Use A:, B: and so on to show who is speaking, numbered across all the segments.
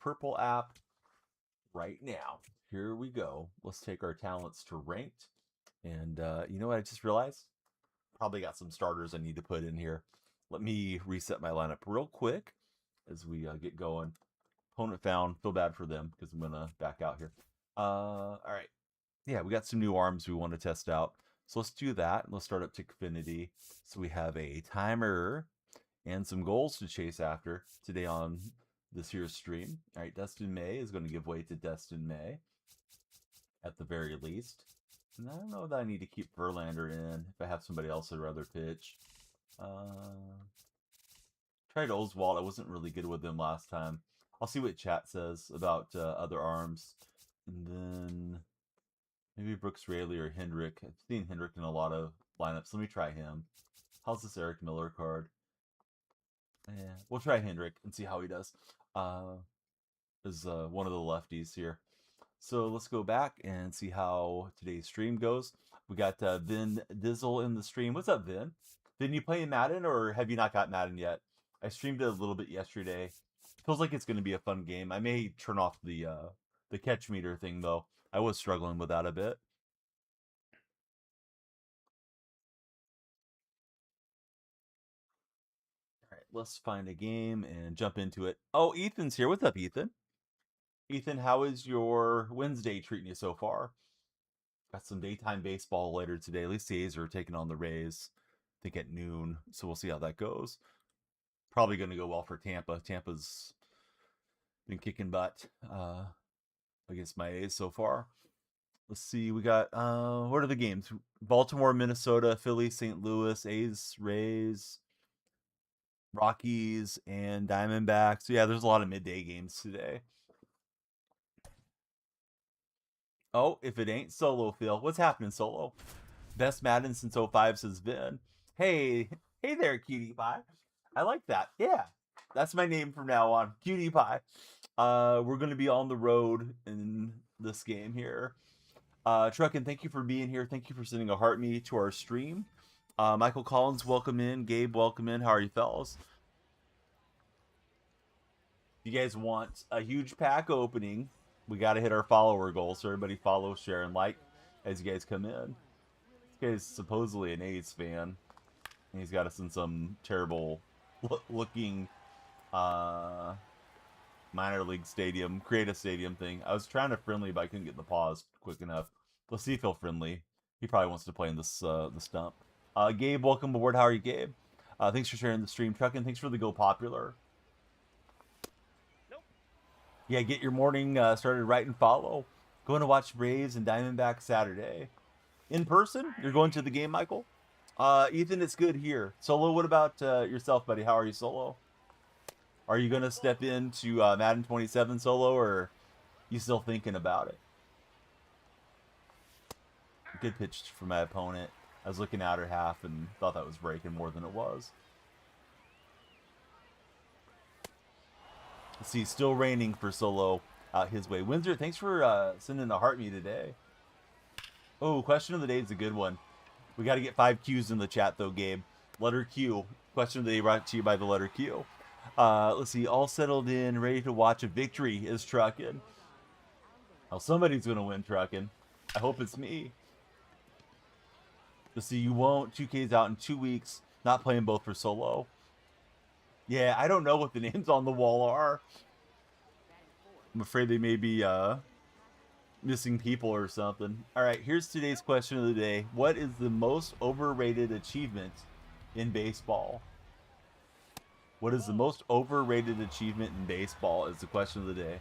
A: purple app right now. Here we go. Let's take our talents to ranked. And you know what I just realized? Probably got some starters I need to put in here. Let me reset my lineup real quick as we get going. Opponent found. Feel bad for them because I'm going to back out here. All right. Yeah, we got some new arms we want to test out. So let's do that. Let's start up to Infinity. So we have a timer and some goals to chase after today on this year's stream. All right, Destin May is going to give way to Destin May at the very least. And I don't know that I need to keep Verlander in if I have somebody else I'd rather pitch. Tried Oswald. I wasn't really good with him last time. I'll see what chat says about other arms. And then maybe Brooks Raley or Hendrick. I've seen Hendrick in a lot of lineups. Let me try him. How's this Eric Miller card? Yeah, we'll try Hendrick and see how he does. Is one of the lefties here. So let's go back and see how today's stream goes. We got Vin Dizzle in the stream. What's up, Vin? Vin, you playing Madden or have you not got Madden yet? I streamed it a little bit yesterday. Feels like it's going to be a fun game. I may turn off the catch meter thing though. I was struggling with that a bit. All right, let's find a game and jump into it. Oh, Ethan's here. What's up, Ethan? Ethan, how is your Wednesday treating you so far? Got some daytime baseball later today. At least the A's are taking on the Rays, I think at noon. So we'll see how that goes. Probably going to go well for Tampa. Tampa's been kicking butt against my A's so far. Let's see. We got, what are the games? Baltimore, Minnesota, Philly, St. Louis, A's, Rays, Rockies, and Diamondbacks. Yeah, there's a lot of midday games today. Oh, if it ain't Solo, Phil. What's happening, Solo? Best Madden since 05 says Vin. Hey there, Cutie Pie. I like that. Yeah, that's my name from now on, Cutie Pie. We're going to be on the road in this game here. Truckin, thank you for being here. Thank you for sending a heart me to our stream. Michael Collins, welcome in. Gabe, welcome in. How are you, fellas? If you guys want a huge pack opening, we got to hit our follower goal. So everybody follow, share, and like as you guys come in. This guy's supposedly an A's fan. And he's got us in some terrible looking minor league stadium, create a stadium thing. I was trying to friendly, but I couldn't get the pause quick enough. Let's see if he'll friendly. He probably wants to play in this the stump. Gabe, welcome aboard. How are you, Gabe? Thanks for sharing the stream, Truckin. Thanks for the Go Popular. Yeah, get your morning started right and follow. Going to watch Braves and Diamondbacks Saturday. In person? You're going to the game, Michael? Ethan, it's good here. Solo, what about yourself, buddy? How are you, Solo? Are you going to step into Madden 27, Solo, or you still thinking about it? Good pitch for my opponent. I was looking at her half and thought that was breaking more than it was. Let's see, still raining for Solo out his way. Windsor, thanks for sending a heart me today. Oh, question of the day is a good one. We got to get 5 Qs in the chat, though, Gabe. Letter Q. Question of the day brought to you by the letter Q. Let's see. All settled in, ready to watch a victory is Truckin'. Well, somebody's going to win, Truckin'. I hope it's me. Let's see. You won't. 2K's out in 2 weeks. Not playing both for Solo. Yeah, I don't know what the names on the wall are. I'm afraid they may be missing people or something. All right, here's today's question of the day. What is the most overrated achievement in baseball? What is the most overrated achievement in baseball is the question of the day.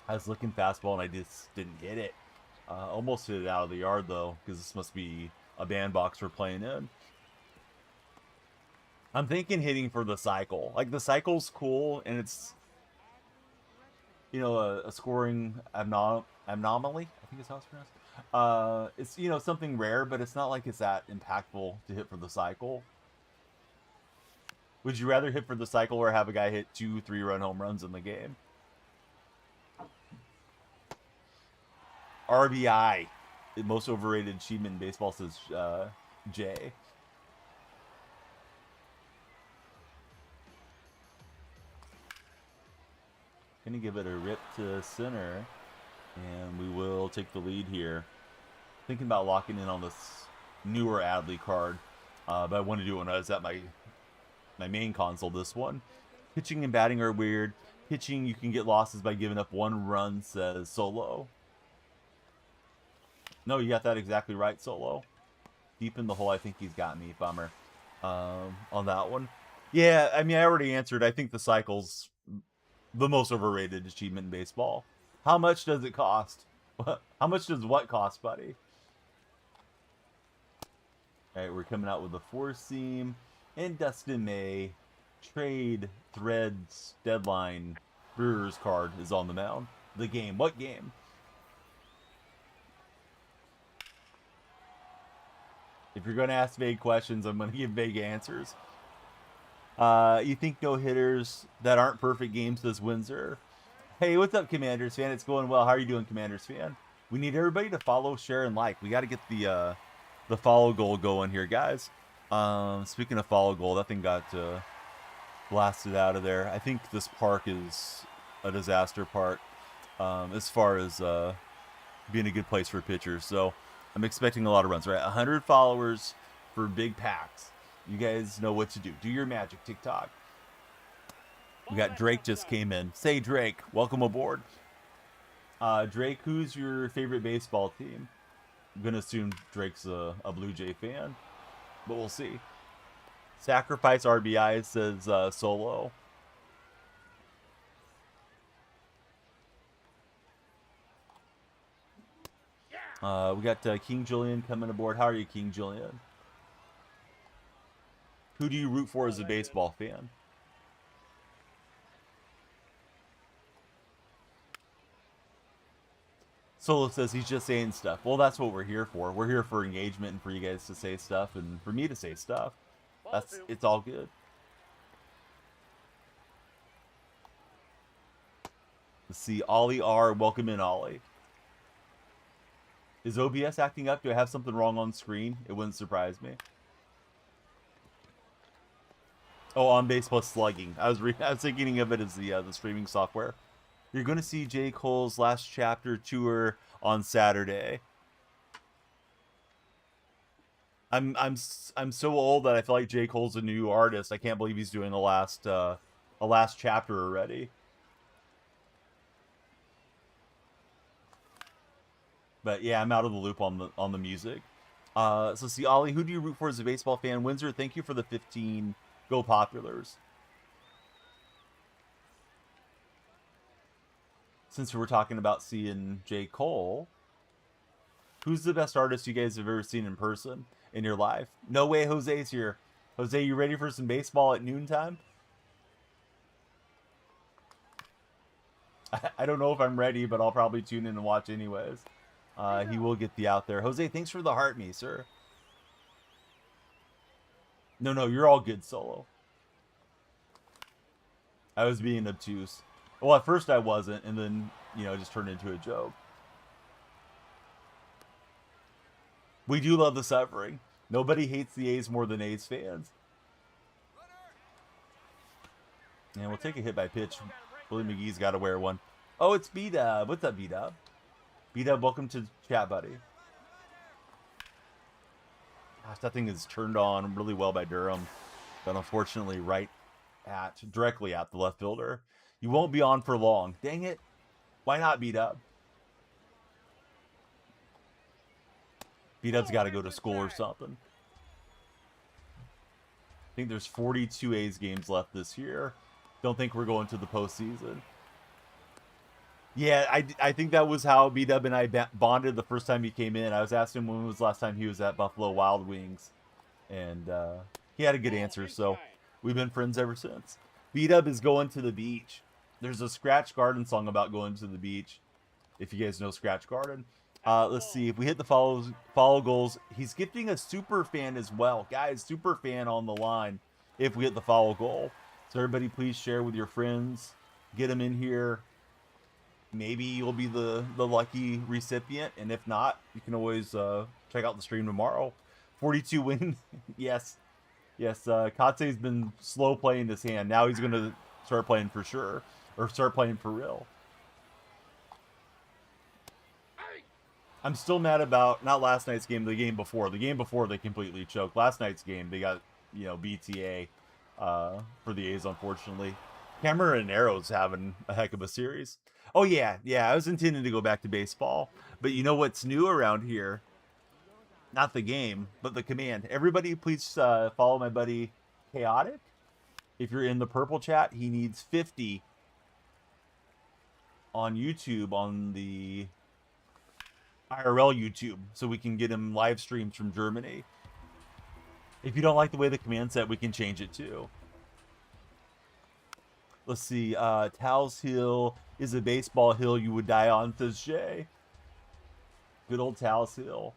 A: I was looking fastball and I just didn't hit it. Almost hit it out of the yard though, because this must be a bandbox we're playing in. I'm thinking hitting for the cycle. Like, the cycle's cool, and it's, you know, a scoring anomaly. I think is how it's pronounced. It's, you know, something rare, but it's not like it's that impactful to hit for the cycle. Would you rather hit for the cycle or have a guy hit 2 3-run home runs in the game? RBI. The most overrated achievement in baseball, says Jay. Going to give it a rip to center. And we will take the lead here. Thinking about locking in on this newer Adley card. But I want to do it when I was at my main console, this one. Pitching and batting are weird. Pitching, you can get losses by giving up 1 run, says Solo. No, you got that exactly right, Solo. Deep in the hole, I think he's got me. Bummer. On that one. Yeah, I mean, I already answered. I think the cycle's the most overrated achievement in baseball. How much does it cost? How much does what cost, buddy? All right, we're coming out with a 4-seam and Dustin May. Trade Threads deadline Brewers card is on the mound. The game. What game? If you're going to ask vague questions, I'm going to give vague answers. You think no hitters that aren't perfect games this Windsor? Hey, what's up, Commanders fan? It's going well. How are you doing, Commanders fan? We need everybody to follow, share, and like. We got to get the follow goal going here, guys. Speaking of follow goal, that thing got blasted out of there. I think this park is a disaster park as far as being a good place for pitchers. So I'm expecting a lot of runs, right? 100 followers for big packs. You guys know what to do. Do your magic, TikTok. We got Drake just came in. Say, Drake, welcome aboard. Drake, who's your favorite baseball team? I'm going to assume Drake's a Blue Jay fan, but we'll see. Sacrifice RBI, says Solo. We got King Julian coming aboard. How are you, King Julian? Who do you root for as a baseball fan? Solo says he's just saying stuff. Well, that's what we're here for. We're here for engagement and for you guys to say stuff and for me to say stuff. It's all good. Let's see, Ollie R. Welcome in, Ollie. Is OBS acting up? Do I have something wrong on screen? It wouldn't surprise me. Oh, on base plus slugging. I was thinking of it as the streaming software. You're going to see J. Cole's last chapter tour on Saturday. I'm so old that I feel like J. Cole's a new artist. I can't believe he's doing a last chapter already. But yeah, I'm out of the loop on the music. So see, Ollie, who do you root for as a baseball fan? Windsor, thank you for the 15 Go Populars. Since we're talking about seeing J. Cole, who's the best artist you guys have ever seen in person in your life? No way Jose's here. Jose, you ready for some baseball at noontime? I don't know if I'm ready, but I'll probably tune in and watch anyways. He will get the out there. Jose, thanks for the heart me, sir. No, you're all good, Solo. I was being obtuse. Well, at first I wasn't, and then, you know, it just turned into a joke. We do love the suffering. Nobody hates the A's more than A's fans. And we'll take a hit by pitch. Willie McGee's got to wear one. Oh, it's B-Dub. What's up, B-Dub? B-Dub, welcome to the chat, buddy. Gosh, that thing is turned on really well by Durham. But unfortunately, directly at the left fielder. You won't be on for long. Dang it. Why not, B-Dub? B-Dub's got to go to school or something. I think there's 42 A's games left this year. Don't think we're going to the postseason. Yeah, I think that was how B-Dub and I bonded the first time he came in. I was asking him when was the last time he was at Buffalo Wild Wings. And he had a good answer, so we've been friends ever since. B-Dub is going to the beach. There's a Scratch Garden song about going to the beach, if you guys know Scratch Garden. Let's see. If we hit the follow goals, he's gifting a super fan as well. Guys, super fan on the line if we hit the follow goal. So everybody please share with your friends. Get them in here. Maybe you'll be the lucky recipient. And if not, you can always check out the stream tomorrow. 42 win. Yes. Katse's been slow playing this hand. Now he's going to start playing for sure. or start playing for real. I'm still mad about not last night's game, the game before. The game before they completely choked. Last night's game they got, you know, BTA for the A's, unfortunately. Cameron Arrow's having a heck of a series. Oh yeah, I was intending to go back to baseball, but you know what's new around here? Not the game, but the command. Everybody, please follow my buddy Chaotic. If you're in the purple chat, he needs 50 on YouTube, on the IRL YouTube, so we can get him live streams from Germany. If you don't like the way the command set, we can change it too. Let's see. Towels Hill is a baseball hill you would die on, says Jay. Good old Towels Hill.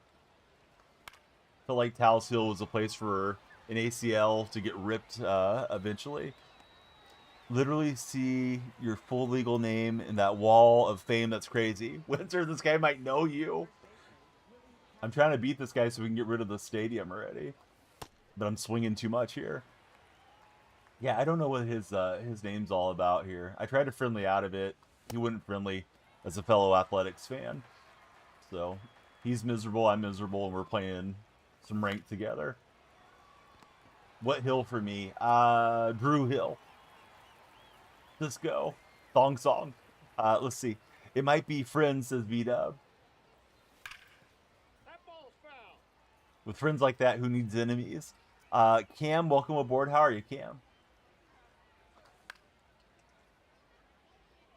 A: Felt like Towels Hill was a place for an ACL to get ripped eventually. Literally see your full legal name in that wall of fame. That's crazy. Winter, this guy might know you. I'm trying to beat this guy so we can get rid of the stadium already. But I'm swinging too much here. Yeah, I don't know what his name's all about here. I tried to friendly out of it. He wouldn't friendly as a fellow Athletics fan. So he's miserable, I'm miserable, and we're playing some ranked together. What hill for me? Drew Hill. Let's go. Thong Song. Let's see. It might be friends, says B-Dub. With friends like that, who needs enemies? Cam, welcome aboard. How are you, Cam?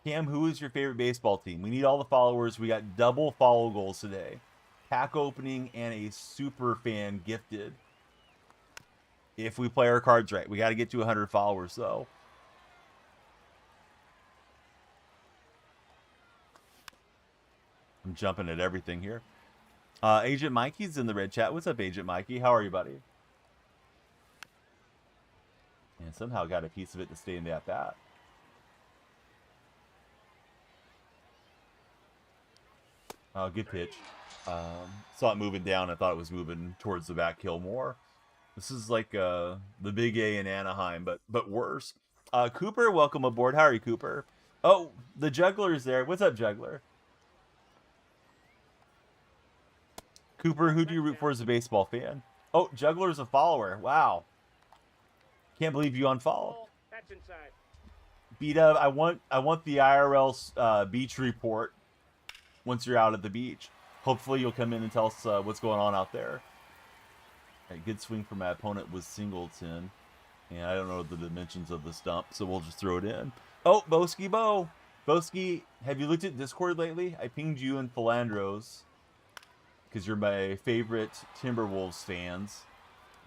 A: Cam, who is your favorite baseball team? We need all the followers. We got double follow goals today. Pack opening and a super fan gifted. If we play our cards right. We got to get to 100 followers, though. I'm jumping at everything here. Agent Mikey's in the red chat. What's up, Agent Mikey? How are you, buddy? And somehow got a piece of it to stay in the at-bat. Oh, good pitch. Saw it moving down. I thought it was moving towards the back hill more. This is like the Big A in Anaheim, but worse. Cooper, welcome aboard. How are you, Cooper? Oh, the Juggler's there. What's up, Juggler? Cooper, who do you root for as a baseball fan? Oh, Juggler's a follower. Wow. Can't believe you unfollowed.
B: That's inside.
A: B-Dub, I want the IRL beach report once you're out at the beach. Hopefully you'll come in and tell us what's going on out there. Right, good swing for my opponent was Singleton. And I don't know the dimensions of the stump, so we'll just throw it in. Oh, Boski Bo. Boski, have you looked at Discord lately? I pinged you and Philandros because you're my favorite Timberwolves fans.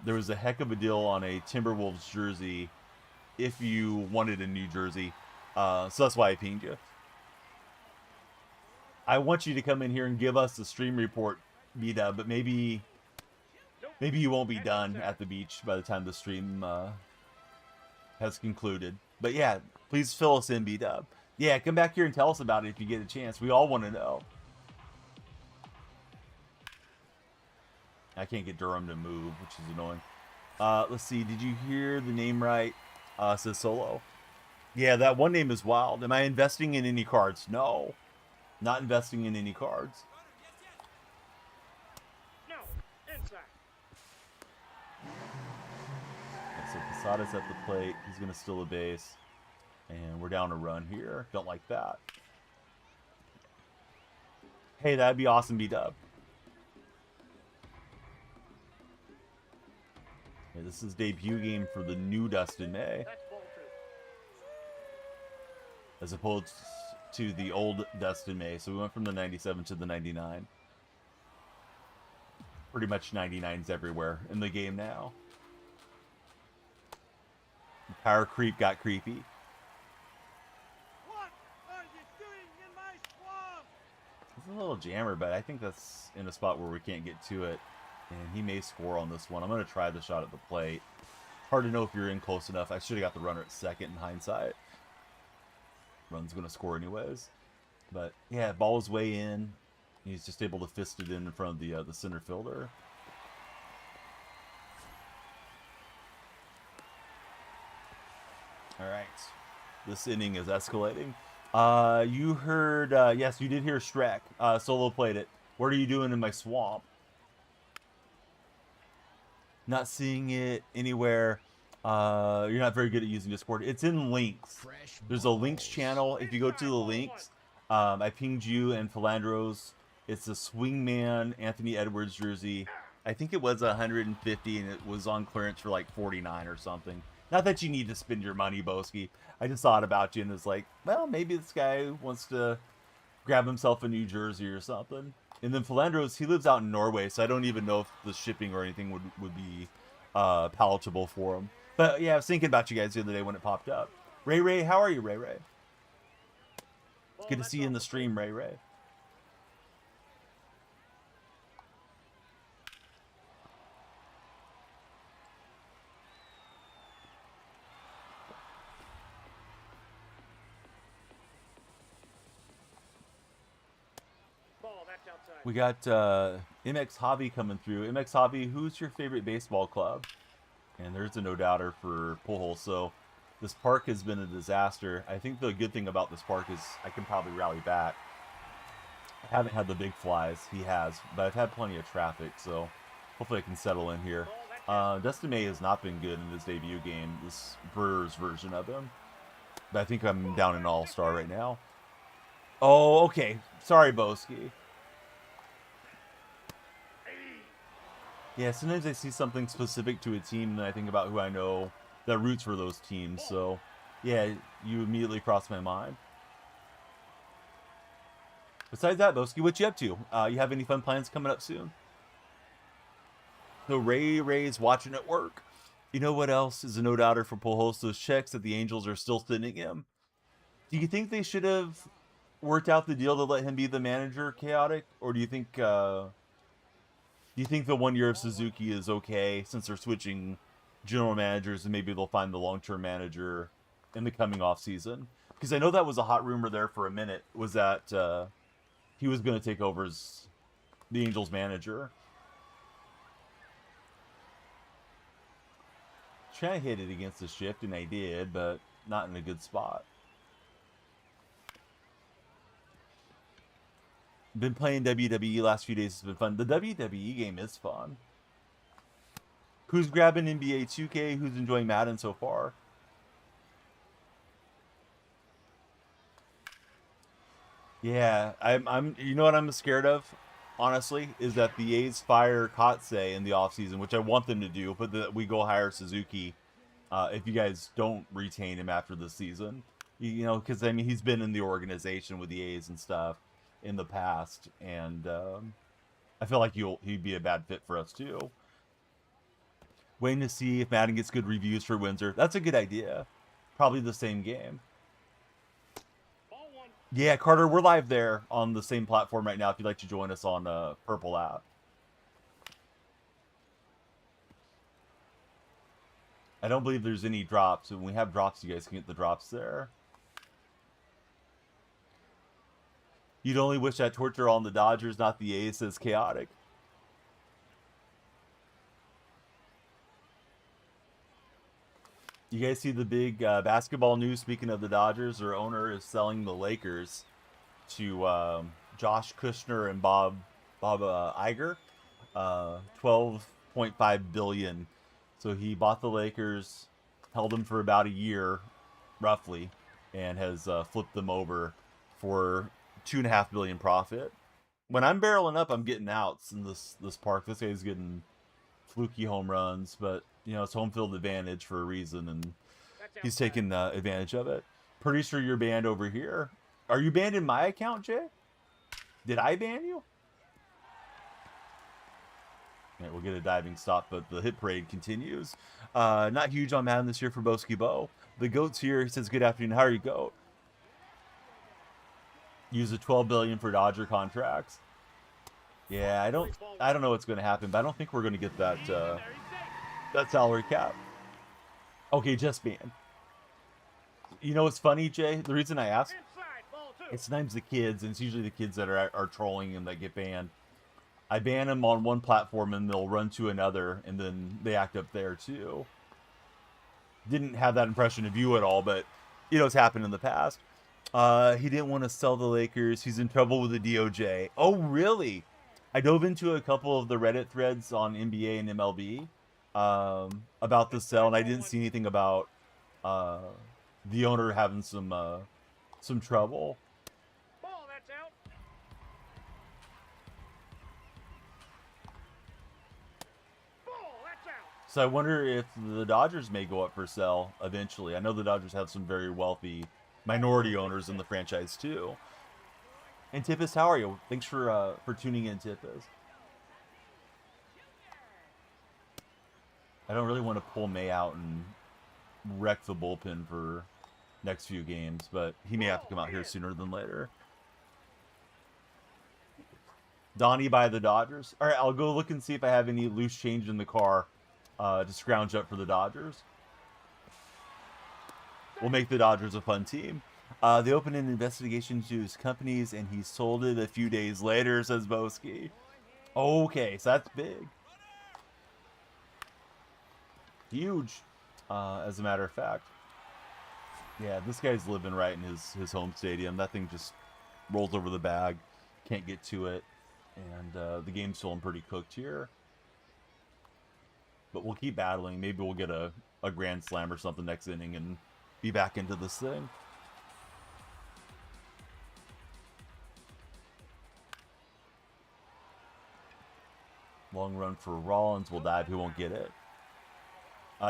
A: There was a heck of a deal on a Timberwolves jersey if you wanted a new jersey. So that's why I pinged you. I want you to come in here and give us the stream report, B-Dub, but maybe you won't be done at the beach by the time the stream has concluded. But yeah, please fill us in, B-Dub. Yeah, come back here and tell us about it if you get a chance. We all want to know. I can't get Durham to move, which is annoying. Let's see. Did you hear the name right? Says Solo. Yeah, that one name is wild. Am I investing in any cards? No. Not investing in any cards.
B: No, inside.
A: Okay, so Posada's at the plate. He's going to steal a base. And we're down a run here. Don't like that. Hey, that'd be awesome, B-Dub. Okay, this is debut game for the new Dustin May. As opposed to the old Dustin May. So we went from the 97 to the 99. Pretty much 99s everywhere in the game now. The power creep got creepy.
B: What are you doing in my swamp?
A: It's a little jammer, but I think that's in a spot where we can't get to it. And he may score on this one. I'm going to try the shot at the plate. Hard to know if you're in close enough. I should have got the runner at second in hindsight. Run's going to score anyways. But yeah, ball was way in. He's just able to fist it in front of the center fielder. All right. This inning is escalating. You heard, yes, you did hear Strack. Solo played it. What are you doing in my swamp? Not seeing it anywhere. You're not very good at using Discord. It's in links. There's a links channel. If you go to the links, I pinged you and Philandros. It's a Swingman Anthony Edwards jersey. I think it was 150 and it was on clearance for like 49 or something. Not that you need to spend your money, Boski. I just thought about you and was like, well, maybe this guy wants to grab himself a new jersey or something. And then Philandros, he lives out in Norway, so I don't even know if the shipping or anything would be palatable for him. But yeah, I was thinking about you guys the other day when it popped up. Ray, how are you, Ray? Good to see you in the stream, Ray. We got MX Hobby coming through. MX Hobby, who's your favorite baseball club? And there's a no-doubter for Pull. So this park has been a disaster. I think the good thing about this park is I can probably rally back. I haven't had the big flies. He has, but I've had plenty of traffic, so hopefully I can settle in here. Dustin May has not been good in his debut game, this Brewers version of him. But I think I'm down in All-Star right now. Oh, okay. Sorry, Boski. Yeah, sometimes I see something specific to a team and I think about who I know that roots for those teams. So, yeah, you immediately crossed my mind. Besides that, Boski, what you up to? You have any fun plans coming up soon? So Ray's watching at work. You know what else is a no-doubter for Pujols? Those checks that the Angels are still sending him. Do you think they should have worked out the deal to let him be the manager, Chaotic? Or do you think the 1 year of Suzuki is okay since they're switching general managers and maybe they'll find the long-term manager in the coming off season? Because I know that was a hot rumor there for a minute, was that he was going to take over as the Angels manager. Trying to hit it against the shift, and I did, but not in a good spot. Been playing WWE last few days. It's been fun. The WWE game is fun. Who's grabbing NBA 2K? Who's enjoying Madden so far? Yeah, I'm. You know what I'm scared of, honestly, is that the A's fire Kotze in the offseason, which I want them to do, but that we go hire Suzuki if you guys don't retain him after the season. You know, because I mean he's been in the organization with the A's and stuff in the past, and I feel like he'd be a bad fit for us too. Waiting to see if Madden gets good reviews for Windsor. That's a good idea. Probably the same game. Yeah, Carter, we're live there on the same platform right now if you'd like to join us on Purple app. I don't believe there's any drops. When we have drops, you guys can get the drops there. You'd only wish that torture on the Dodgers, not the A's, says Chaotic. You guys see the big basketball news? Speaking of the Dodgers, their owner is selling the Lakers to Josh Kushner and Bob Iger, $12.5 billion. So he bought the Lakers, held them for about a year, roughly, and has flipped them over for $2.5 billion profit. When I'm barreling up, I'm getting outs in this park. This guy's getting fluky home runs, but you know it's home field advantage for a reason, and he's taking advantage of it. Pretty sure you're banned over here. Are you banned in my account, Jay? Did I ban you? Yeah, we'll get a diving stop, but the hit parade continues. Not huge on Madden this year for Boski Bo. The Goat's here. He says, "Good afternoon. How are you, Goat?" Use the $12 billion for Dodger contracts. Yeah, I don't know what's going to happen, but I don't think we're going to get that that salary cap. Okay, just banned. You know what's funny, Jay? The reason I ask, it's sometimes the kids, and it's usually the kids that are trolling and that get banned. I ban them on one platform and they'll run to another, and then they act up there too. Didn't have that impression of you at all, but you know, it's happened in the past. He didn't want to sell the Lakers. He's in trouble with the DOJ. Oh, really? I dove into a couple of the Reddit threads on NBA and MLB about the sell, and I didn't see anything about the owner having some trouble.
B: Ball, that's out. Ball, that's out.
A: So I wonder if the Dodgers may go up for sale eventually. I know the Dodgers have some very wealthy minority owners in the franchise too. And Tippis, how are you? Thanks for tuning in, Tippis. I don't really want to pull May out and wreck the bullpen for next few games, but he may have to come out here sooner than later. Donnie by the Dodgers. All right, I'll go look and see if I have any loose change in the car to scrounge up for the Dodgers. We'll make the Dodgers a fun team. They opened an investigation into his companies, and he sold it a few days later, says Boski. Okay, so that's big. Huge, as a matter of fact. Yeah, this guy's living right in his home stadium. That thing just rolls over the bag. Can't get to it. And the game's feeling pretty cooked here. But we'll keep battling. Maybe we'll get a grand slam or something next inning and be back into this thing. Long run for Rollins. We'll dive. He won't get it.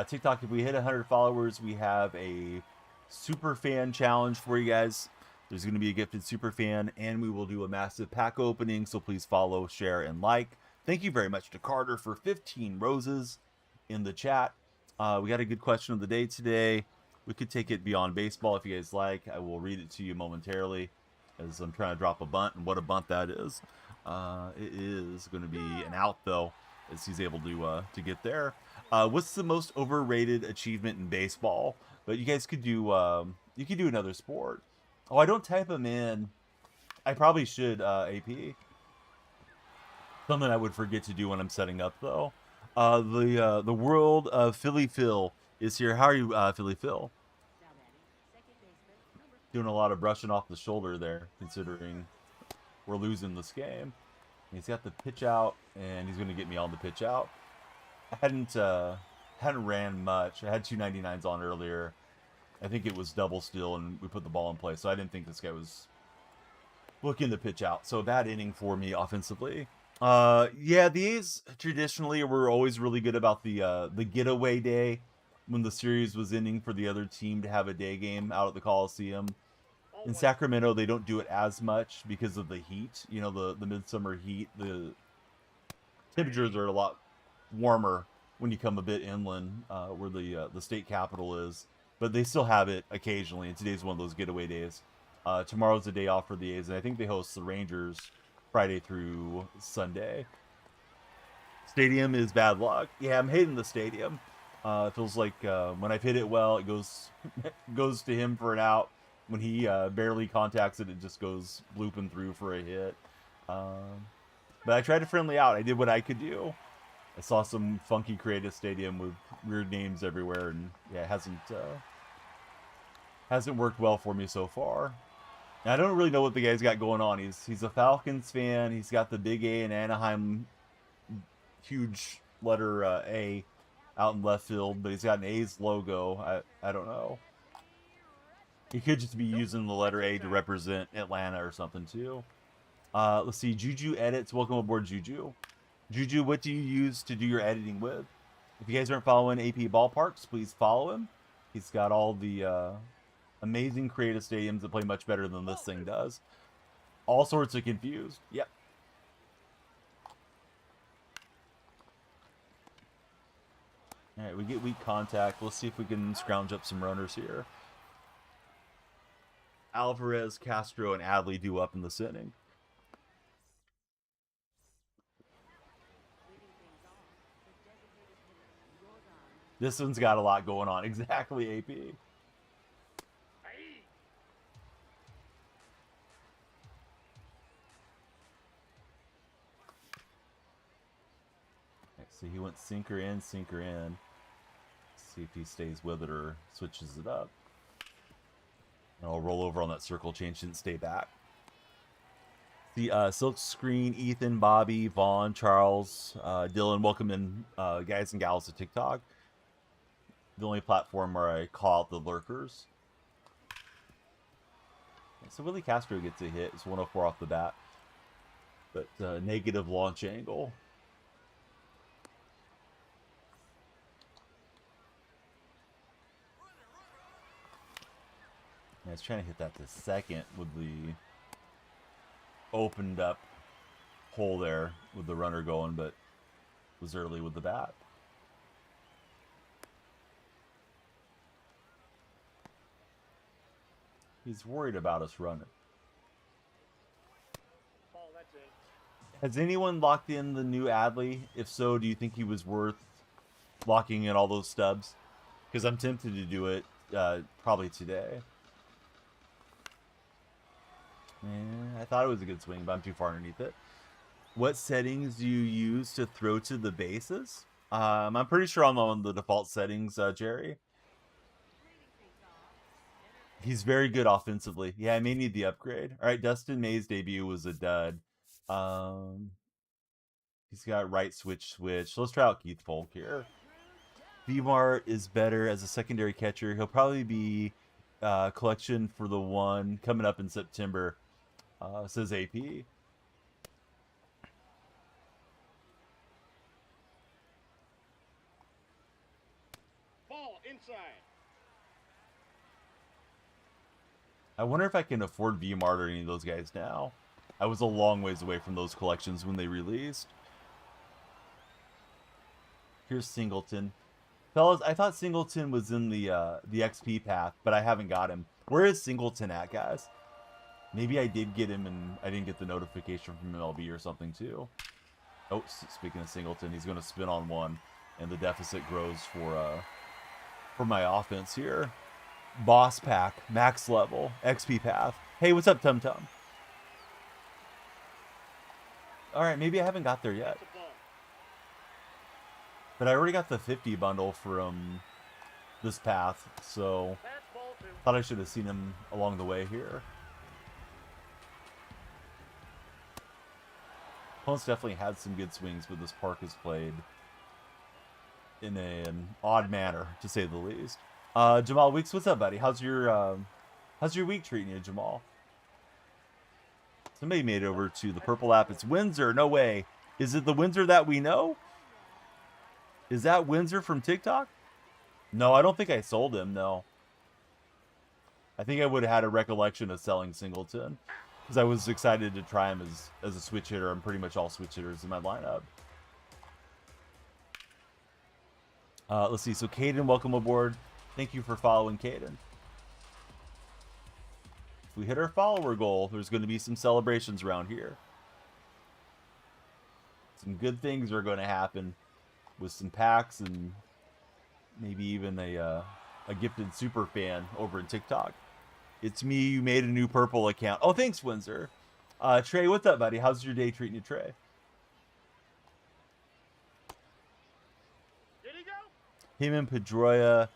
A: TikTok, if we hit 100 followers, we have a super fan challenge for you guys. There's going to be a gifted super fan, and we will do a massive pack opening, so please follow, share, and like. Thank you very much to Carter for 15 roses in the chat. We got a good question of the day today. We could take it beyond baseball if you guys like. I will read it to you momentarily as I'm trying to drop a bunt, and what a bunt that is. It is going to be an out, though, as he's able to get there. What's the most overrated achievement in baseball? But you guys could do you could do another sport. Oh, I don't type them in. I probably should, AP. Something I would forget to do when I'm setting up, though. The world of Philly Phil is here. How are you, Philly Phil? Doing a lot of brushing off the shoulder there, considering we're losing this game. He's got the pitch out, and he's going to get me on the pitch out. I hadn't ran much. I had 299s on earlier. I think it was double still, and we put the ball in play, so I didn't think this guy was looking to pitch out. So a bad inning for me offensively. Yeah, the A's traditionally were always really good about the getaway day when the series was ending for the other team to have a day game out at the Coliseum. In Sacramento, they don't do it as much because of the heat. You know, the midsummer heat. The temperatures are a lot warmer when you come a bit inland, where the state capital is. But they still have it occasionally, and today's one of those getaway days. Tomorrow's a day off for the A's, and I think they host the Rangers Friday through Sunday. Stadium is bad luck. Yeah, I'm hating the stadium. It feels like when I've hit it well, it goes to him for an out. When he barely contacts it, it just goes blooping through for a hit. But I tried to friendly out. I did what I could do. I saw some funky creative stadium with weird names everywhere, and yeah, it hasn't worked well for me so far. And I don't really know what the guy's got going on. He's a Falcons fan. He's got the big A in Anaheim, huge letter A out in left field, but he's got an A's logo. I don't know. He could just be using the letter A to represent Atlanta or something too. Let's see. Juju edits. Welcome aboard, Juju. Juju, what do you use to do your editing with? If you guys aren't following AP Ballparks, please follow him. He's got all the amazing creative stadiums that play much better than this thing does. All sorts of confused. Yep. All right, we get weak contact. Let's see if we can scrounge up some runners here. Alvarez, Castro, and Adley do up in this inning. This one's got a lot going on. Exactly, AP. So he went sinker in, sinker in. See if he stays with it or switches it up. I'll roll over on that circle change and stay back. The Silk Screen, Ethan, Bobby, Vaughn, Charles, Dylan, welcome in, guys and gals to TikTok. The only platform where I call out the lurkers. So Willie Castro gets a hit. It's 104 off the bat. But negative launch angle. I was trying to hit that to second with the opened up hole there with the runner going, but was early with the bat. He's worried about us running.
B: Ball, that's it.
A: Has anyone locked in the new Adley? If so, do you think he was worth locking in all those stubs? Because I'm tempted to do it probably today. I thought it was a good swing, but I'm too far underneath it. What settings do you use to throw to the bases? I'm pretty sure I'm on the default settings, Jerry. He's very good offensively. Yeah, I may need the upgrade. All right, Dustin May's debut was a dud. He's got right switch. So let's try out Keith Polk here. Vmart is better as a secondary catcher. He'll probably be collection for the one coming up in September, says AP.
B: Ball inside.
A: I wonder if I can afford Vmart or any of those guys now. I was a long ways away from those collections when they released. Here's Singleton. Fellas, I thought Singleton was in the XP path, but I haven't got him. Where is Singleton at, guys? Maybe I did get him and I didn't get the notification from MLB or something too. Oh, speaking of Singleton, he's going to spin on one, and the deficit grows for my offense here. Boss pack, max level, XP path. Hey, what's up, Tum Tum? All right, maybe I haven't got there yet. But I already got the 50 bundle from this path, so thought I should have seen him along the way here. Opponents definitely had some good swings, but this park is played in an odd manner, to say the least. Jamal Weeks, what's up, buddy? How's your week treating you, Jamal? Somebody made it over to the purple app. It's Windsor. No way. Is it the Windsor that we know? Is that Windsor from TikTok? No, I don't think I sold him, no. I think I would have had a recollection of selling Singleton, because I was excited to try him as a switch hitter. I'm pretty much all switch hitters in my lineup. Let's see. So, Caden, welcome aboard. Thank you for following, Caden. If we hit our follower goal, there's going to be some celebrations around here. Some good things are going to happen with some packs and maybe even a gifted super fan over in TikTok. It's me. You made a new purple account. Oh, thanks, Windsor. Trey, what's up, buddy? How's your day treating you, Trey?
B: Did he go?
A: Him and Pedroia.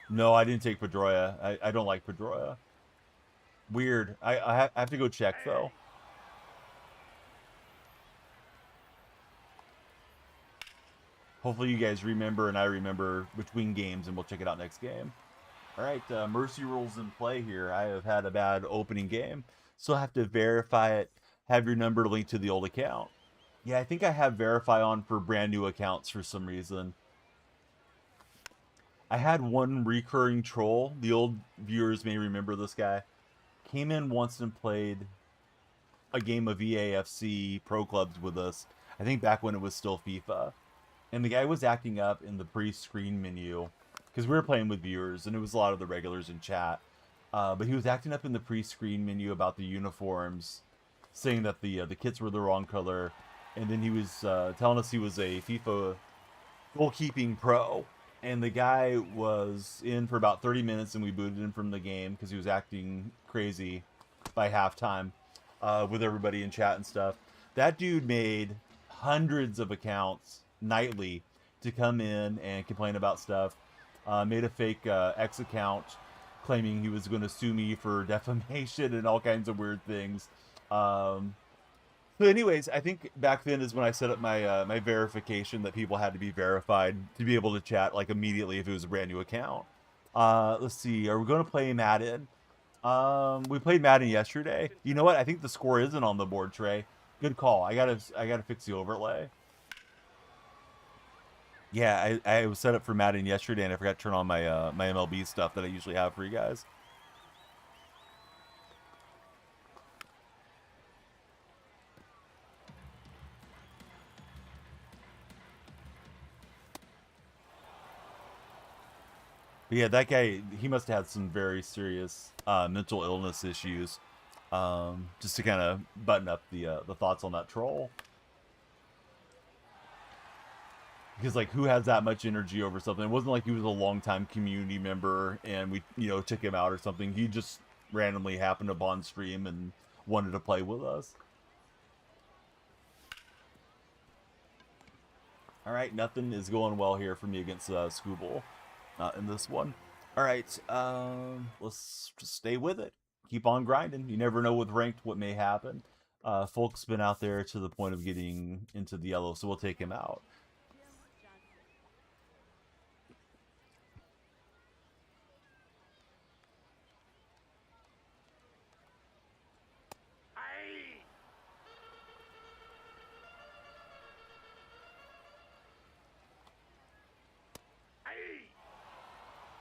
A: No, I didn't take Pedroia. I don't like Pedroia. Weird. I have to go check, though. Hopefully you guys remember and I remember between games, and we'll check it out next game. All right, Mercy rules in play here. I have had a bad opening game, so I have to verify it, have your number linked to the old account. Yeah, I think I have verify on for brand new accounts for some reason. I had one recurring troll. The old viewers may remember this guy. Came in once and played a game of EAFC Pro Clubs with us. I think back when it was still FIFA. And the guy was acting up in the pre-screen menu because we were playing with viewers and it was a lot of the regulars in chat. But he was acting up in the pre-screen menu about the uniforms, saying that the kits were the wrong color. And then he was telling us he was a FIFA goalkeeping pro. And the guy was in for about 30 minutes and we booted him from the game because he was acting crazy by halftime with everybody in chat and stuff. That dude made hundreds of accounts nightly to come in and complain about stuff. Made a fake X account, claiming he was going to sue me for defamation and all kinds of weird things. So anyways, I think back then is when I set up my my verification that people had to be verified to be able to chat like immediately if it was a brand new account. Let's see, are we going to play Madden? We played Madden yesterday. You know what? I think the score isn't on the board, Trey. Good call. I gotta fix the overlay. Yeah, I was set up for Madden yesterday and I forgot to turn on my my MLB stuff that I usually have for you guys. But yeah, that guy, he must have had some very serious mental illness issues. Just to kind of button up the thoughts on that troll. Because like, who has that much energy over something? It wasn't like he was a longtime community member and we, you know, took him out or something. He just randomly happened upon stream and wanted to play with us. All right, nothing is going well here for me against Scooble. Not in this one. All right, let's just stay with it. Keep on grinding. You never know with ranked what may happen. Folk's been out there to the point of getting into the yellow, so we'll take him out.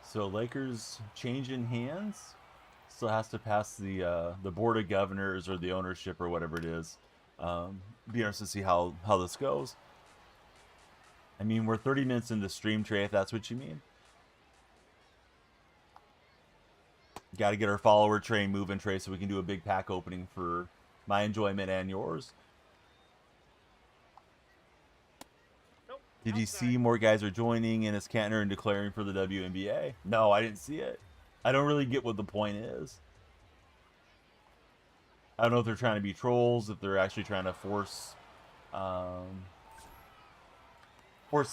A: So Lakers changing hands. Still has to pass the board of governors or the ownership or whatever it is. Be interested to see how this goes. I mean, we're 30 minutes into stream, Trey, if that's what you mean. Got to get our follower train moving, Trey, so we can do a big pack opening for my enjoyment and yours. Did you see more guys are joining Ennis Kantner and declaring for the WNBA? No, I didn't see it. I don't really get what the point is. I don't know if they're trying to be trolls, if they're actually trying to force the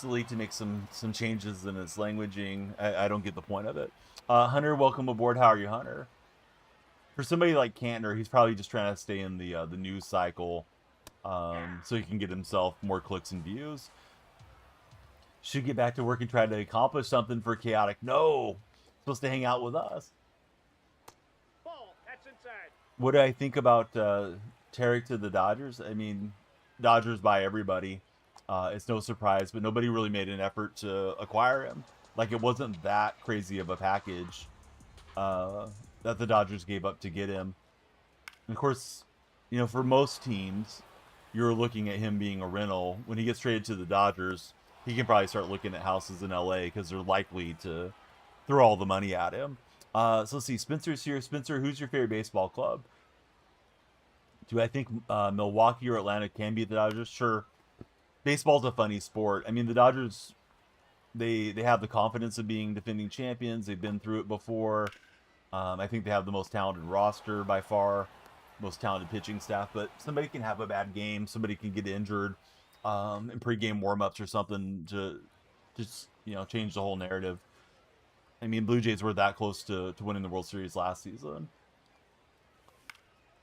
A: league to make some changes in its languaging. I don't get the point of it. Hunter, welcome aboard. How are you, Hunter? For somebody like Kantner, he's probably just trying to stay in the news cycle so he can get himself more clicks and views. Should get back to work and try to accomplish something for Chaotic. No! Supposed to hang out with us.
B: Ball, that's inside.
A: What do I think about Tarek to the Dodgers? I mean, Dodgers buy everybody. It's no surprise, but nobody really made an effort to acquire him. Like, it wasn't that crazy of a package that the Dodgers gave up to get him. And of course, you know, for most teams, you're looking at him being a rental. When he gets traded to the Dodgers, he can probably start looking at houses in LA because they're likely to throw all the money at him. So let's see. Spencer's here. Spencer, who's your favorite baseball club? Do I think Milwaukee or Atlanta can beat the Dodgers? Sure. Baseball's a funny sport. I mean, the Dodgers, they have the confidence of being defending champions. They've been through it before. I think they have the most talented roster by far, most talented pitching staff. But somebody can have a bad game. Somebody can get injured in pregame warm-ups or something to just, you know, change the whole narrative. I mean, Blue Jays were that close to winning the World Series last season.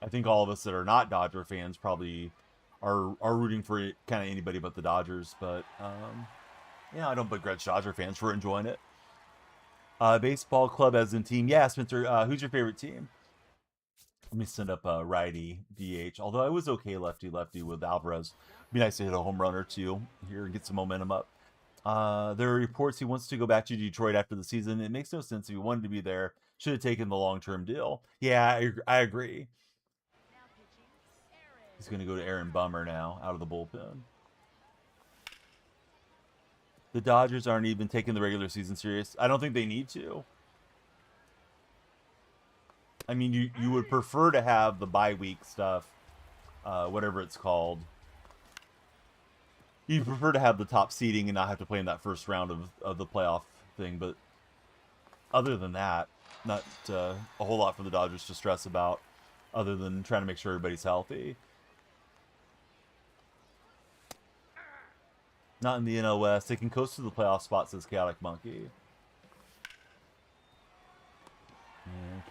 A: I think all of us that are not Dodger fans probably are rooting for kind of anybody but the Dodgers. But, yeah, I don't begrudge Dodger fans for enjoying it. Baseball club as in team. Yeah, Spencer, who's your favorite team? Let me send up righty DH. Although I was okay lefty with Alvarez. It'd be nice to hit a home run or two here and get some momentum up. There are reports he wants to go back to Detroit after the season. It makes no sense if he wanted to be there. Should have taken the long-term deal. Yeah, I agree. He's going to go to Aaron Bummer now, out of the bullpen. The Dodgers aren't even taking the regular season serious. I don't think they need to. I mean, you would prefer to have the bye week stuff, whatever it's called. You prefer to have the top seeding and not have to play in that first round of the playoff thing. But other than that, not a whole lot for the Dodgers to stress about other than trying to make sure everybody's healthy. Not in the NL West. They can coast to the playoff spot, says Chaotic Monkey.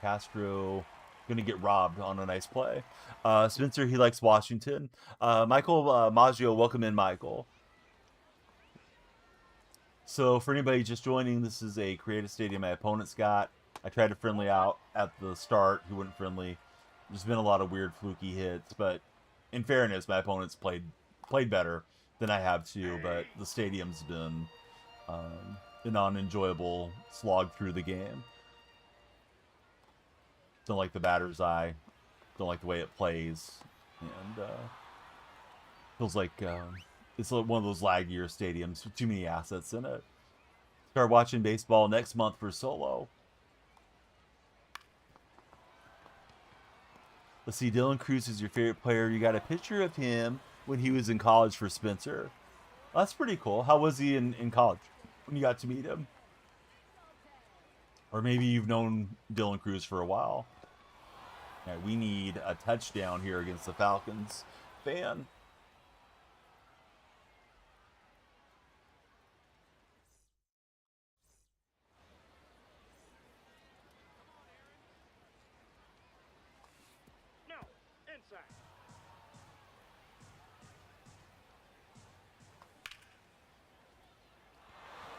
A: Castro going to get robbed on a nice play. Spencer, he likes Washington. Michael Maggio, welcome in, Michael. So for anybody just joining, this is a creative stadium my opponent's got. I tried to friendly out at the start. He wasn't friendly. There's been a lot of weird fluky hits, but in fairness, my opponent's played better than I have too. But the stadium's been an unenjoyable slog through the game. Don't like the batter's eye. Don't like the way it plays, and feels like it's one of those laggier stadiums with too many assets in it. Start watching baseball next month for Solo. Let's see, Dylan Cruz is your favorite player. You got a picture of him when he was in college for Spencer. That's pretty cool. How was he in college when you got to meet him? Or maybe you've known Dylan Cruz for a while. All right, we need a touchdown here against the Falcons. Fan.
B: No, inside.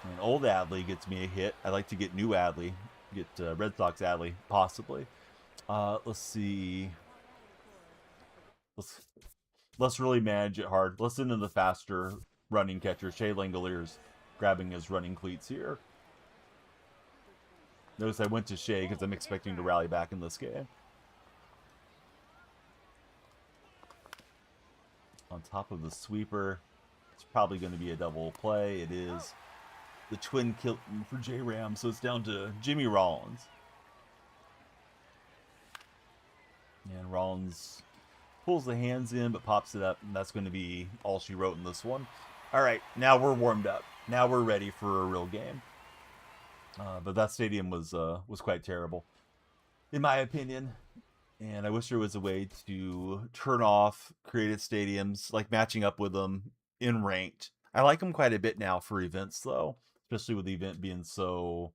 A: And old Adley gets me a hit. I'd like to get new Adley. Get Red Sox Adley, possibly. Let's see. Let's really manage it hard. Listen to the faster running catcher. Shea Langalier's grabbing his running cleats here. Notice I went to Shea because I'm expecting to rally back in this game. On top of the sweeper. It's probably going to be a double play. It is the twin kill for J-Ram, so it's down to Jimmy Rollins. And Rollins pulls the hands in, but pops it up, and that's going to be all she wrote in this one. All right, now we're warmed up. Now we're ready for a real game. But that stadium was quite terrible, in my opinion. And I wish there was a way to turn off creative stadiums, like matching up with them in ranked. I like them quite a bit now for events, though, especially with the event being so,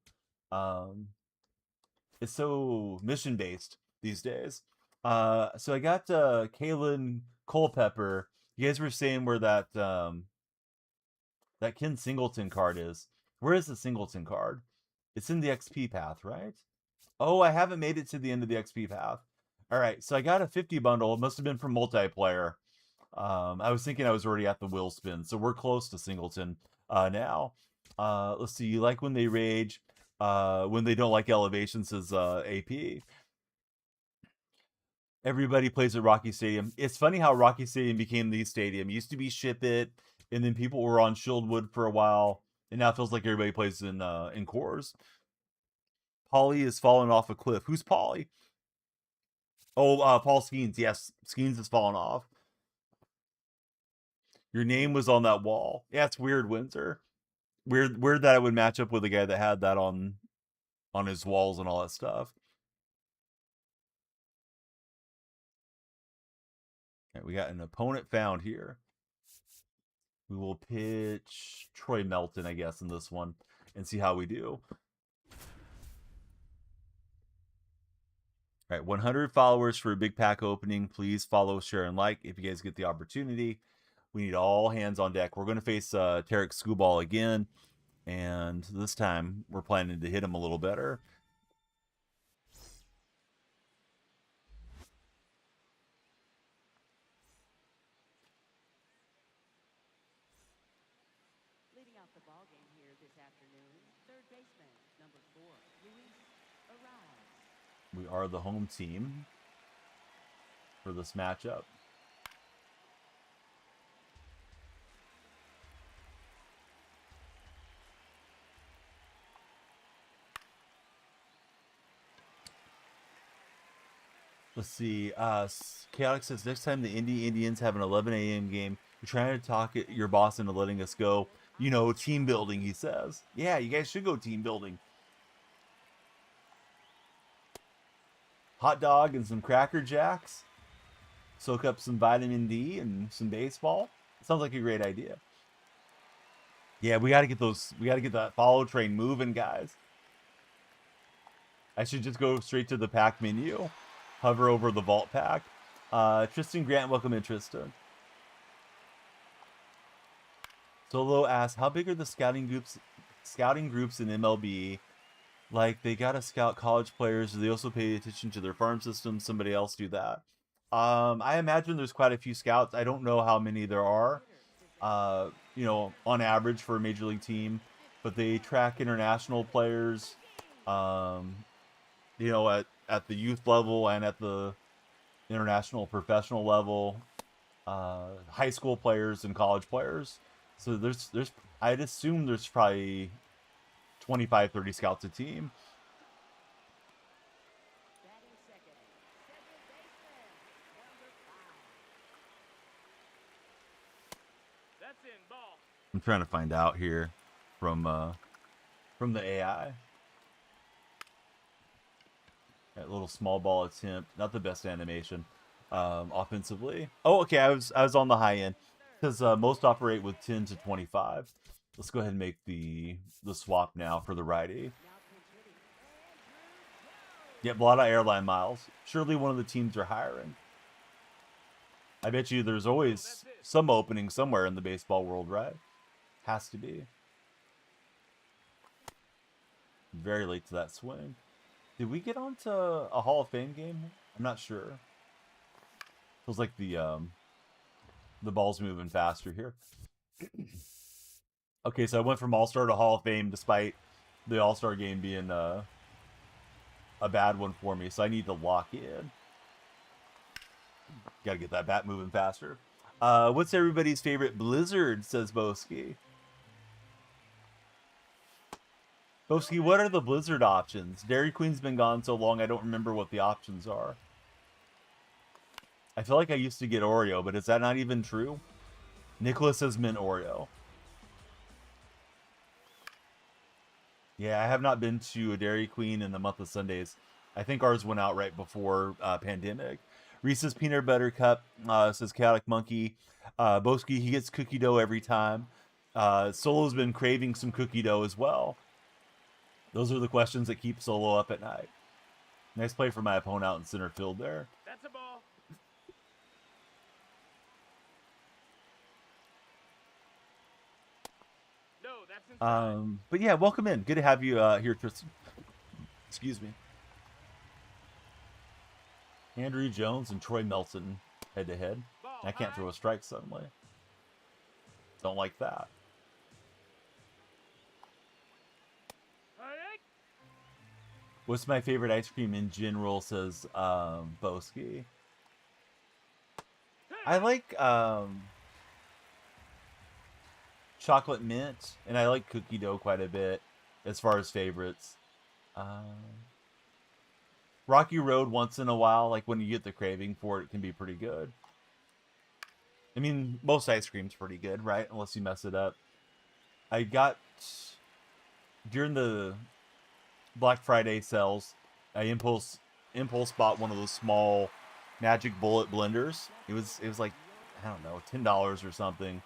A: it's so mission based these days. So I got Kalen Culpepper. You guys were saying where that that Ken Singleton card is. Where is the Singleton card? It's in the XP path, right? Oh, I haven't made it to the end of the XP path. All right, so I got a 50 bundle. It must have been from multiplayer. I was thinking I was already at the wheel spin, so we're close to Singleton now. Let's see. You like when they rage, when they don't like elevation, says AP. Everybody plays at Rocky Stadium. It's funny how Rocky Stadium became the stadium. It used to be Ship It, and then people were on Shieldwood for a while, and now it feels like everybody plays in Coors. Paulie is falling off a cliff. Who's Paulie? Oh, Paul Skeens. Yes, Skeens has fallen off. Your name was on that wall. Yeah, it's weird, Windsor. Weird that I would match up with a guy that had that on his walls and all that stuff. Okay, we got an opponent found here. We will pitch Troy Melton, I guess, in this one and see how we do. All right, 100 followers for a big pack opening. Please follow, share, and like if you guys get the opportunity. We need all hands on deck. We're going to face Tarek Skubal again, and this time we're planning to hit him a little better.
C: Leading off the ball game here this afternoon, third baseman, number 4, Luis Arise.
A: We are the home team for this matchup. Let's see. Chaotic says next time the Indians have an 11 a.m. game, you're trying to talk your boss into letting us go. You know, team building, he says. Yeah, you guys should go team building. Hot dog and some Cracker Jacks. Soak up some vitamin D and some baseball. Sounds like a great idea. Yeah, we got to get those. We got to get that follow train moving, guys. I should just go straight to the pack menu, hover over the vault pack. Tristan Grant, welcome in, Tristan. Solo asks, how big are the scouting groups in MLB? Like, they gotta scout college players. Do they also pay attention to their farm system? Somebody else do that. I imagine there's quite a few scouts. I don't know how many there are, you know, on average for a major league team, but they track international players, you know, at the youth level and at the international professional level, high school players and college players. So there's I'd assume there's probably 25, 30 scouts a team.
C: Batting second, second baseman, number 5.
B: That's in. Ball.
A: I'm trying to find out here from the AI. That little small ball attempt, not the best animation, offensively. Oh, okay, I was on the high end. Because most operate with 10 to 25. Let's go ahead and make the swap now for the righty.
C: Now pinch hitting, Andrew
A: Yep, a lot of airline miles. Surely one of the teams are hiring. I bet you there's always some opening somewhere in the baseball world, right? Has to be. Very late to that swing. Did we get onto a Hall of Fame game? I'm not sure. Feels like the ball's moving faster here. Okay, so I went from All-Star to Hall of Fame despite the All-Star game being a bad one for me, so I need to lock in. Gotta get that bat moving faster. What's everybody's favorite blizzard, says Boski. Boski, what are the blizzard options? Dairy Queen's been gone so long I don't remember what the options are. I feel like I used to get Oreo, but is that not even true? Nicholas has mint Oreo. Yeah, I have not been to a Dairy Queen in the month of Sundays. I think ours went out right before pandemic. Reese's Peanut Butter Cup, says Chaotic Monkey. Boski, he gets cookie dough every time. Solo's been craving some cookie dough as well. Those are the questions that keep Solo up at night. Nice play for my opponent out in center field there.
B: That's a ball. No, that's inside.
A: But yeah, welcome in. Good to have you here, Tristan. Excuse me. Andrew Jones and Troy Melton head to head.
B: Ball
A: I can't
B: high.
A: throw a strike suddenly. Don't like that.
B: Rake.
A: What's my favorite ice cream in general, says Boski. I like chocolate mint, and I like cookie dough quite a bit as far as favorites. Rocky Road once in a while, like when you get the craving for it, can be pretty good. I mean, most ice cream's pretty good, right? Unless you mess it up. I got, during the Black Friday sales, I impulse bought one of those small Magic Bullet blenders. It was like, I don't know, $10 or something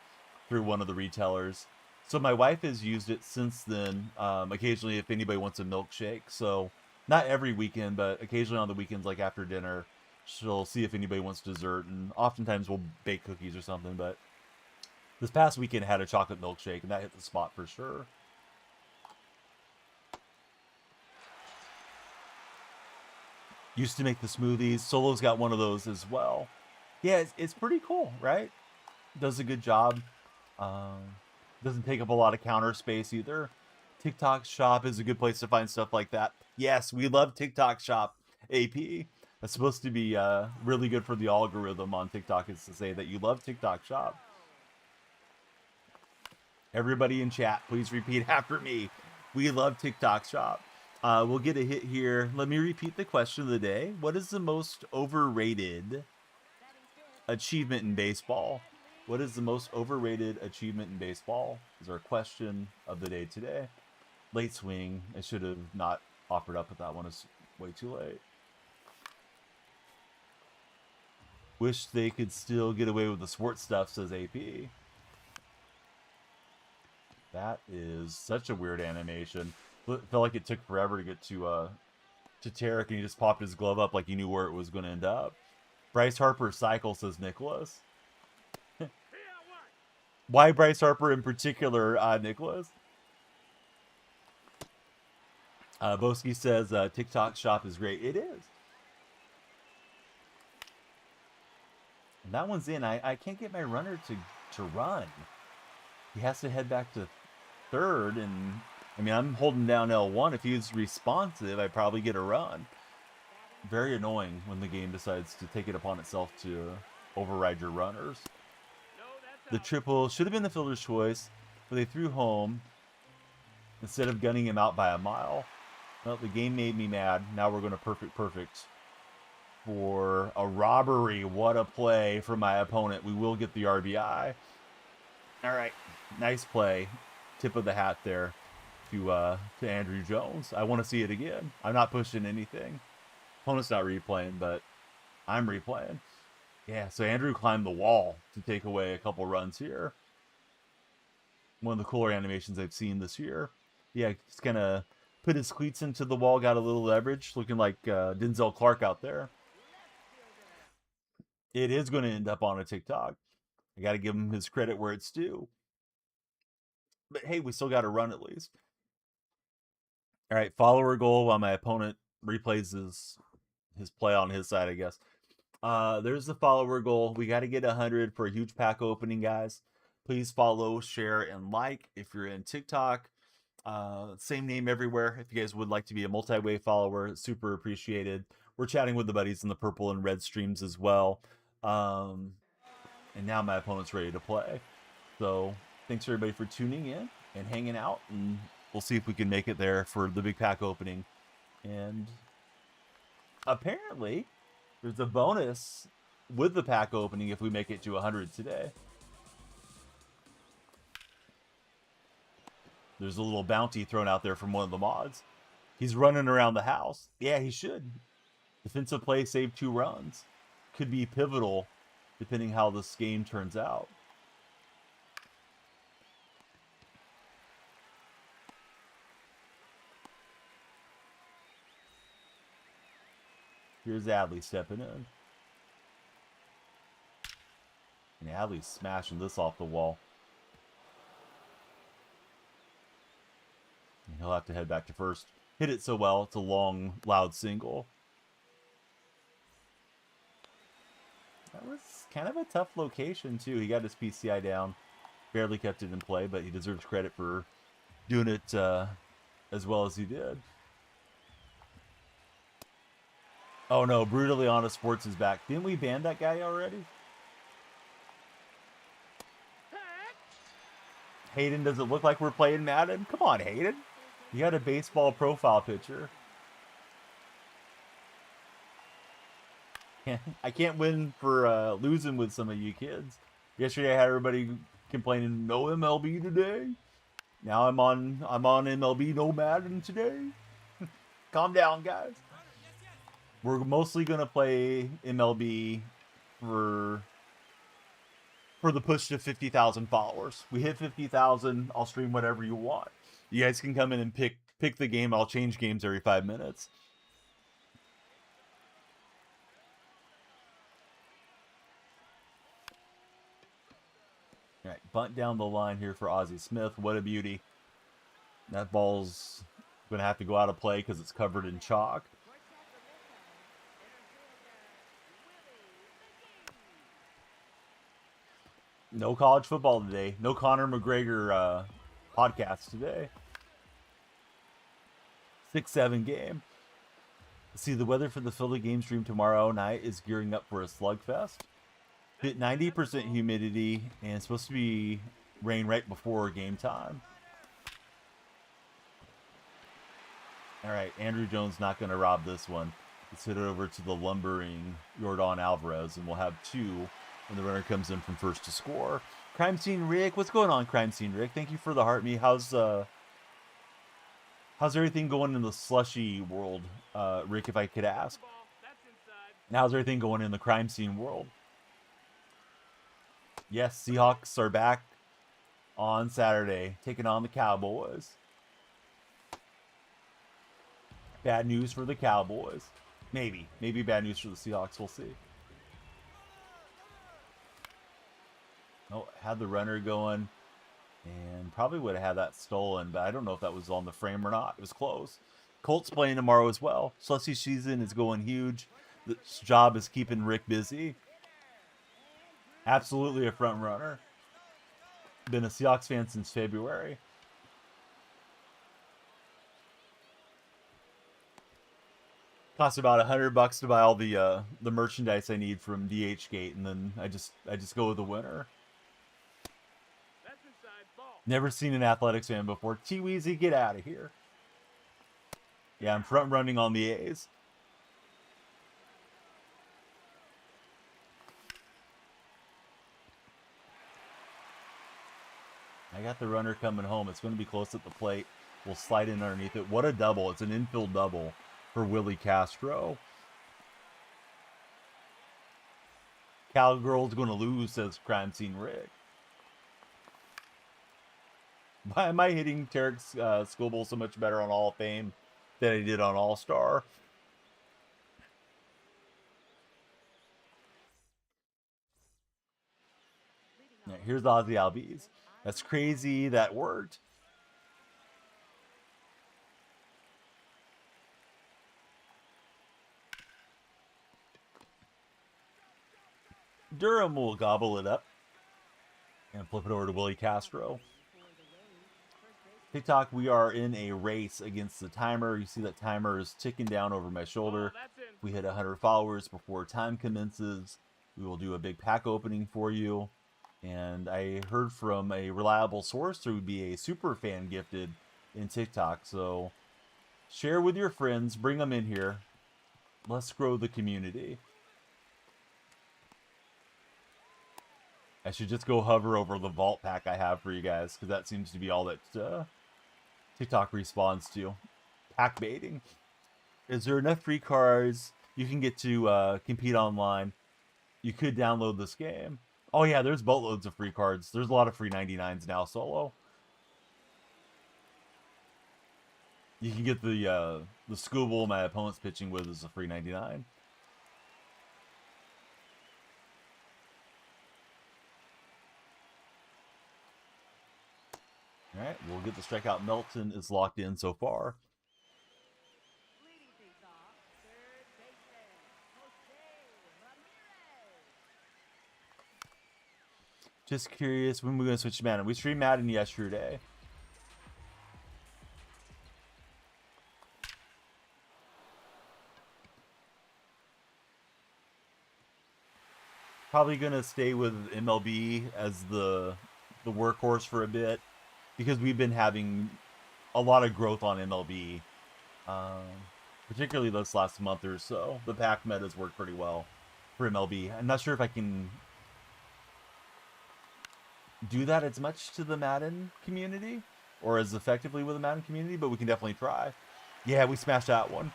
A: through one of the retailers. So my wife has used it since then, occasionally if anybody wants a milkshake. So not every weekend, but occasionally on the weekends, like after dinner, she'll see if anybody wants dessert, and oftentimes we'll bake cookies or something. But this past weekend I had a chocolate milkshake, and that hit the spot for sure. Used to make the smoothies. Solo's got one of those as well. Yeah, it's pretty cool, right? Does a good job. Doesn't take up a lot of counter space either. TikTok Shop is a good place to find stuff like that. Yes, we love TikTok Shop, AP. That's supposed to be really good for the algorithm on TikTok, is to say that you love TikTok Shop. Everybody in chat, please repeat after me. We love TikTok Shop. We'll get a hit here. Let me repeat the question of the day. What is the most overrated achievement in baseball? What is the most overrated achievement in baseball? Is our question of the day today. Late swing. I should have not offered up with that one. It's way too late. Wish they could still get away with the sports stuff, says AP. That is such a weird animation. Felt like it took forever to get to to Tarek, and he just popped his glove up like he knew where it was going to end up. Bryce Harper cycle, says Nicholas. Why Bryce Harper in particular, Nicholas? Boski says TikTok shop is great. It is. And that one's in. I can't get my runner to run. He has to head back to third, and I mean, I'm holding down L1. If he's responsive, I probably get a run. Very annoying when the game decides to take it upon itself to override your runners. The triple should have been the fielder's choice, but they threw home instead of gunning him out by a mile. Well, the game made me mad. Now we're going to perfect for a robbery. What a play from my opponent. We will get the RBI. All right, nice play. Tip of the hat there to Andrew Jones. I want to see it again. I'm not pushing anything. Opponent's not replaying, but I'm replaying. Yeah, so Andrew climbed the wall to take away a couple runs here. One of the cooler animations I've seen this year. Yeah, just kind of put his cleats into the wall, got a little leverage, looking like Denzel Clark out there. It is going to end up on a TikTok. I got to give him his credit where it's due. But hey, we still got to run at least. All right, follower goal while my opponent replays his play on his side, I guess. There's the follower goal. We got to get 100 for a huge pack opening, guys. Please follow, share, and like if you're in TikTok. Same name everywhere. If you guys would like to be a multi-way follower, super appreciated. We're chatting with the buddies in the purple and red streams as well. And now my opponent's ready to play. So thanks everybody for tuning in and hanging out, and we'll see if we can make it there for the big pack opening. And apparently there's a bonus with the pack opening if we make it to 100 today. There's a little bounty thrown out there from one of the mods. He's running around the house. Yeah, he should. Defensive play, save 2 runs. Could be pivotal depending how this game turns out. Here's Adley stepping in. And Adley's smashing this off the wall. And he'll have to head back to first. Hit it so well. It's a long, loud single. That was kind of a tough location, too. He got his PCI down. Barely kept it in play, but he deserves credit for doing it as well as he did. Oh no, Brutally Honest Sports is back. Didn't we ban that guy already? Hayden, does it look like we're playing Madden? Come on, Hayden. You got a baseball profile picture. I can't win for losing with some of you kids. Yesterday I had everybody complaining, no MLB today. Now I'm on MLB, no Madden today. Calm down, guys. We're mostly gonna play MLB for the push to 50,000 followers. We hit 50,000, I'll stream whatever you want. You guys can come in and pick the game. I'll change games every 5 minutes. All right, bunt down the line here for Ozzie Smith. What a beauty. That ball's going to have to go out of play because it's covered in chalk. No college football today. No Conor McGregor podcast today. 6-7 game. See, the weather for the Philly game stream tomorrow night is gearing up for a slugfest. Hit 90% humidity, and it's supposed to be rain right before game time. All right, Andrew Jones not going to rob this one. Let's hit it over to the lumbering Yordan Alvarez, and we'll have 2 when the runner comes in from first to score. Crime Scene Rick, what's going on, Crime Scene Rick? Thank you for the heart me. How's everything going in the slushy world, Rick, if I could ask? How's everything going in the crime scene world? Yes, Seahawks are back on Saturday, taking on the Cowboys. Bad news for the Cowboys. Maybe bad news for the Seahawks. We'll see. Oh, had the runner going, and probably would have had that stolen, but I don't know if that was on the frame or not. It was close. Colts playing tomorrow as well. Schleswig season is going huge. This job is keeping Rick busy. Absolutely a front runner. Been a Seahawks fan since February. Cost about $100 to buy all the merchandise I need from DHgate, and then I just go with the winner.
B: That's inside ball.
A: Never seen an athletics fan before. T-Weezy, get out of here. Yeah, I'm front running on the A's. I got the runner coming home. It's going to be close at the plate. We'll slide in underneath it. What a double. It's an infield double for Willie Castro. Cowgirl's going to lose, says Crime Scene Rick. Why am I hitting Tarek's Schoolbowl so much better on Hall of Fame than I did on All-Star? Yeah, here's Ozzy Albies. That's crazy. That worked. Durham will gobble it up and flip it over to Willie Castro. TikTok, we are in a race against the timer. You see that timer is ticking down over my shoulder. If we hit 100 followers before time commences, we will do a big pack opening for you. And I heard from a reliable source there would be a super fan gifted in TikTok. So share with your friends, bring them in here. Let's grow the community. I should just go hover over the vault pack I have for you guys, because that seems to be all that TikTok responds to. Pack baiting. Is there enough free cards you can get to compete online? You could download this game. Oh yeah, there's boatloads of free cards. There's a lot of free 99s now solo. You can get the Scooble my opponent's pitching with as a free 99. All right, we'll get the strikeout. Melton is locked in so far.
C: Leading things off, third baseman, Jose Ramirez.
A: Just curious, when we're going to switch to Madden. We streamed Madden yesterday. Probably going to stay with MLB as the workhorse for a bit, because we've been having a lot of growth on MLB, particularly this last month or so. The pack metas work pretty well for MLB. I'm not sure if I can do that as much to the Madden community or as effectively with the Madden community, but we can definitely try. Yeah, we smashed that one.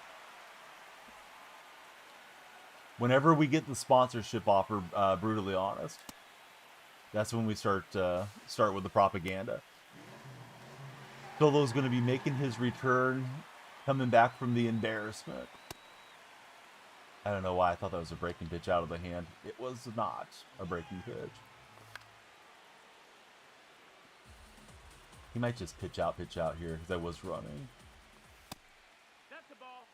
A: Whenever we get the sponsorship offer, brutally honest, that's when we start with the propaganda. Solo's going to be making his return, coming back from the embarrassment. I don't know why I thought that was a breaking pitch out of the hand. It was not a breaking pitch. He might just pitch out here because I was running.
B: That's the ball.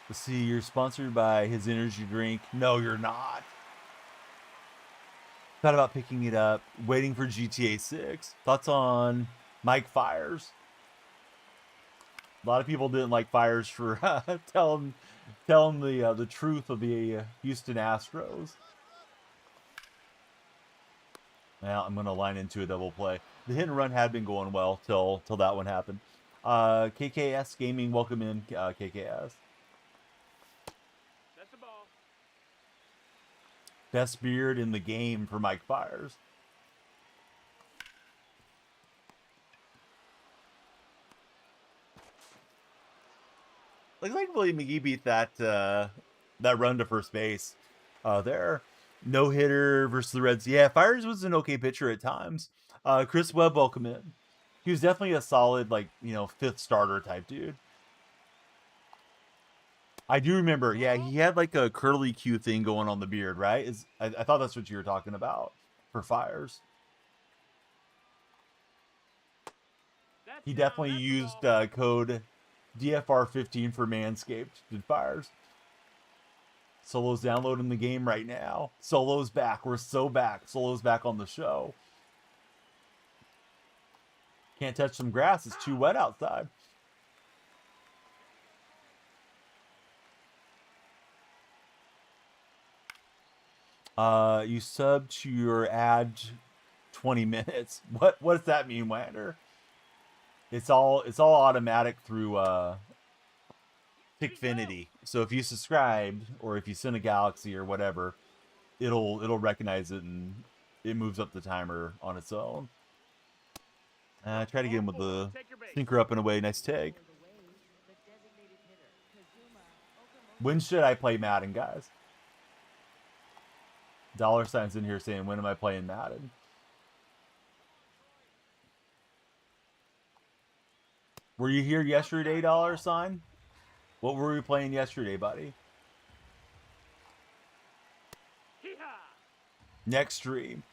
A: Let's see, you're sponsored by his energy drink. No, you're not. Thought about picking it up, waiting for GTA 6. Thoughts on Mike Fires? A lot of people didn't like Fires for telling the truth of the Houston Astros. Now I'm gonna line into a double play. The hit and run had been going well till that one happened. KKS Gaming, welcome in, KKS.
B: That's the ball.
A: Best beard in the game for Mike Fires. Looks like William McGee beat that run to first base there. No hitter versus the Reds. Yeah, Fires was an okay pitcher at times. Chris Webb, welcome in. He was definitely a solid, like, fifth starter type dude. I do remember, yeah, he had like a curly Q thing going on the beard, right? I thought that's what you were talking about for Fires.
B: That's
A: He
B: down.
A: definitely
B: That's the
A: used
B: ball.
A: code DFR15 for Manscaped. Did Fires. Solo's downloading the game right now. Solo's back. We're so back. Solo's back on the show. Can't touch some grass. It's too wet outside. You sub to your ad 20 minutes. What does that mean, Wander? It's all automatic through Pickfinity. So if you subscribed or if you send a galaxy or whatever, it'll recognize it and it moves up the timer on its own. Try to get him with the
B: Take your base.
A: sinker up and away. Nice take.
C: For the Waves, the designated hitter, Kazuma Okamoto.
A: When should I play Madden, guys? $signs in here saying, when am I playing Madden? Were you here yesterday, $sign? What were we playing yesterday, buddy?
B: Hee-haw.
A: Next stream.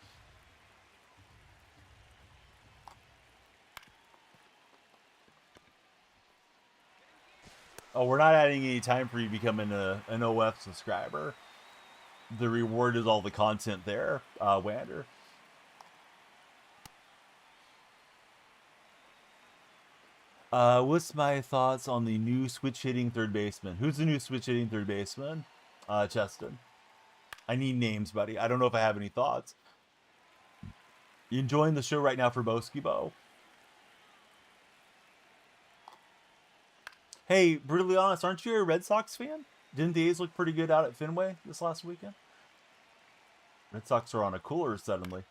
A: Oh, we're not adding any time for you becoming an OF subscriber. The reward is all the content there, Wander. What's my thoughts on the new switch hitting third baseman? Who's the new switch hitting third baseman? Cheston. I need names, buddy. I don't know if I have any thoughts. You enjoying the show right now for Boski Bo? Hey, brutally honest, aren't you a Red Sox fan? Didn't the A's look pretty good out at Fenway this last weekend? Red Sox are on a cooler suddenly.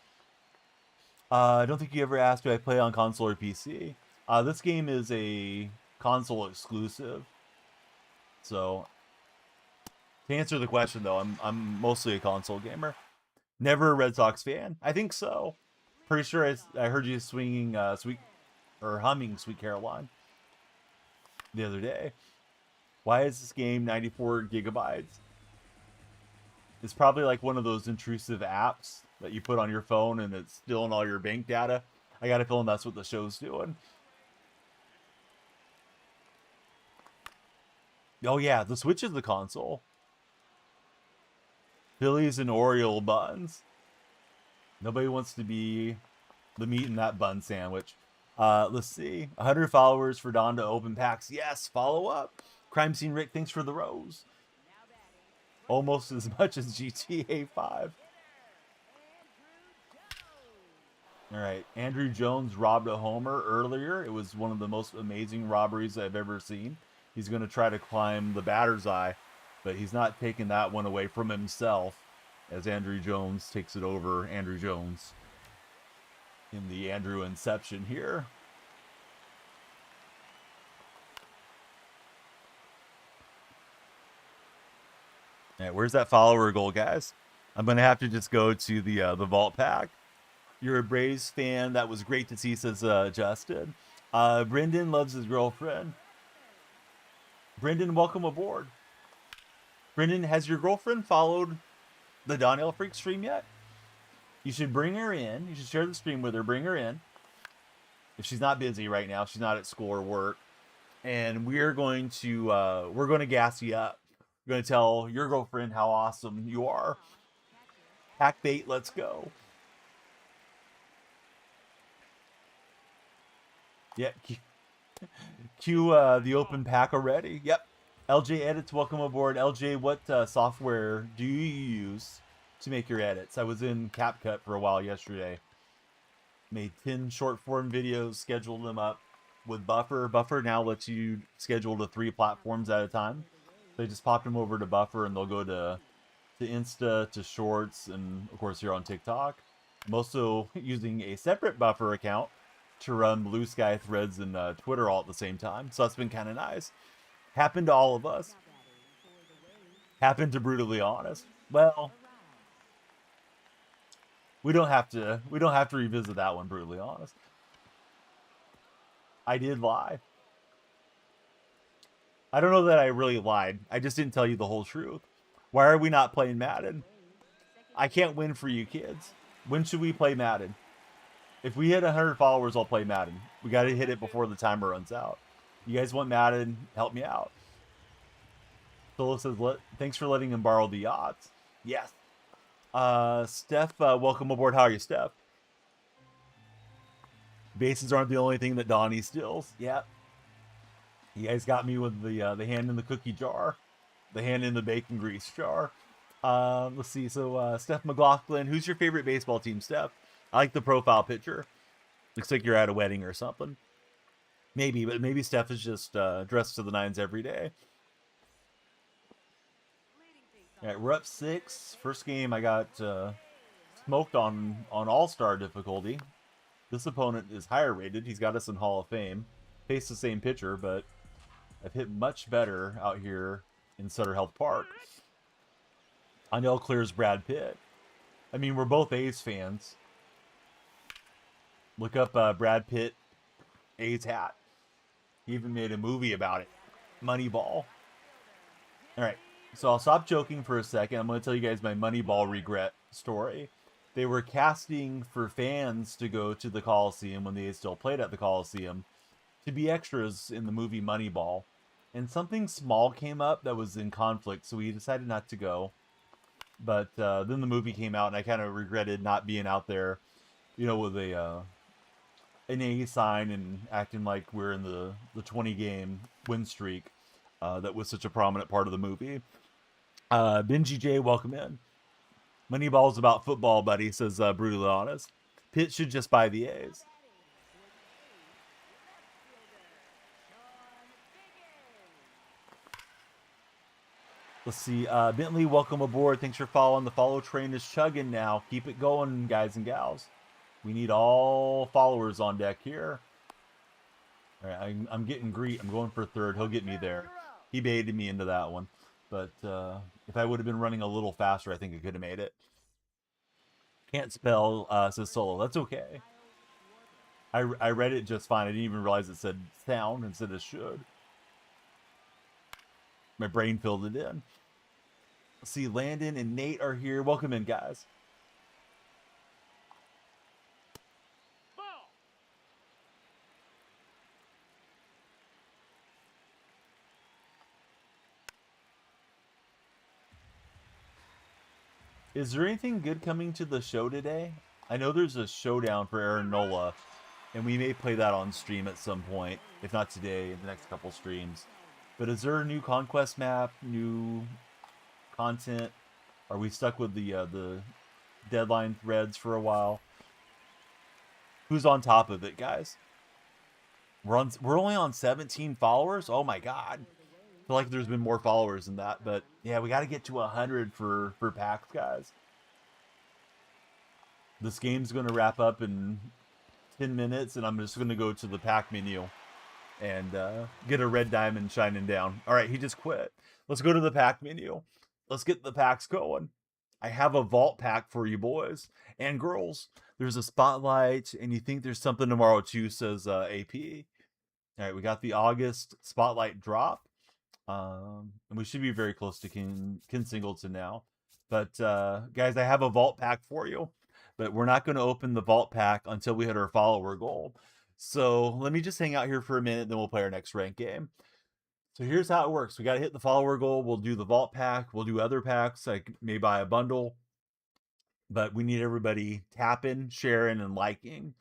A: I don't think you ever asked, do I play on console or PC? This game is a console exclusive. So, to answer the question though, I'm mostly a console gamer. Never a Red Sox fan. I think so. Pretty sure I heard you swinging humming Sweet Caroline the other day. Why is this game 94 gigabytes? It's probably like one of those intrusive apps that you put on your phone and it's stealing all your bank data. I got a feeling that's what the show's doing. Oh yeah, the Switch is the console. Phillies and Oriole buns. Nobody wants to be the meat in that bun sandwich. Let's see. 100 followers for Don to open packs. Yes, follow up. Crime Scene Rick, thanks for the rose. Almost as much as GTA 5. All right, Andrew Jones robbed a homer earlier. It was one of the most amazing robberies I've ever seen. He's going to try to climb the batter's eye, but he's not taking that one away from himself as Andrew Jones takes it over. Andrew Jones in the Andrew Inception here. All right, where's that follower goal, guys? I'm going to have to just go to the vault pack. You're a Braves fan. That was great to see, says Justin. Brendan loves his girlfriend. Brendan, welcome aboard. Brendan, has your girlfriend followed the DonyellFreak stream yet? You should bring her in. You should share the stream with her. Bring her in. If she's not busy right now, she's not at school or work. And we're going to gas you up. We're going to tell your girlfriend how awesome you are. Hack bait, let's go. Yeah, cue the open pack already. Yep. LJ Edits, welcome aboard. LJ, what software do you use to make your edits? I was in CapCut for a while yesterday. Made 10 short form videos, scheduled them up with Buffer. Buffer now lets you schedule to 3 platforms at a time. They just pop them over to Buffer and they'll go to Insta, to Shorts, and of course here on TikTok. I'm also using a separate Buffer account to run Blue Sky, Threads, and Twitter all at the same time. So that's been kind of nice. Happened to all of us. Happened to Brutally Honest. Well, We don't have to revisit that one, brutally honest. I did lie. I don't know that I really lied. I just didn't tell you the whole truth. Why are we not playing Madden? I can't win for you kids. When should we play Madden? If we hit 100 followers, I'll play Madden. We got to hit it before the timer runs out. You guys want Madden? Help me out. Philip says, thanks for letting him borrow the yachts. Yes. Steph, welcome aboard. How are you, Steph? Bases aren't the only thing that Donnie steals. Yeah. You guys got me with the hand in the cookie jar. The hand in the bacon grease jar. Let's see. So, Steph McLaughlin, who's your favorite baseball team, Steph? I like the profile picture. Looks like you're at a wedding or something. Maybe, but maybe Steph is just dressed to the nines every day. All right, we're up 6. First game, I got smoked on All-Star difficulty. This opponent is higher rated. He's got us in Hall of Fame. Faced the same pitcher, but I've hit much better out here in Sutter Health Park. Donnell clears Brad Pitt. I mean, we're both A's fans. Look up Brad Pitt, A's hat. He even made a movie about it. Moneyball. All right, so I'll stop joking for a second. I'm going to tell you guys my Moneyball regret story. They were casting for fans to go to the Coliseum when they still played at the Coliseum to be extras in the movie Moneyball. And something small came up that was in conflict, so we decided not to go. But then the movie came out, and I kind of regretted not being out there, you know, with an A sign and acting like we're in the 20-game win streak that was such a prominent part of the movie. Benji J, welcome in. Moneyball's about football, buddy, says Brutally Honest. Pitt should just buy the A's. Let's see. Bentley, welcome aboard. Thanks for following. The follow train is chugging now. Keep it going, guys and gals. We need all followers on deck here. All right, I'm getting Greet. I'm going for third. He'll get me there. He baited me into that one. But if I would have been running a little faster, I think I could have made it. Can't spell, says Solo. That's okay. I read it just fine. I didn't even realize it said sound instead of should. My brain filled it in. Let's see, Landon and Nate are here. Welcome in, guys.
B: Ball.
A: Is there anything good coming to the show today? I know there's a showdown for Aaron Nola, and we may play that on stream at some point, if not today, in the next couple streams. But is there a new Conquest map, new content? Are we stuck with the deadline threads for a while? Who's on top of it, guys? We're only on 17 followers? Oh my god. I feel like there's been more followers than that, but yeah, we got to get to 100 for packs, guys. This game's going to wrap up in 10 minutes, and I'm just going to go to the pack menu and get a red diamond shining down. All right, he just quit. Let's go to the pack menu. Let's get the packs going. I have a vault pack for you boys and girls. There's a spotlight, and you think there's something tomorrow too, says AP. All right, we got the August spotlight drop. And we should be very close to Ken Singleton now. But guys, I have a vault pack for you. But we're not going to open the vault pack until we hit our follower goal. So let me just hang out here for a minute, then we'll play our next rank game. So here's how it works. We got to hit the follower goal. We'll do the vault pack. We'll do other packs. I may buy a bundle. But we need everybody tapping, sharing, and liking.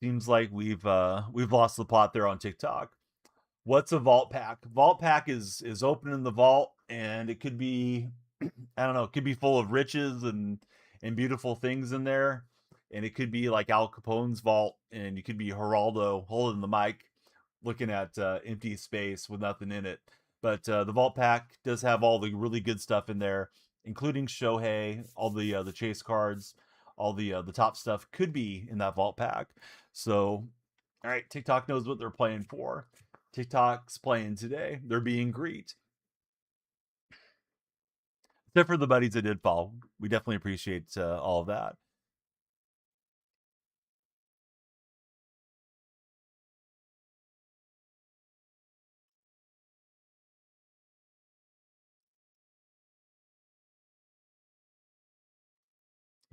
A: Seems like we've lost the plot there on TikTok. What's a vault pack? Vault pack is opening the vault, and it could be, I don't know, it could be full of riches and beautiful things in there. And it could be like Al Capone's vault, and you could be Geraldo holding the mic, looking at empty space with nothing in it. But the vault pack does have all the really good stuff in there, including Shohei, all the chase cards, all the top stuff could be in that vault pack. So, all right, TikTok knows what they're playing for. TikTok's playing today. They're being great. Except for the buddies that did follow. We definitely appreciate all of that.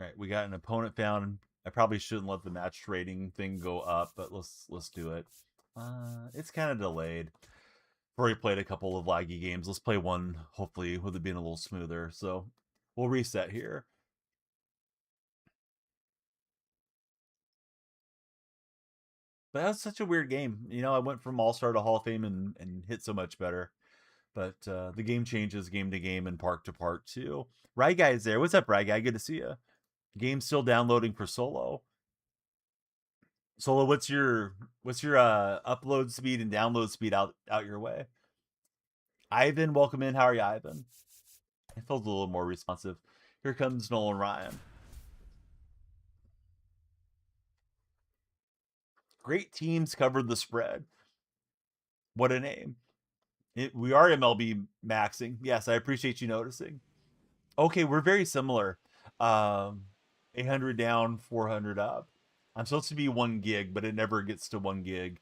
A: All right, we got an opponent found. I probably shouldn't let the match rating thing go up, but let's do it. It's kind of delayed. I've already played a couple of laggy games. Let's play one, hopefully, with it being a little smoother. So we'll reset here. But that was such a weird game. You know, I went from All-Star to Hall of Fame and hit so much better. But the game changes game to game and park to park too. Rye Guy is there. What's up, Rye Guy? Good to see you. Game's still downloading for Solo. Solo, what's your upload speed and download speed out your way? Ivan, welcome in. How are you, Ivan? It feels a little more responsive. Here comes Nolan Ryan. Great teams covered the spread. What a name. We are MLB maxing. Yes, I appreciate you noticing. Okay, we're very similar. 800 down, 400 up. I'm supposed to be 1 gig, but it never gets to 1 gig.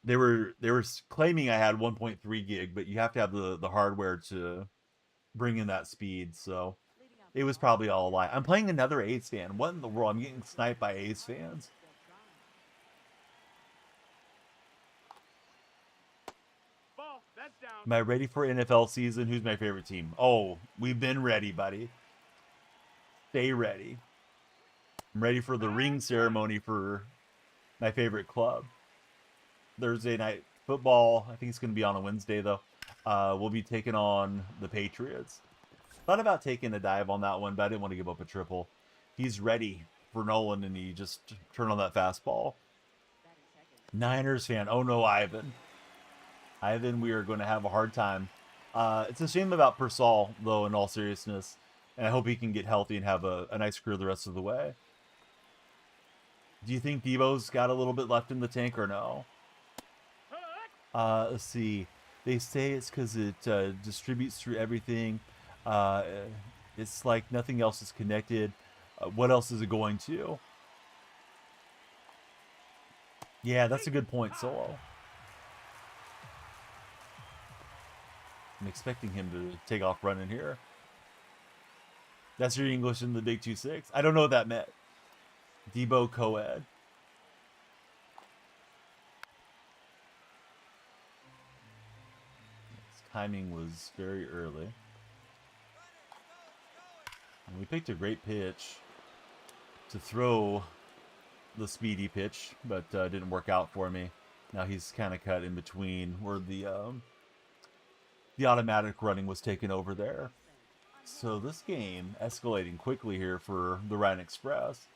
A: They were claiming I had 1.3 gig, but you have to have the hardware to bring in that speed. So it was probably all a lie. I'm playing another A's fan. What in the world? I'm getting sniped by A's fans.
B: Ball, that's down.
A: Am I ready for NFL season? Who's my favorite team? Oh, we've been ready, buddy. Stay ready. I'm ready for the ring ceremony for my favorite club. Thursday night football. I think it's going to be on a Wednesday, though. We'll be taking on the Patriots. Thought about taking a dive on that one, but I didn't want to give up a triple. He's ready for Nolan, and he just turned on that fastball. Niners fan. Oh, no, Ivan. Ivan, we are going to have a hard time. It's a shame about Persol, though, in all seriousness. And I hope he can get healthy and have a nice career the rest of the way. Do you think Debo's got a little bit left in the tank or no? Let's see. They say it's because it distributes through everything. It's like nothing else is connected. What else is it going to? Yeah, that's a good point, Solo. I'm expecting him to take off running here. That's your English in the Big 2-6? I don't know what that meant. Debo co-ed. His timing was very early. And we picked a great pitch to throw the speedy pitch, but didn't work out for me. Now he's kind of cut in between where the automatic running was taken over there. So this game escalating quickly here for the Ryan Express.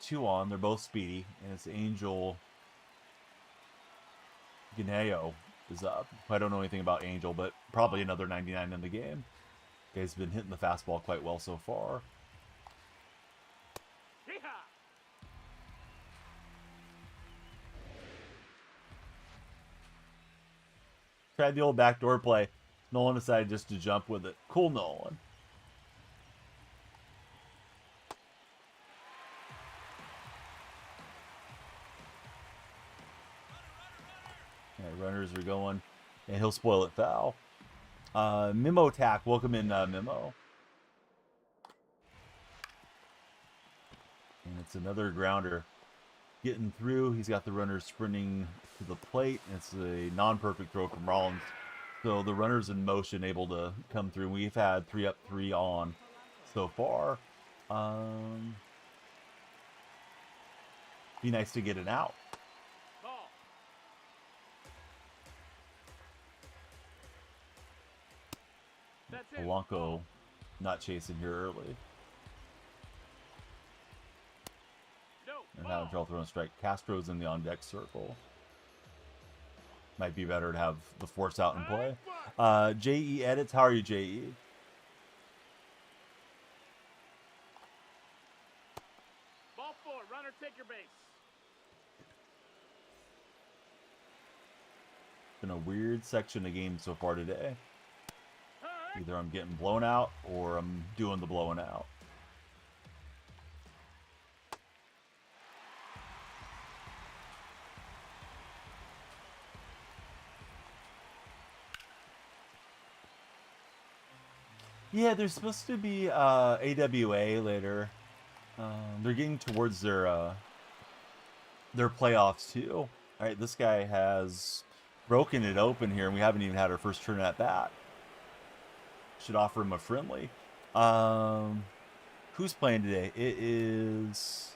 A: 2 on, they're both speedy, and it's Angel Ganeo is up. I don't know anything about Angel, but probably another 99 in the game. Guy's been hitting the fastball quite well so far. Tried the old backdoor play. Nolan decided just to jump with it. Cool, Nolan. Runners are going, and he'll spoil it foul. Memo attack. Welcome in, Memo. And it's another grounder. Getting through. He's got the runners sprinting to the plate. And it's a non-perfect throw from Rollins. So the runner's in motion, able to come through. We've had 3 up, 3 on so far. Be nice to get it out. Polanco not chasing here early. And have draw throw and strike. Castro's in the on deck circle. Might be better to have the force out and play. JE edits. How are you, JE?
B: Ball 4, runner, take your base.
A: Been a weird section of games so far today. Either I'm getting blown out or I'm doing the blowing out. Yeah, there's supposed to be AWA later. They're getting towards their playoffs too. All right, this guy has broken it open here, and we haven't even had our first turn at bat. Should offer him a friendly. Who's playing today? It is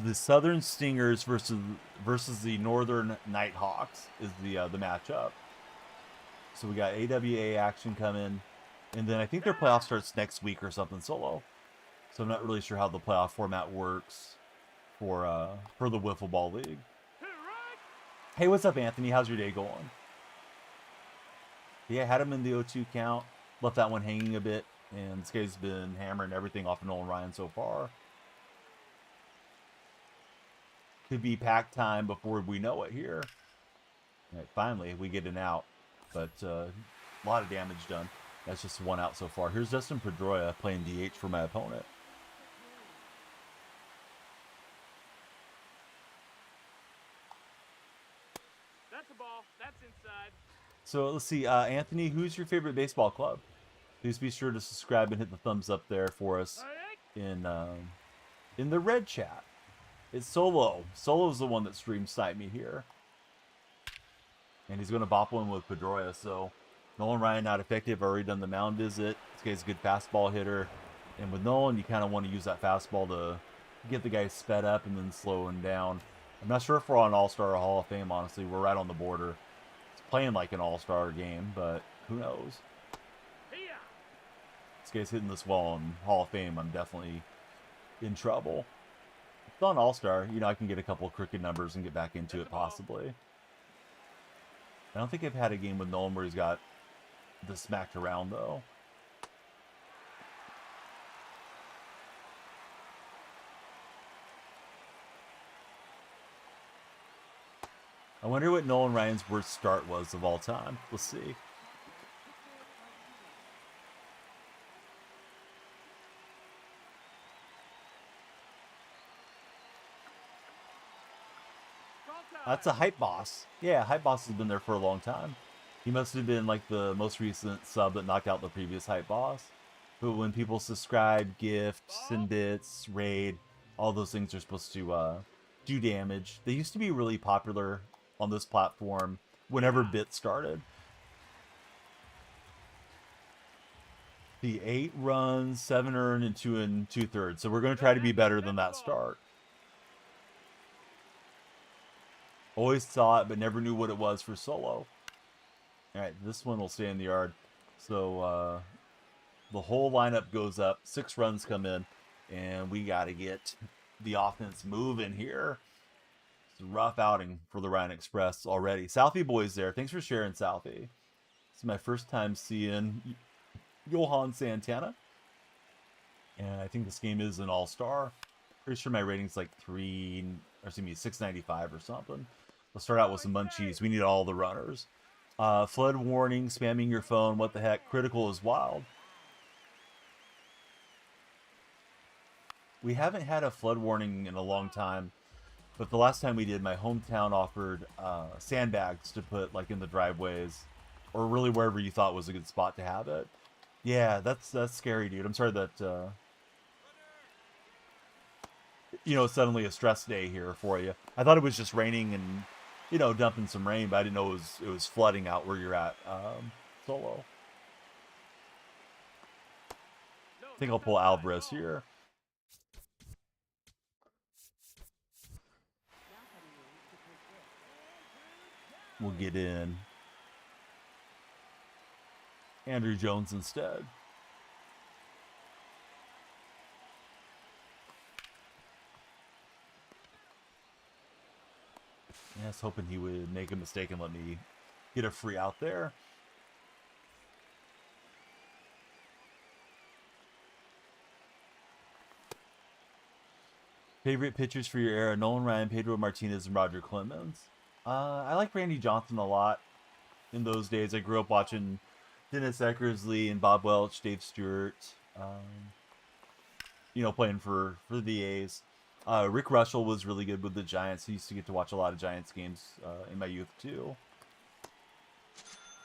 A: the Southern Stingers versus the Northern Nighthawks is the matchup. So we got AWA action coming, and then I think their playoff starts next week or something solo. So I'm not really sure how the playoff format works for the Wiffle Ball League. Hey, what's up, Anthony? How's your day going? Yeah, had him in the 0-2 count. Left that one hanging a bit, and this guy's been hammering everything off of Nolan Ryan so far. Could be pack time before we know it here. All right, finally, we get an out, but a lot of damage done. That's just one out so far. Here's Dustin Pedroia playing DH for my opponent.
B: That's a ball. That's inside.
A: So let's see, Anthony, who's your favorite baseball club? Please be sure to subscribe and hit the thumbs up there for us in the red chat. It's Solo. Solo's the one that streams Snipe Me here. And he's going to bop one with Pedroia, so Nolan Ryan not effective. Already done the mound visit. This guy's a good fastball hitter. And with Nolan, you kind of want to use that fastball to get the guy sped up and then slow him down. I'm not sure if we're on All-Star or Hall of Fame, honestly. We're right on the border. It's playing like an All-Star game, but who knows? This guy's hitting this well in Hall of Fame. I'm definitely in trouble. If it's on All-Star, you know, I can get a couple of crooked numbers and get back into it possibly. I don't think I've had a game with Nolan where he's got the smacked around, though. I wonder what Nolan Ryan's worst start was of all time. Let's see. That's a Hype Boss. Yeah, Hype Boss has been there for a long time. He must have been like the most recent sub that knocked out the previous Hype Boss. But when people subscribe, gift, send bits, raid, all those things are supposed to do damage. They used to be really popular on this platform whenever bits started. The 8 runs, 7 earned, and 2 2/3. So we're going to try to be better than that start. Always saw it, but never knew what it was for Solo. All right, this one will stay in the yard. So the whole lineup goes up. 6 runs come in, and we got to get the offense moving here. It's a rough outing for the Ryan Express already. Southie boys there. Thanks for sharing, Southie. This is my first time seeing Johan Santana. And I think this game is an all-star. Pretty sure my rating's like 695 or something. Let's start out with some munchies. We need all the runners. Flood warning, spamming your phone. What the heck? Critical is wild. We haven't had a flood warning in a long time. But the last time we did, my hometown offered sandbags to put like in the driveways. Or really wherever you thought was a good spot to have it. Yeah, that's scary, dude. I'm sorry that... you know, suddenly a stress day here for you. I thought it was just raining and, you know, dumping some rain, but I didn't know it was flooding out where you're at, Solo. I think I'll pull Alvarez here. We'll get in Andrew Jones instead. I was hoping he would make a mistake and let me get a free out there. Favorite pitchers for your era? Nolan Ryan, Pedro Martinez, and Roger Clemens. I like Randy Johnson a lot in those days. I grew up watching Dennis Eckersley and Bob Welch, Dave Stewart, you know, playing for the A's. Rick Russell was really good with the Giants. I used to get to watch a lot of Giants games in my youth too.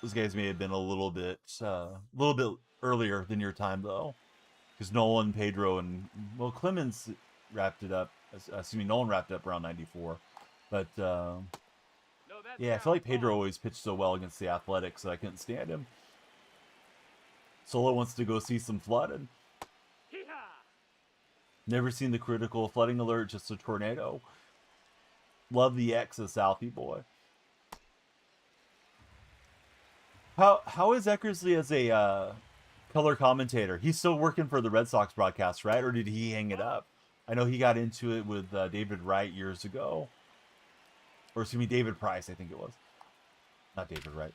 A: Those guys may have been a little bit earlier than your time though. because Nolan, Pedro, and well, Clemens wrapped it up. Nolan wrapped it up around 94. But
B: No, that's
A: yeah, I
B: out.
A: feel like Pedro
B: Ball.
A: always pitched so well against the Athletics that I couldn't stand him. Solo wants to go see some flooding.
B: Hee-haw.
A: Never seen the critical flooding alert, just a tornado. Love the X of Southie boy. How is Eckersley as a color commentator? He's still working for the Red Sox broadcast, right? Or did he hang it up? I know he got into it with David Wright years ago. Or excuse me, David Price, I think it was. Not David Wright.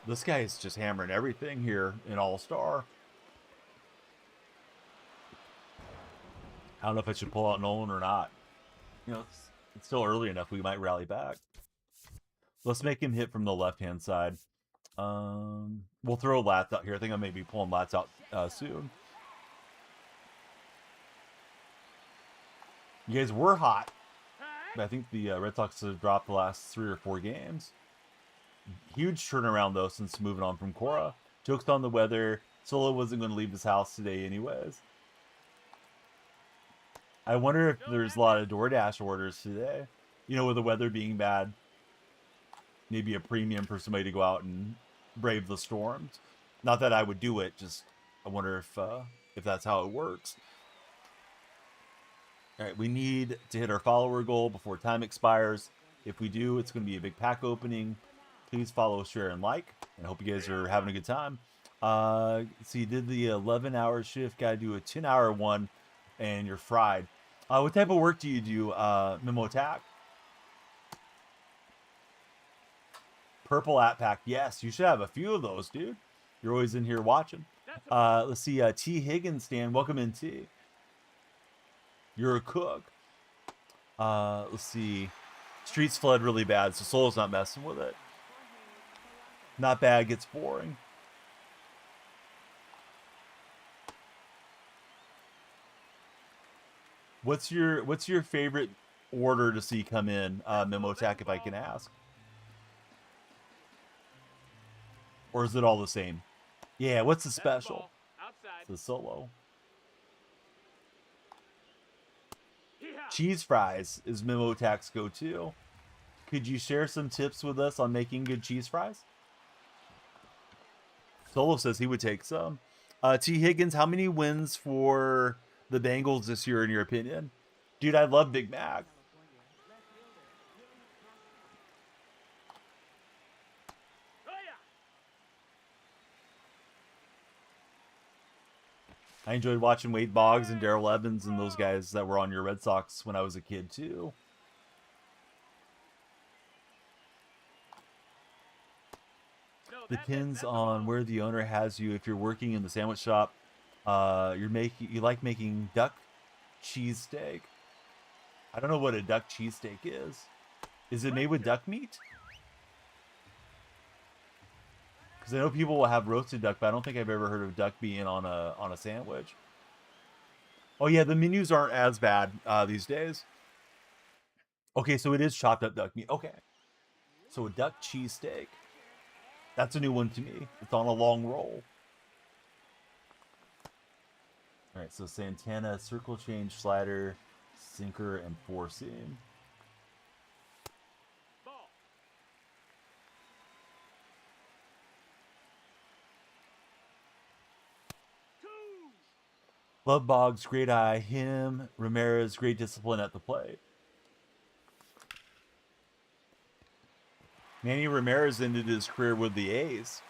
A: This guy is just hammering everything here in All-Star. I don't know if I should pull out Nolan or not. You know, it's still early enough. We might rally back. Let's make him hit from the left-hand side. We'll throw Lats out here. I think I may be pulling Lats out soon. You guys were hot. But I think the Red Sox have dropped the last 3 or 4 games. Huge turnaround, though, since moving on from Cora. Jokes on the weather. Solo wasn't going to leave his house today anyways. I wonder if there's a lot of DoorDash orders today. You know, with the weather being bad. Maybe a premium for somebody to go out and brave the storms. Not that I would do it, just I wonder if that's how it works. All right, we need to hit our follower goal before time expires. If we do, it's going to be a big pack opening. Please follow, share, and like. And I hope you guys are having a good time. So you did the 11-hour shift. Got to do a 10-hour one, and you're fried. What type of work do you do, Memo Attack? Purple app pack. Yes, you should have a few of those, dude. You're always in here watching. Let's see. T. Higgins, Stan. Welcome in, T. You're a cook. Let's see. Streets flood really bad, so Solo's not messing with it. Not bad, gets boring. What's your favorite order to see come in, Memo Attack, if I can ask? Or is it all the same? Yeah, what's the special? It's the Solo. Cheese fries is Memo Attack's go-to. Could you share some tips with us on making good cheese fries? Solo says he would take some. T. Higgins, how many wins for the Bengals this year in your opinion? Dude, I love Big Mac. I enjoyed watching Wade Boggs and Darrell Evans and those guys that were on your Red Sox when I was a kid, too. Depends on where the owner has you. If you're working in the sandwich shop, you like making duck cheesesteak. I don't know what a duck cheesesteak is. Is it made with duck meat? Because I know people will have roasted duck, but I don't think I've ever heard of duck being on a sandwich. Oh yeah, the menus aren't as bad these days. Okay, so it is chopped up duck meat. Okay, so a duck cheesesteak. That's a new one to me. It's on a long roll. All right, so Santana, circle change, slider, sinker, and 4-seam. Love Boggs, great eye. Him, Ramirez, great discipline at the plate. Manny Ramirez ended his career with the A's.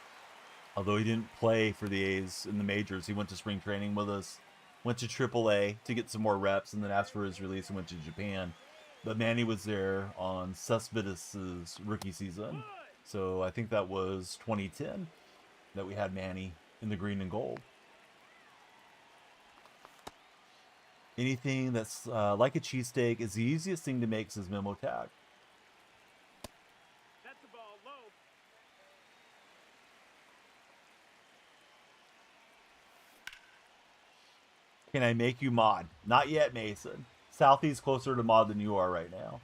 A: Although he didn't play for the A's in the majors. He went to spring training with us. Went to AAA to get some more reps. And then after his release, he went to Japan. But Manny was there on Cespedes' rookie season. So I think that was 2010 that we had Manny in the green and gold. Anything that's like a cheesesteak is the easiest thing to make, says Memo Tag.
B: That's the ball low.
A: Can I make you mod? Not yet, Mason. Southie's closer to mod than you are right now.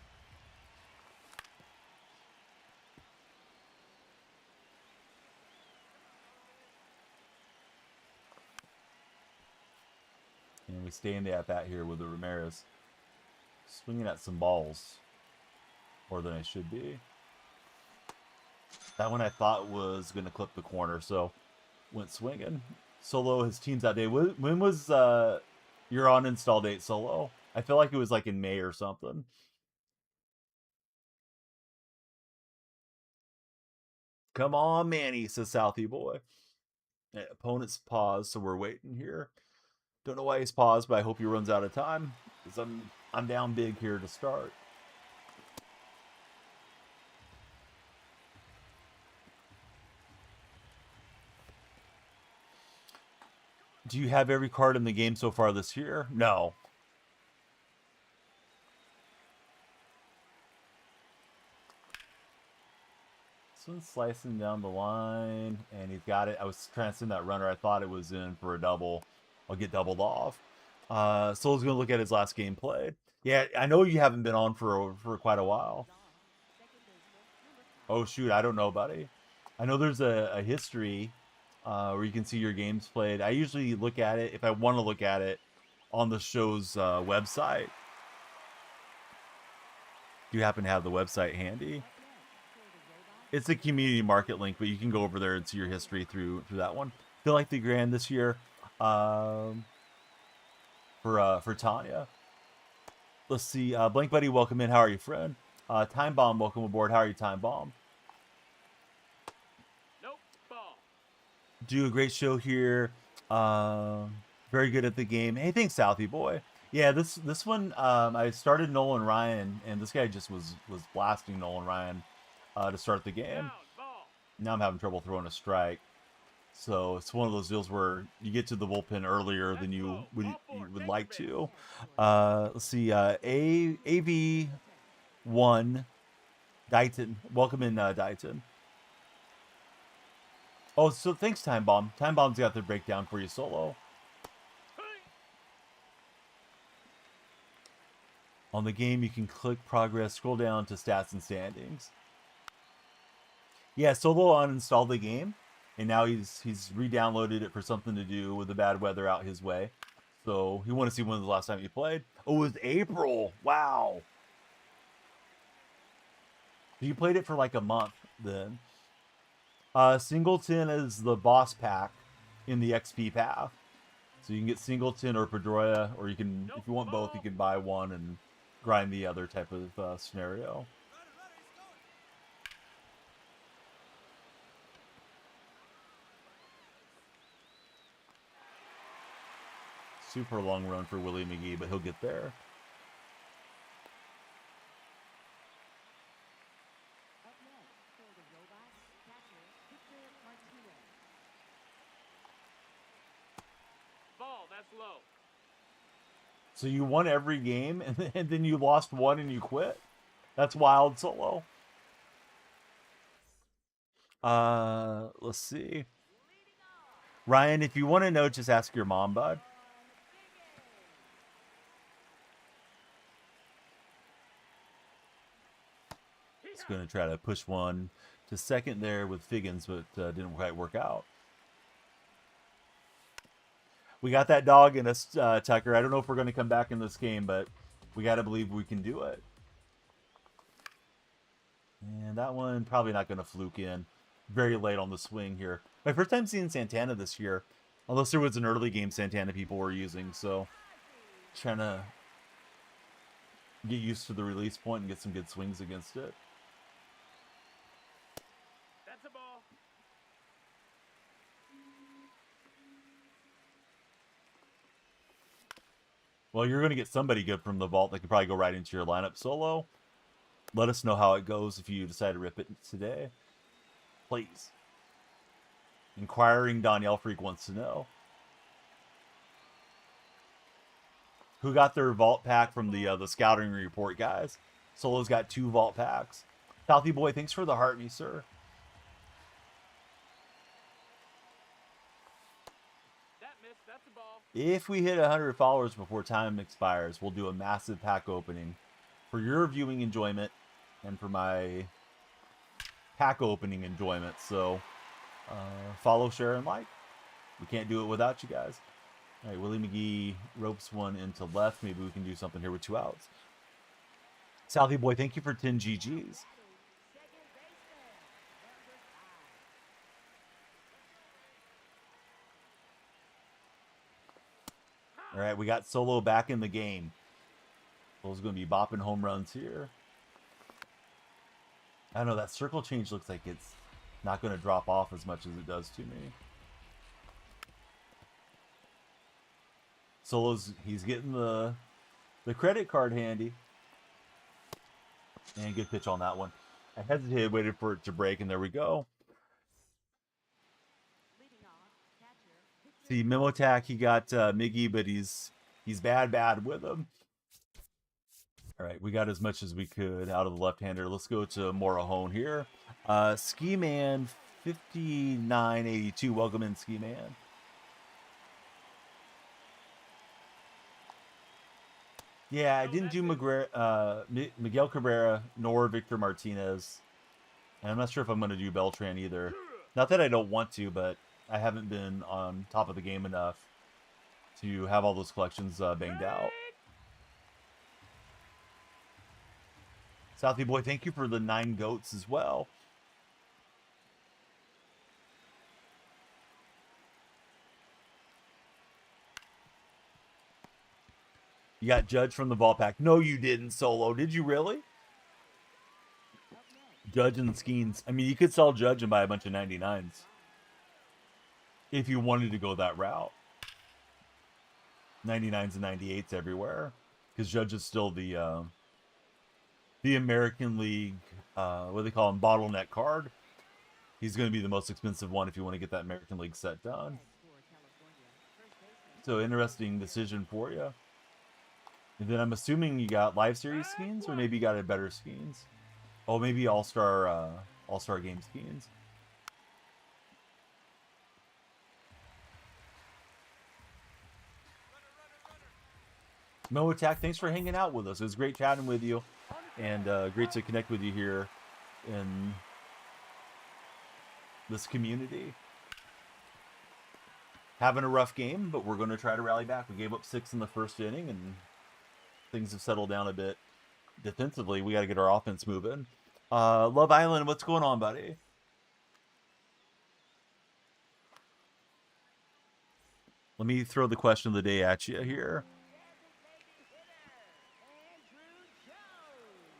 A: We staying at that here with the Ramirez. Swinging at some balls. More than I should be. That one I thought was going to clip the corner, so went swinging. Solo, his team's out day. When was your on install date, Solo? I feel like it was like in May or something. Come on, Manny, says Southie boy. Opponent's paused, so we're waiting here. Don't know why he's paused, but I hope he runs out of time, because I'm down big here to start. Do you have every card in the game so far this year? No. This one's slicing down the line, and he's got it. I was trying to send that runner. I thought it was in for a double. I'll get doubled off. Soul's going to look at his last game played. Yeah, I know you haven't been on for quite a while. Oh, shoot. I don't know, buddy. I know there's a history where you can see your games played. I usually look at it, if I want to look at it, on the show's website. Do you happen to have the website handy? It's a community market link, but you can go over there and see your history through that one. Feel like the grand this year for Tanya. Let's see. Blank Buddy, welcome in. How are you, friend? Time Bomb, welcome aboard. How are you, Time Bomb?
B: Nope. Ball.
A: Do a great show here. Very good at the game. Hey, thanks, Southie boy. Yeah, this one I started Nolan Ryan, and this guy just was blasting Nolan Ryan to start the game.
B: Down. Ball.
A: Now I'm having trouble throwing a strike. So it's one of those deals where you get to the bullpen earlier than you would like to. Let's see. AV1 Dighton. Welcome in, Dighton. Oh, so thanks, Time Bomb. Time Bomb's got the breakdown for you, Solo. On the game, you can click progress, scroll down to stats and standings. Yeah, Solo uninstalled the game, and now he's re-downloaded it for something to do with the bad weather out his way. So he wanted to see when was the last time he played. Oh, it was April. Wow. You played it for like a month then. Singleton is the boss pack in the XP path. So you can get Singleton or Pedroia, or you can, if you want both, you can buy one and grind the other type of scenario. Super long run for Willie McGee, but he'll get there.
C: Up next for the Robots, catcher Victor Martinez.
B: Ball. That's low.
A: So you won every game, and then you lost one and you quit? That's wild, Solo. Let's see. Ryan, if you want to know, just ask your mom, bud. He's going to try to push one to second there with Figgins, but didn't quite work out. We got that dog in us, Tucker. I don't know if we're going to come back in this game, but we got to believe we can do it. And that one probably not going to fluke in. Very late on the swing here. My first time seeing Santana this year. Unless there was an early game Santana people were using. So trying to get used to the release point and get some good swings against it.
B: That's a ball.
A: Well, you're going to get somebody good from the vault that could probably go right into your lineup, Solo. Let us know how it goes if you decide to rip it today. Please. Inquiring DonyellFreak wants to know. Who got their vault pack from the scouting report, guys? Solo's got 2 vault packs. Southie boy, thanks for the heart, me, sir.
B: That missed. That's a ball.
A: If we hit 100 followers before time expires, we'll do a massive pack opening for your viewing enjoyment and for my pack opening enjoyment. So follow, share, and like. We can't do it without you guys. All right, Willie McGee ropes one into left. Maybe we can do something here with 2 outs. Southie Boy, thank you for 10 GGs.
C: Second baseman, number 5.
A: All right, we got Solo back in the game. Solo's going to be bopping home runs here. I don't know, that circle change looks like it's not going to drop off as much as it does to me. Solo's, he's getting the credit card handy. And good pitch on that one. I hesitated, waited for it to break, and there we go.
C: Leading off, catcher.
A: See, Memo Tack, he got Miggy, but he's bad with him. All right, we got as much as we could out of the left-hander. Let's go to Morahone here. Ski Man 5982. Welcome in, Ski Man. Yeah, I didn't do Miguel Cabrera nor Victor Martinez. And I'm not sure if I'm going to do Beltran either. Not that I don't want to, but I haven't been on top of the game enough to have all those collections banged out. Southie Boy, thank you for the 9 goats as well. You got Judge from the ball pack. No, you didn't, Solo. Did you really? Judge and Skeens. I mean, you could sell Judge and buy a bunch of 99s. If you wanted to go that route. 99s and 98s everywhere. Because Judge is still the American League, what do they call him, bottleneck card. He's going to be the most expensive one if you want to get that American League set done. So, interesting decision for you. And then I'm assuming you got Live Series skins, or maybe you got a better skins. Oh, maybe All-Star Game skins. Mo Attack, thanks for hanging out with us. It was great chatting with you, and great to connect with you here in this community. Having a rough game, but we're going to try to rally back. We gave up 6 in the first inning, and things have settled down a bit defensively. We got to get our offense moving. Love Island, what's going on, buddy? Let me throw the question of the day at you here.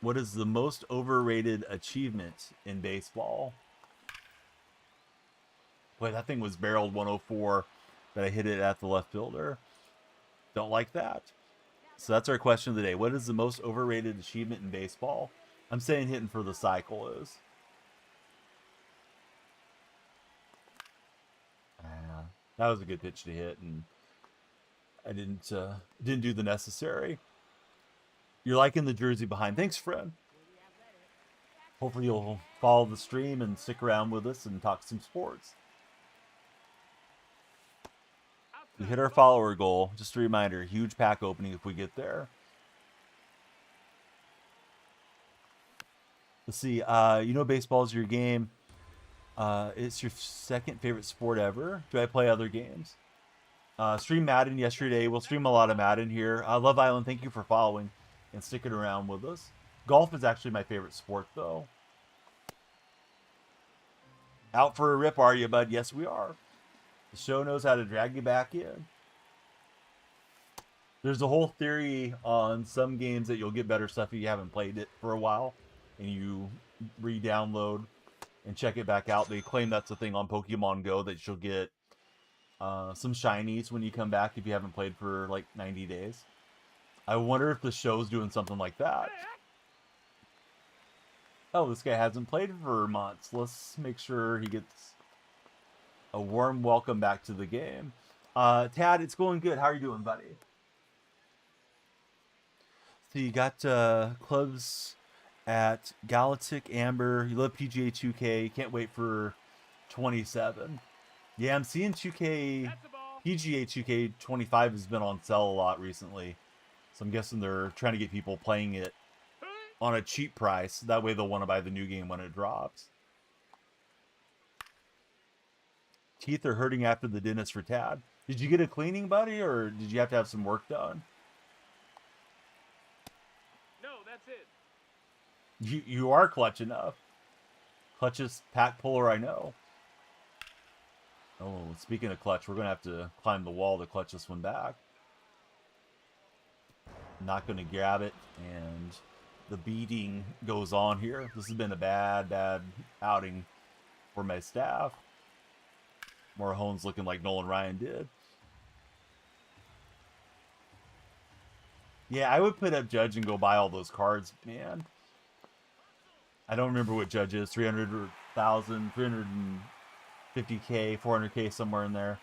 A: What is the most overrated achievement in baseball? Boy, that thing was barreled 104, but I hit it at the left fielder. Don't like that. So that's our question of the day. What is the most overrated achievement in baseball? I'm saying hitting for the cycle is. That was a good pitch to hit, and I didn't do the necessary. You're liking the jersey behind. Thanks, friend. Hopefully you'll follow the stream and stick around with us and talk some sports. We hit our follower goal. Just a reminder, huge pack opening if we get there. Let's see. You know baseball is your game. It's your second favorite sport ever. Do I play other games? Stream Madden yesterday. We'll stream a lot of Madden here. Love Island, thank you for following and sticking around with us. Golf is actually my favorite sport, though. Out for a rip, are you, bud? Yes, we are. The show knows how to drag you back in. There's a whole theory on some games that you'll get better stuff if you haven't played it for a while and you re-download and check it back out. They claim that's the thing on Pokemon Go, that you'll get some shinies when you come back if you haven't played for like 90 days. I wonder if the show's doing something like that. Oh, this guy hasn't played for months. Let's make sure he gets a warm welcome back to the game. Tad, it's going good. How are you doing, buddy? So you got clubs at Galactic, Amber. You love PGA 2K. Can't wait for 27. Yeah, I'm seeing 2K. PGA 2K 25 has been on sale a lot recently. So I'm guessing they're trying to get people playing it on a cheap price. That way they'll want to buy the new game when it drops. Teeth are hurting after the dentist for Tad. Did you get a cleaning, buddy, or did you have to have some work done?
B: No, that's it.
A: You are clutch enough. Clutchest pack puller I know. Oh, speaking of clutch, we're going to have to climb the wall to clutch this one back. Not going to grab it, and the beating goes on here. This has been a bad outing for my staff. Morahone's looking like Nolan Ryan did. Yeah, I would put up Judge and go buy all those cards, man. I don't remember what Judge is. 300,000, 350K, 400K, somewhere in there.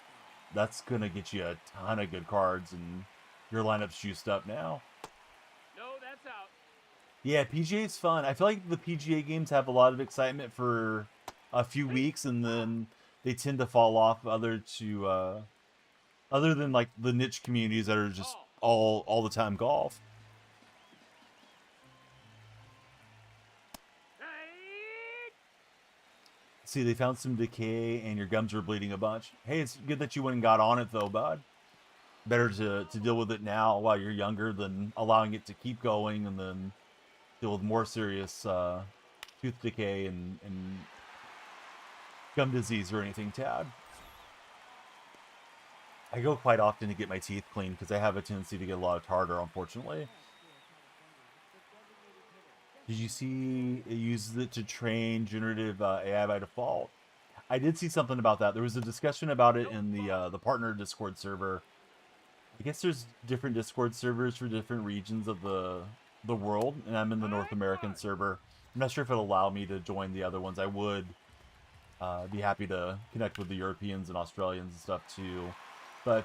A: That's going to get you a ton of good cards, and your lineup's juiced up now.
B: No, that's out.
A: Yeah, PGA's fun. I feel like the PGA games have a lot of excitement for a few weeks, and then they tend to fall off other than like the niche communities that are just all the time golf. See, they found some decay, and your gums are bleeding a bunch. Hey, it's good that you went and got on it, though, bud. Better to deal with it now while you're younger than allowing it to keep going and then deal with more serious tooth decay and gum disease or anything, Tad. I go quite often to get my teeth cleaned because I have a tendency to get a lot of tartar, unfortunately. Did you see it uses it to train generative AI by default? I did see something about that. There was a discussion about it in the partner Discord server. I guess there's different Discord servers for different regions of the world, and I'm in the North American server. I'm not sure if it'll allow me to join the other ones. I would be happy to connect with the Europeans and Australians and stuff too. But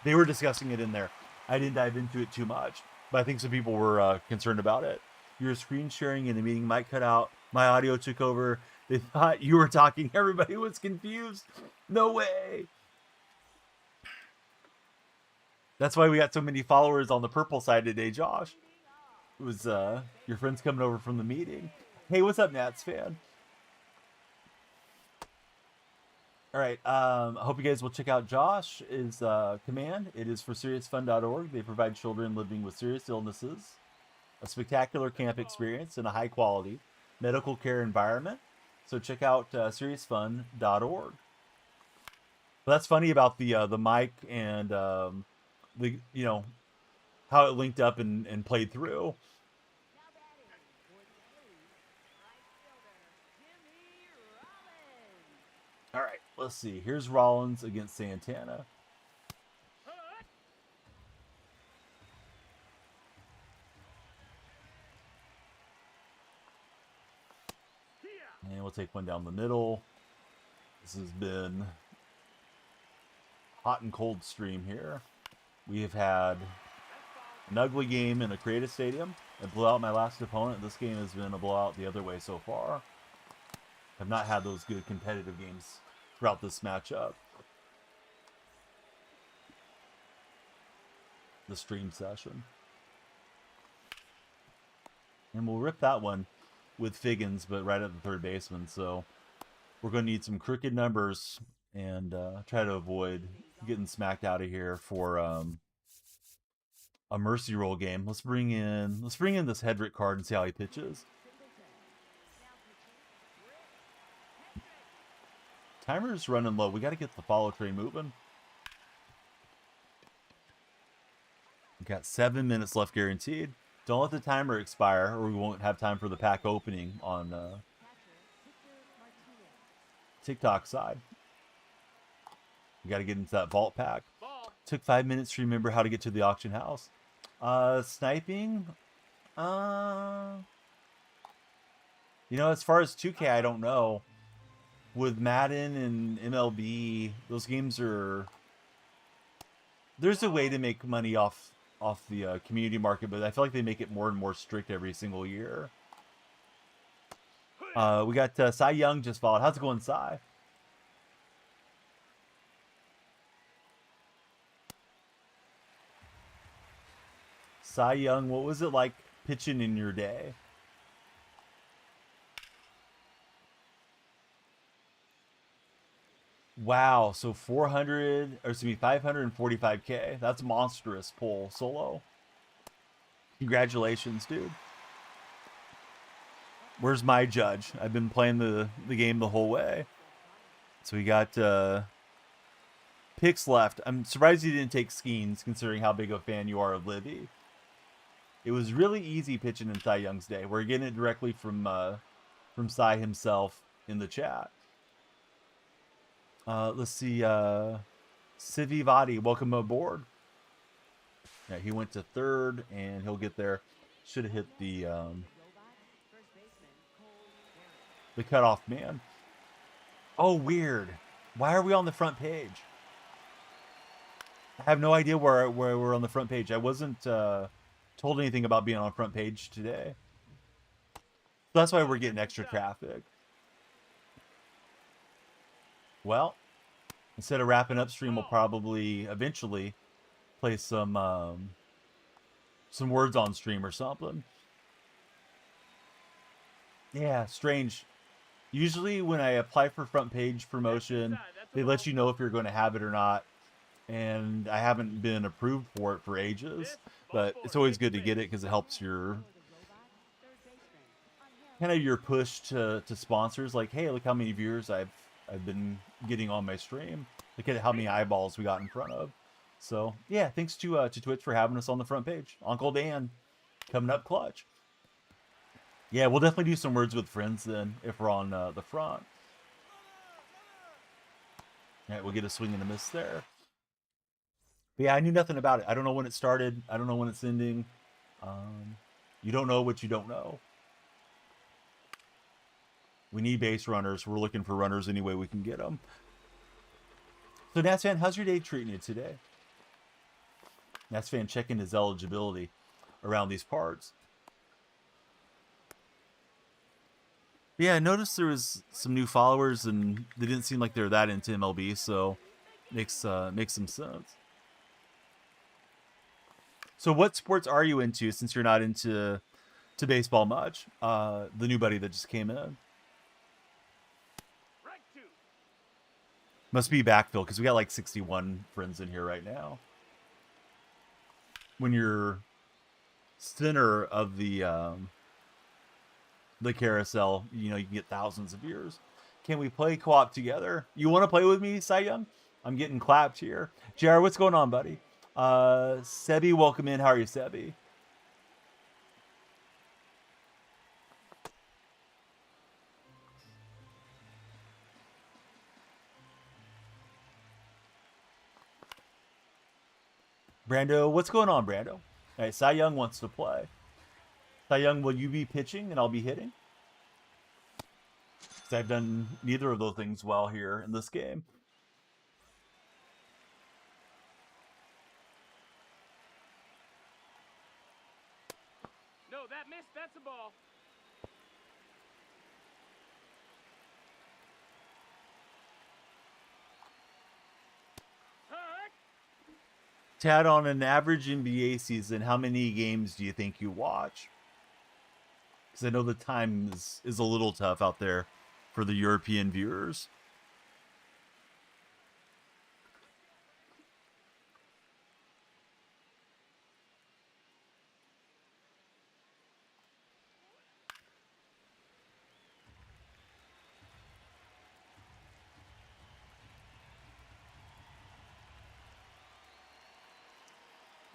A: they were discussing it in there. I didn't dive into it too much, but I think some people were concerned about it. Your screen sharing in the meeting might cut out. My audio took over. They thought you were talking. Everybody was confused. No way. That's why we got so many followers on the purple side today, Josh. It was your friends coming over from the meeting. Hey, what's up, Nats fan? All right, I hope you guys will check out Josh's command. It is for seriousfun.org. They provide children living with serious illnesses a spectacular camp experience in a high-quality medical care environment. So check out seriousfun.org. But that's funny about the mic and the how it linked up and played through.
C: Now batting for the A's, right fielder Jimmy Rollins.
A: All right, let's see. Here's Rollins against Santana. And we'll take one down the middle. This has been hot and cold stream here. We have had an ugly game in a creative stadium. I blew out my last opponent. This game has been a blowout the other way so far. Have not had those good competitive games throughout this matchup. The stream session. And we'll rip that one with Figgins, but right at the third baseman. So we're going to need some crooked numbers and try to avoid getting smacked out of here for a mercy roll game. Let's bring in this Hedrick card and see how he pitches. Timer's running low. We got to get the follow train moving. We've got 7 minutes left guaranteed. Don't let the timer expire or we won't have time for the pack opening on TikTok side. We got to get into that vault pack. Took 5 minutes to remember how to get to the auction house. Sniping? As far as 2K, I don't know. With Madden and MLB, those games are... There's a way to make money off the community market, but I feel like they make it more and more strict every single year. We got Cy Young just followed. How's it going, Cy? Cy Young, what was it like pitching in your day? Wow, so 400, or excuse me, 545K. That's monstrous pull solo. Congratulations, dude. Where's my judge? I've been playing the game the whole way. So we got picks left. I'm surprised you didn't take Skeens, considering how big of a fan you are of Libby. It was really easy pitching in Cy Young's day. We're getting it directly from Cy himself in the chat. Let's see. Sivi Vadi, welcome aboard. Yeah, he went to third, and he'll get there. Should have hit the cutoff man. Oh, weird. Why are we on the front page? I have no idea where we're on the front page. I wasn't told anything about being on front page today. So that's why we're getting extra traffic. Well, instead of wrapping up stream, we'll probably eventually play some words on stream or something. Yeah, strange. Usually when I apply for front page promotion, they let you know if you're going to have it or not. And I haven't been approved for it for ages, but it's always good to get it because it helps your kind of your push to sponsors. Like, hey, look how many viewers I've been getting on my stream. Look at how many eyeballs we got in front of. So yeah, thanks to Twitch for having us on the front page. Uncle Dan coming up clutch. Yeah, we'll definitely do some words with friends then if we're on the front. All right, we'll get a swing and a miss there. But yeah, I knew nothing about it. I don't know when it started. I don't know when it's ending. You don't know what you don't know. We need base runners. We're looking for runners any way we can get them. So Nats fan, how's your day treating you today? Nats fan checking his eligibility around these parts. Yeah, I noticed there was some new followers, and they didn't seem like they're that into MLB, so makes some sense. So, what sports are you into? Since you're not into baseball much, the new buddy that just came in must be backfill because we got like 61 friends in here right now. When you're center of the carousel, you know, you can get thousands of viewers. Can we play co-op together? You want to play with me, Cy Young? I'm getting clapped here. JR, what's going on, buddy? Sebi, welcome in. How are you, Sebi? Brando, what's going on, Brando? All right, Cy Young wants to play. Cy Young, will you be pitching and I'll be hitting? Because I've done neither of those things well here in this game.
B: No, that missed. That's a ball.
A: Tad, on an average NBA season, how many games do you think you watch? Because I know the time is a little tough out there for the European viewers.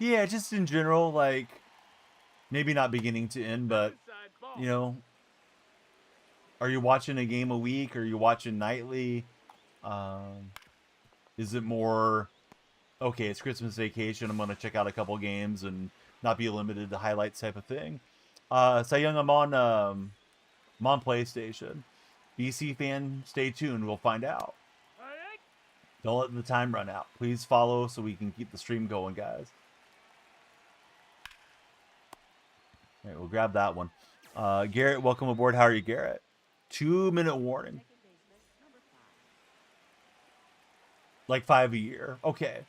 A: Yeah, just in general, like, maybe not beginning to end, but, you know, are you watching a game a week? Are you watching nightly? Is it more, okay, it's Christmas vacation, I'm going to check out a couple games and not be limited to highlights type of thing? Cy Young, I'm on PlayStation. BC fan, stay tuned. We'll find out. Don't let the time run out. Please follow so we can keep the stream going, guys. All right, we'll grab that one. Garrett, welcome aboard. How are you, Garrett? 2-minute warning. Like 5 a year. Okay.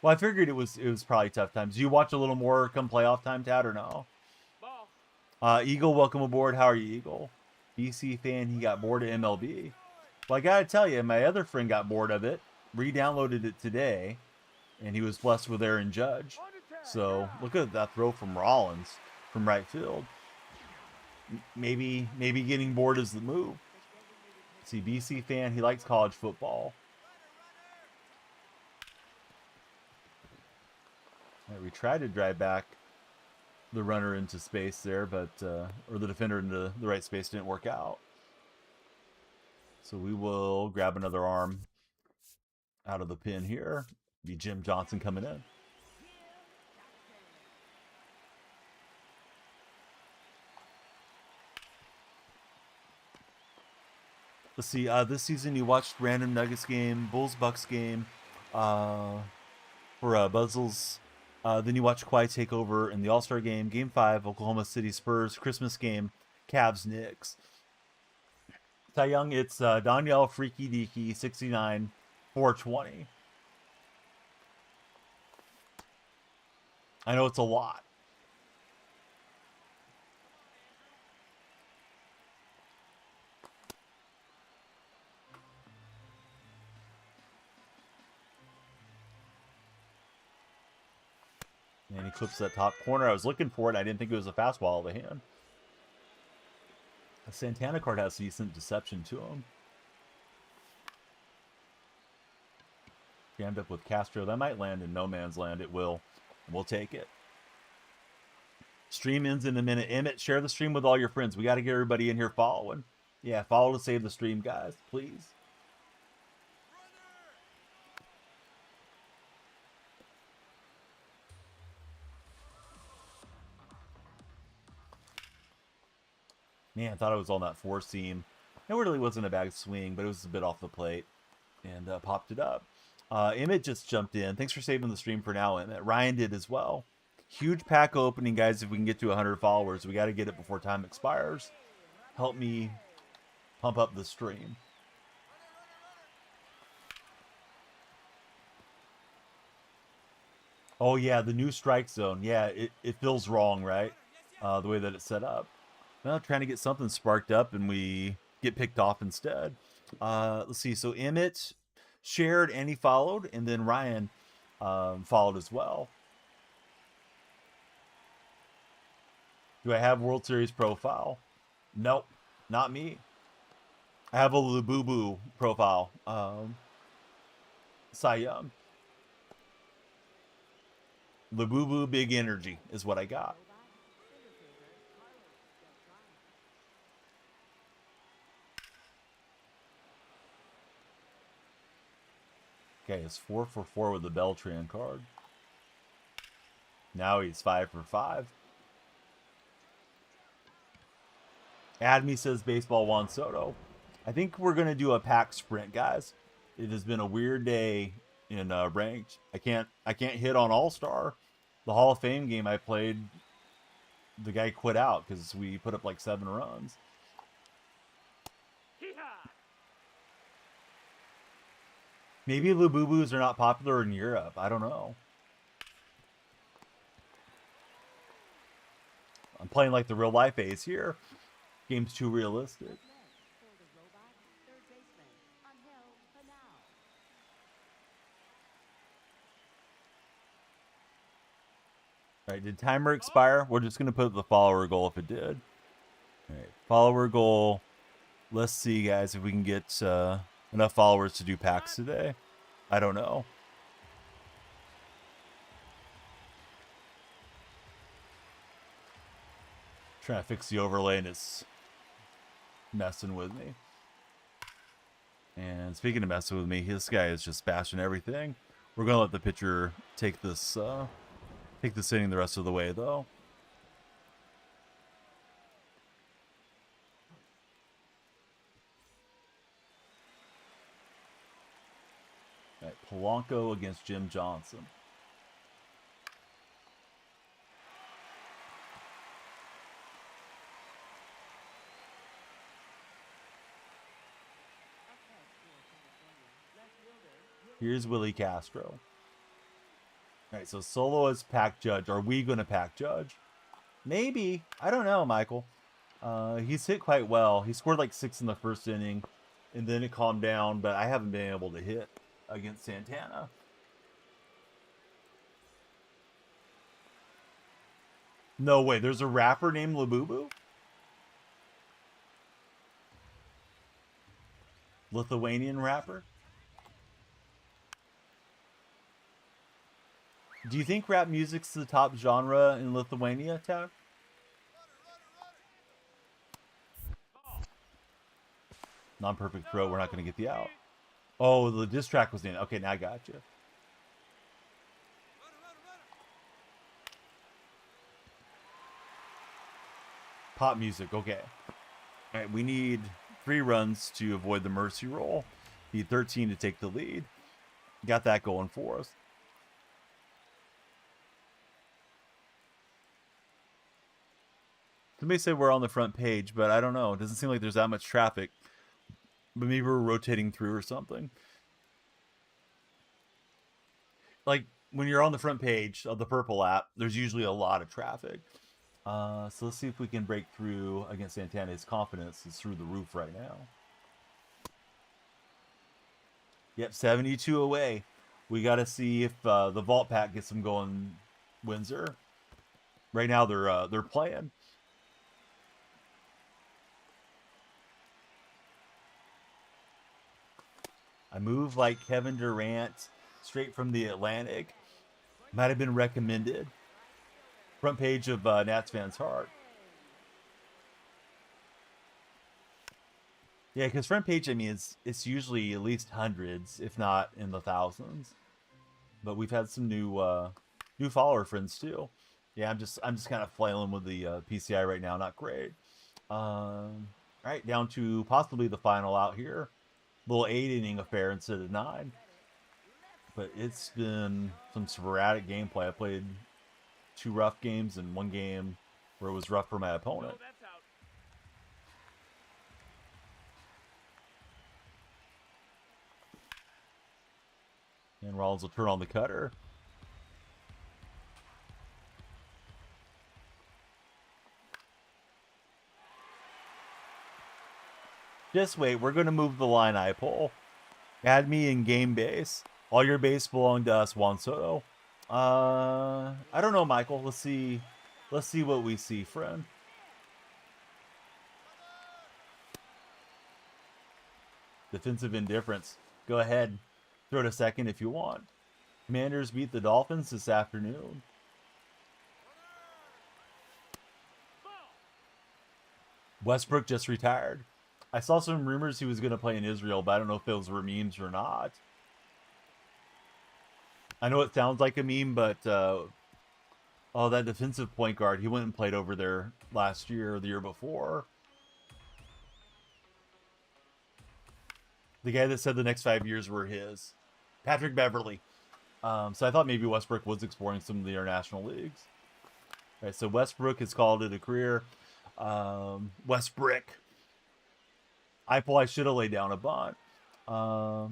A: Well, I figured it was probably tough times. Do you watch a little more come playoff time, Tad, or no? Eagle, welcome aboard. How are you, Eagle? BC fan, he got bored of MLB. Well, I gotta tell you, my other friend got bored of it, re-downloaded it today, and he was blessed with Aaron Judge. So look at that throw from Rollins from right field. Maybe getting bored is the move. See, BC fan, he likes college football. Right, we tried to drive back the runner into space there, but or the defender into the right space, didn't work out. So we will grab another arm out of the pin here. Be Jim Johnson coming in. Let's see. This season you watched Random Nuggets game, Bulls Bucks game, for Buzzles. Then you watched Kawhi take over in the All-Star game, Game 5, Oklahoma City Spurs, Christmas game, Cavs Knicks. Cy Young, it's Donyell Freaky Deaky, 69, 420. I know it's a lot. And he clips that top corner. I was looking for it. I didn't think it was a fastball of the hand. A Santana card has decent deception to him. Jammed up with Castro. That might land in no man's land. It will. We'll take it. Stream ends in a minute. Emmett, share the stream with all your friends. We got to get everybody in here following. Yeah, follow to save the stream, guys. Please. Man, I thought I was on that four seam. It really wasn't a bad swing, but it was a bit off the plate. And popped it up. Emmett just jumped in. Thanks for saving the stream for now, Emmett. Ryan did as well. Huge pack opening, guys. If we can get to 100 followers, we got to get it before time expires. Help me pump up the stream. Oh, yeah, the new strike zone. Yeah, it feels wrong, right? The way that it's set up. Well, trying to get something sparked up, and we get picked off instead. Let's see. So Emmett shared and he followed, and then Ryan followed as well. Do I have World Series profile? Nope, not me. I have a Labubu profile. Cy Young. Labubu Big Energy is what I got. Okay, it's 4 for 4 with the Beltran card. Now he's 5 for 5. Admi says baseball Juan Soto. I think we're gonna do a pack sprint, guys. It has been a weird day in ranked. I can't hit on All-Star. The Hall of Fame game I played, the guy quit out because we put up like 7 runs. Maybe Labubus are not popular in Europe. I don't know. I'm playing like the real life ace here. Game's too realistic. All right, did timer expire? We're just going to put the follower goal if it did. All right, follower goal. Let's see, guys, if we can get enough followers to do packs today. I don't know. Trying to fix the overlay and it's messing with me. And speaking of messing with me, this guy is just bashing everything. We're gonna let the pitcher take this inning the rest of the way, though. All right, Polanco against Jim Johnson. Here's Willie Castro. All right, so Solo is pack judge. Are we going to pack judge? Maybe. I don't know, Michael. He's hit quite well. He scored like 6 in the first inning, and then it calmed down, but I haven't been able to hit against Santana. No way, there's a rapper named Labubu? Lithuanian rapper? Do you think rap music's the top genre in Lithuania, Tav? Non-perfect throw, we're not going to get the out. Oh, the diss track was in. Okay, now I got you. Pop music, okay. All right, we need 3 runs to avoid the mercy roll. Need 13 to take the lead. Got that going for us. Somebody said we're on the front page, but I don't know. It doesn't seem like there's that much traffic. But maybe we're rotating through or something. Like, when you're on the front page of the Purple app, there's usually a lot of traffic. So let's see if we can break through against Santana. His confidence is through the roof right now. Yep, 72 away. We got to see if the vault pack gets them going, Windsor. Right now they're playing. I move like Kevin Durant, straight from the Atlantic. Might have been recommended. Front page of Nats Fans Heart. Yeah, because front page, I mean, it's usually at least hundreds, if not in the thousands. But we've had some new follower friends too. Yeah, I'm just kind of flailing with the PCI right now. Not great. All right, down to possibly the final out here. Little 8-inning affair instead of 9. But it's been some sporadic gameplay. I played 2 rough games and 1 game where it was rough for my opponent.
B: No, that's out.
A: And Rollins will turn on the cutter. Just wait, we're going to move the line I pull. Add me in game base. All your base belong to us, Juan Soto. I don't know, Michael. Let's see what we see, friend. Defensive indifference. Go ahead. Throw it a second if you want. Commanders beat the Dolphins this afternoon. Westbrook just retired. I saw some rumors he was going to play in Israel, but I don't know if those were memes or not. I know it sounds like a meme, but oh, that defensive point guard, he went and played over there last year or the year before. The guy that said the next 5 years were his. Patrick Beverly. So I thought maybe Westbrook was exploring some of the international leagues. All right, so Westbrook has called it a career. Westbrook. I should have laid down a bunt. So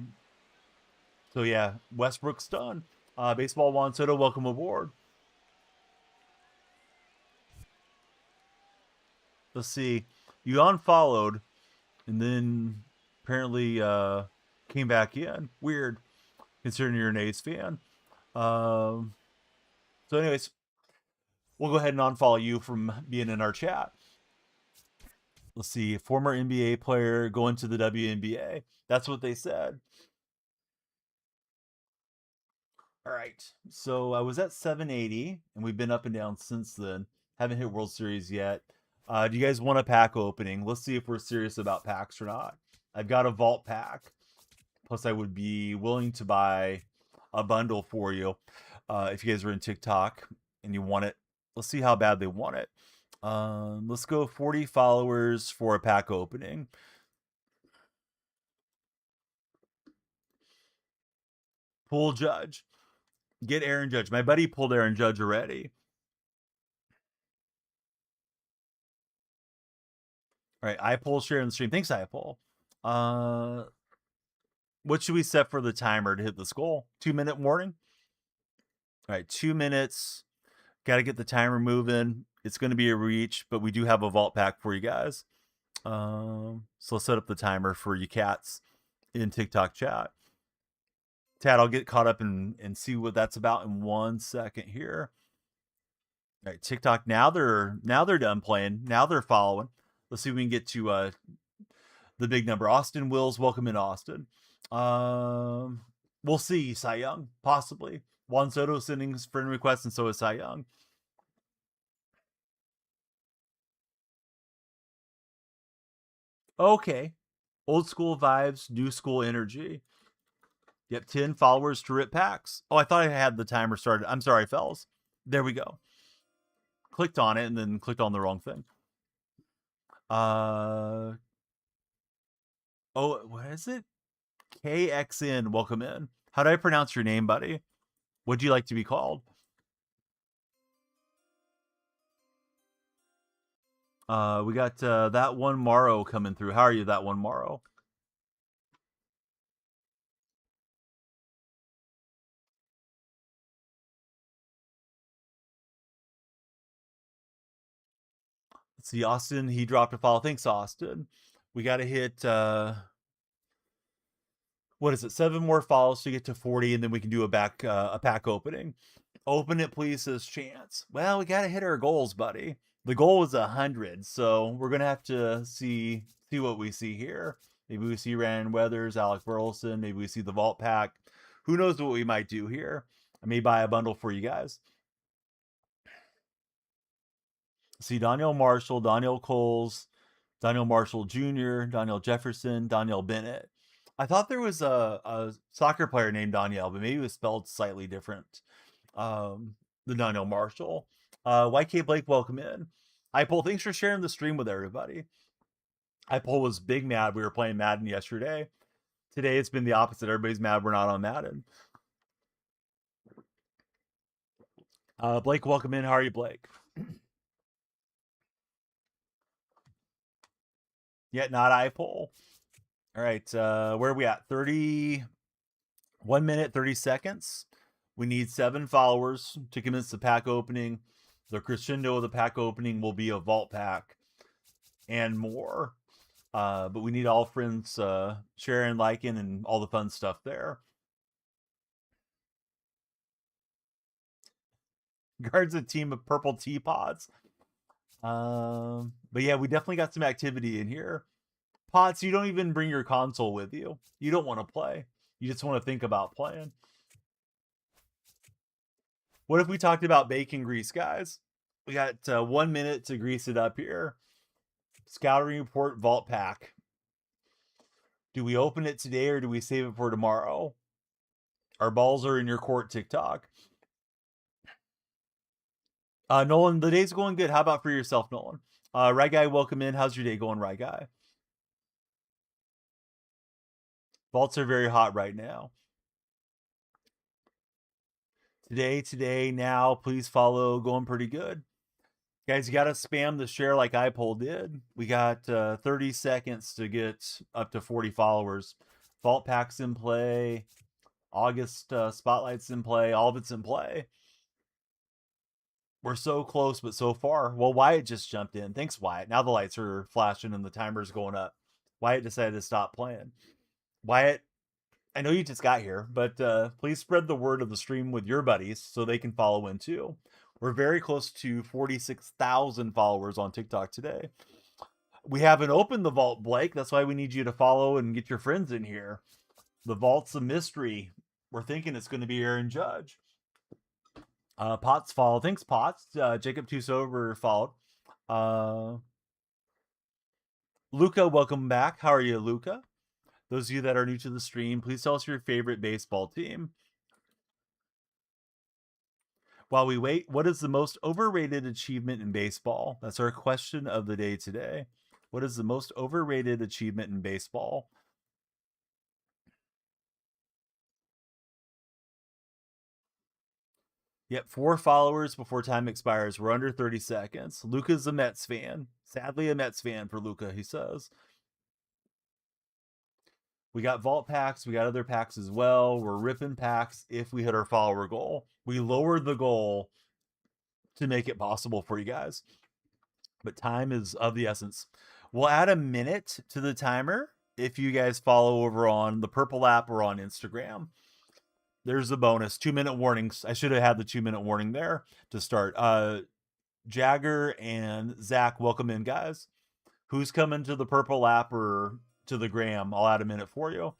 A: yeah, Westbrook's done. Baseball Juan Soto, welcome aboard. Let's see. You unfollowed and then apparently came back in. Weird, considering you're an A's fan. So anyways, we'll go ahead and unfollow you from being in our chat. Let's see. Former NBA player going to the WNBA. That's what they said. All right. So I was at 780, and we've been up and down since then. Haven't hit World Series yet. Do you guys want a pack opening? Let's see if we're serious about packs or not. I've got a vault pack. Plus, I would be willing to buy a bundle for you if you guys are in TikTok and you want it. Let's see how bad they want it. Let's go 40 followers for a pack opening. Pull Judge. Get Aaron Judge. My buddy pulled Aaron Judge already. All right, I pull share in the stream. Thanks, I pull. What should we set for the timer to hit this goal? 2-minute warning. All right, 2 minutes. Got to get the timer moving. It's going to be a reach, but we do have a vault pack for you guys. So let's set up the timer for you cats in TikTok chat. Tad, I'll get caught up and see what that's about in 1 second here. All right, TikTok, now they're done playing. Now they're following. Let's see if we can get to the big number. Austin Wills, welcome in, Austin. We'll see. Cy Young, possibly. Juan Soto sending his friend request, and so is Cy Young. Okay. Old school vibes, new school energy. Yep, 10 followers to rip packs. Oh, I thought I had the timer started. I'm sorry, fellas. There we go. Clicked on it and then clicked on the wrong thing. Oh, what is it? KXN, welcome in. How do I pronounce your name, buddy? Would you like to be called? We got that one Morrow coming through. How are you, that one Morrow? Let's see, Austin, he dropped a follow. Thanks, Austin. We got to hit, what is it, 7 more follows to get to 40, and then we can do a pack opening. Open it, please, says Chance. Well, we got to hit our goals, buddy. The goal was 100, so we're going to have to see what we see here. Maybe we see Ryan Weathers, Alec Burleson. Maybe we see the vault pack. Who knows what we might do here. I may buy a bundle for you guys. See Donnell Marshall, Donnell Coles, Donnell Marshall Jr., Donnell Jefferson, Donnell Bennett. I thought there was a soccer player named Donnell, but maybe it was spelled slightly different. The Donnell Marshall. YK Blake, welcome in. Ipol, thanks for sharing the stream with everybody. Ipol was big mad we were playing Madden yesterday. Today it's been the opposite. Everybody's mad we're not on Madden. Blake, welcome in. How are you, Blake? Yet not Ipol. All right, where are we at? 31 minute, 30 seconds. We need 7 followers to commence the pack opening. The crescendo of the pack opening will be a vault pack and more. But we need all friends sharing, liking, and all the fun stuff there. Guards a team of purple teapots. But yeah, we definitely got some activity in here. Pots, you don't even bring your console with you. You don't want to play. You just want to think about playing. What if we talked about bacon grease, guys? We got 1 minute to grease it up here. Scouting report vault pack. Do we open it today or do we save it for tomorrow? Our balls are in your court, TikTok. Nolan, the day's going good. How about for yourself, Nolan? Right Guy, welcome in. How's your day going, Right Guy? Vaults are very hot right now. Today, now, please follow. Going pretty good. Guys, you got to spam the share like iPol did. We got 30 seconds to get up to 40 followers. Vault packs in play. August spotlights in play. All of it's in play. We're so close, but so far. Well, Wyatt just jumped in. Thanks, Wyatt. Now the lights are flashing and the timer's going up. Wyatt decided to stop playing. Wyatt, I know you just got here, but please spread the word of the stream with your buddies so they can follow in too. We're very close to 46,000 followers on TikTok today. We haven't opened the vault, Blake. That's why we need you to follow and get your friends in here. The vault's a mystery. We're thinking it's going to be Aaron Judge. Potts followed. Thanks, Potts. Jacob Too Sober followed. Luca, welcome back. How are you, Luca? Those of you that are new to the stream, please tell us your favorite baseball team. While we wait, what is the most overrated achievement in baseball? That's our question of the day today. What is the most overrated achievement in baseball? Yep, 4 followers before time expires. We're under 30 seconds. Luca's a Mets fan. Sadly, a Mets fan for Luca, he says. We got vault packs. We got other packs as well. We're ripping packs if we hit our follower goal. We lowered the goal to make it possible for you guys. But time is of the essence. We'll add a minute to the timer if you guys follow over on the Purple app or on Instagram. There's the bonus 2-minute warnings. I should have had the 2-minute warning there to start. Jagger and Zach, welcome in, guys. Who's coming to the Purple app or to the gram? I'll add a minute for you.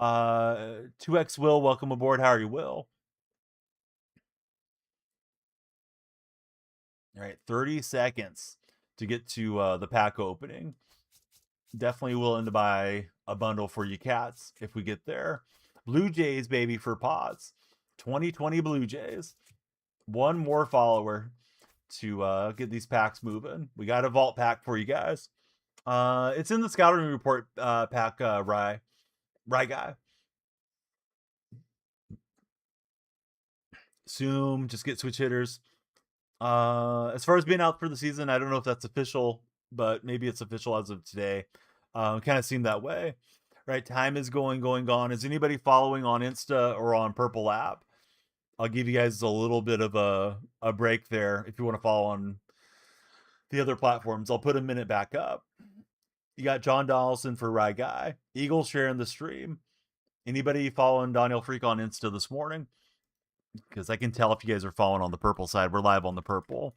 A: 2X Will, welcome aboard. How are you, Will? All right, 30 seconds to get to the pack opening. Definitely willing to buy a bundle for you cats if we get there. Blue Jays, baby, for pods. 2020 Blue Jays. One more follower to get these packs moving. We got a vault pack for you guys. It's in the scouting report pack, Rye guy. Zoom, just get switch hitters. As far as being out for the season, I don't know if that's official, but maybe it's official as of today. Kind of seemed that way. Right, time is gone. Is anybody following on Insta or on Purple app? I'll give you guys a little bit of a break there if you want to follow on the other platforms. I'll put a minute back up. You got John Donaldson for Rye Guy. Eagle sharing the stream. Anybody following DonyellFreak on Insta this morning? Because I can tell if you guys are following on the Purple side. We're live on the Purple.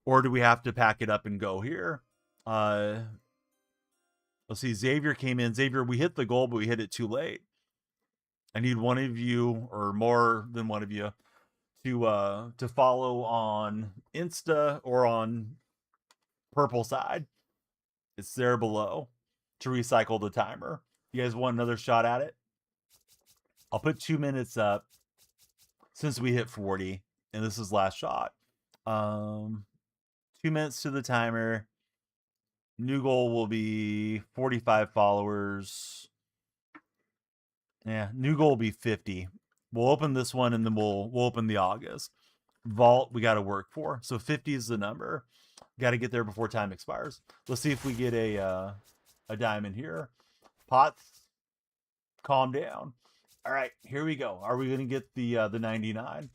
A: Or do we have to pack it up and go here? Let's see. Xavier came in. Xavier, we hit the goal, but we hit it too late. I need one of you, or more than one of you, to follow on Insta or on Purple side. It's there below to recycle the timer. You guys want another shot at it? I'll put 2 minutes up since we hit 40, and this is last shot. 2 minutes to the timer. New goal will be 45 followers. Yeah, new goal will be 50. We'll open this one, and then we'll open the August. Vault, we got to work for. So 50 is the number. Got to get there before time expires. Let's see if we get a diamond here. Pots, calm down. All right, here we go. Are we going to get the 99?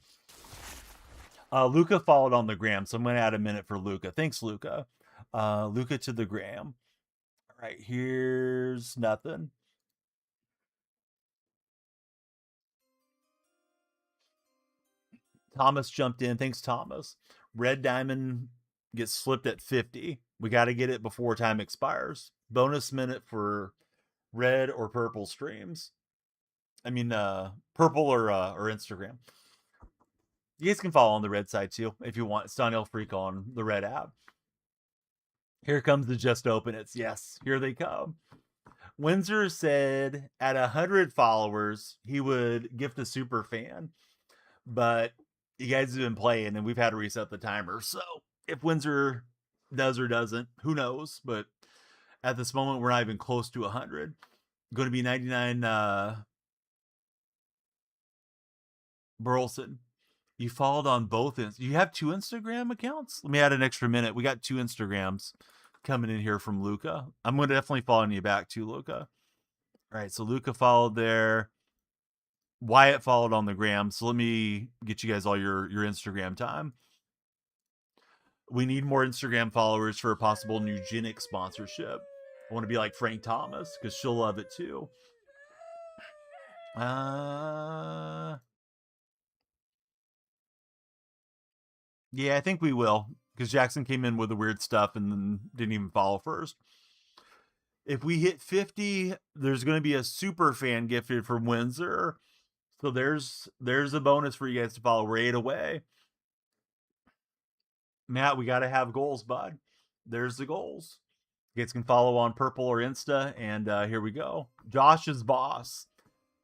A: Luca followed on the gram, so I'm going to add a minute for Luca. Thanks, Luca. Luca to the gram. All right, here's nothing. Thomas jumped in. Thanks, Thomas. Red diamond gets slipped at 50. We got to get it before time expires. Bonus minute for red or purple streams. I mean, purple or Instagram. You guys can follow on the red side too if you want. It's DonyellFreak on the red app. Here comes the just open it's. Yes, here they come. Windsor said at 100 followers he would gift a super fan, but you guys have been playing and we've had to reset the timer. So if Windsor does or doesn't, who knows? But at this moment, we're not even close to 100. Going to be 99. Burleson, you followed on both. You have 2 Instagram accounts? Let me add an extra minute. We got 2 Instagrams coming in here from Luca. I'm going to definitely follow you back too, Luca. All right, so Luca followed there. Wyatt followed on the gram. So let me get you guys all your Instagram time. We need more Instagram followers for a possible Nugenic sponsorship. I want to be like Frank Thomas because she'll love it too. Yeah, I think we will because Jackson came in with the weird stuff and then didn't even follow first. If we hit 50, there's going to be a super fan gifted from Windsor. So there's a bonus for you guys to follow right away. Matt, we got to have goals, bud. There's the goals. You guys can follow on Purple or Insta, and here we go. Josh is boss.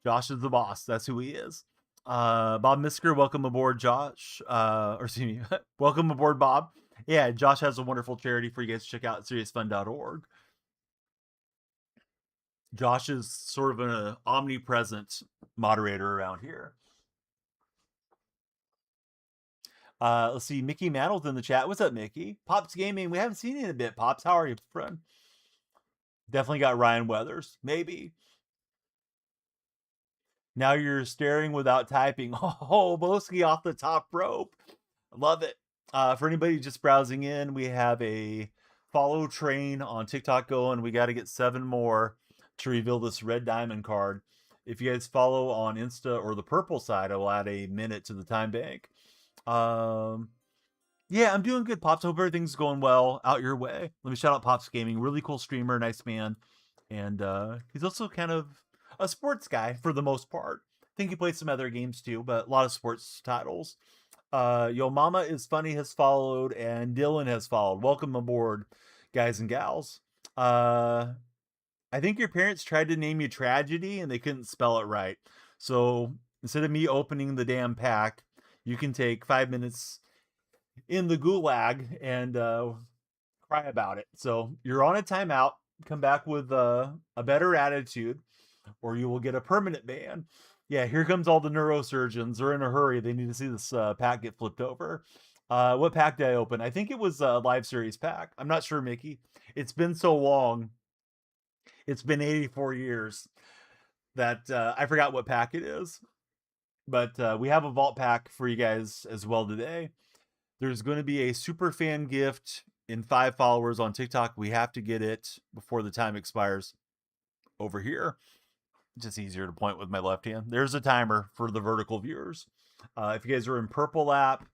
A: Josh is the boss. That's who he is. Bob Misker, welcome aboard, Josh. Or excuse me, welcome aboard, Bob. Yeah, Josh has a wonderful charity for you guys to check out at seriousfun.org. Josh is sort of an omnipresent moderator around here. Let's see. Mickey Mantle's in the chat. What's up, Mickey? Pops Gaming. We haven't seen you in a bit. Pops, how are you, friend? Definitely got Ryan Weathers. Maybe. Now you're staring without typing. Oh, Boski off the top rope. Love it. For anybody just browsing in, we have a follow train on TikTok going. We got to get 7 more to reveal this red diamond card. If you guys follow on Insta or the purple side, I will add a minute to the time bank. Yeah, I'm doing good, Pops. Hope everything's going well out your way. Let me shout out Pops Gaming. Really cool streamer, nice man. And he's also kind of a sports guy for the most part. I think he plays some other games too, but a lot of sports titles. Yo Mama is Funny has followed, and Dylan has followed. Welcome aboard, guys and gals. I think your parents tried to name you Tragedy and they couldn't spell it right. So instead of me opening the damn pack, you can take 5 minutes in the gulag and cry about it. So you're on a timeout. Come back with a better attitude, or you will get a permanent ban. Yeah, here comes all the neurosurgeons. They're in a hurry. They need to see this pack get flipped over. What pack did I open? I think it was a live series pack. I'm not sure, Mickey. It's been so long. It's been 84 years that I forgot what pack it is. But we have a vault pack for you guys as well today. There's going to be a super fan gift in 5 followers on TikTok. We have to get it before the time expires over here. Just easier to point with my left hand. There's a timer for the vertical viewers. If you guys are in purple app,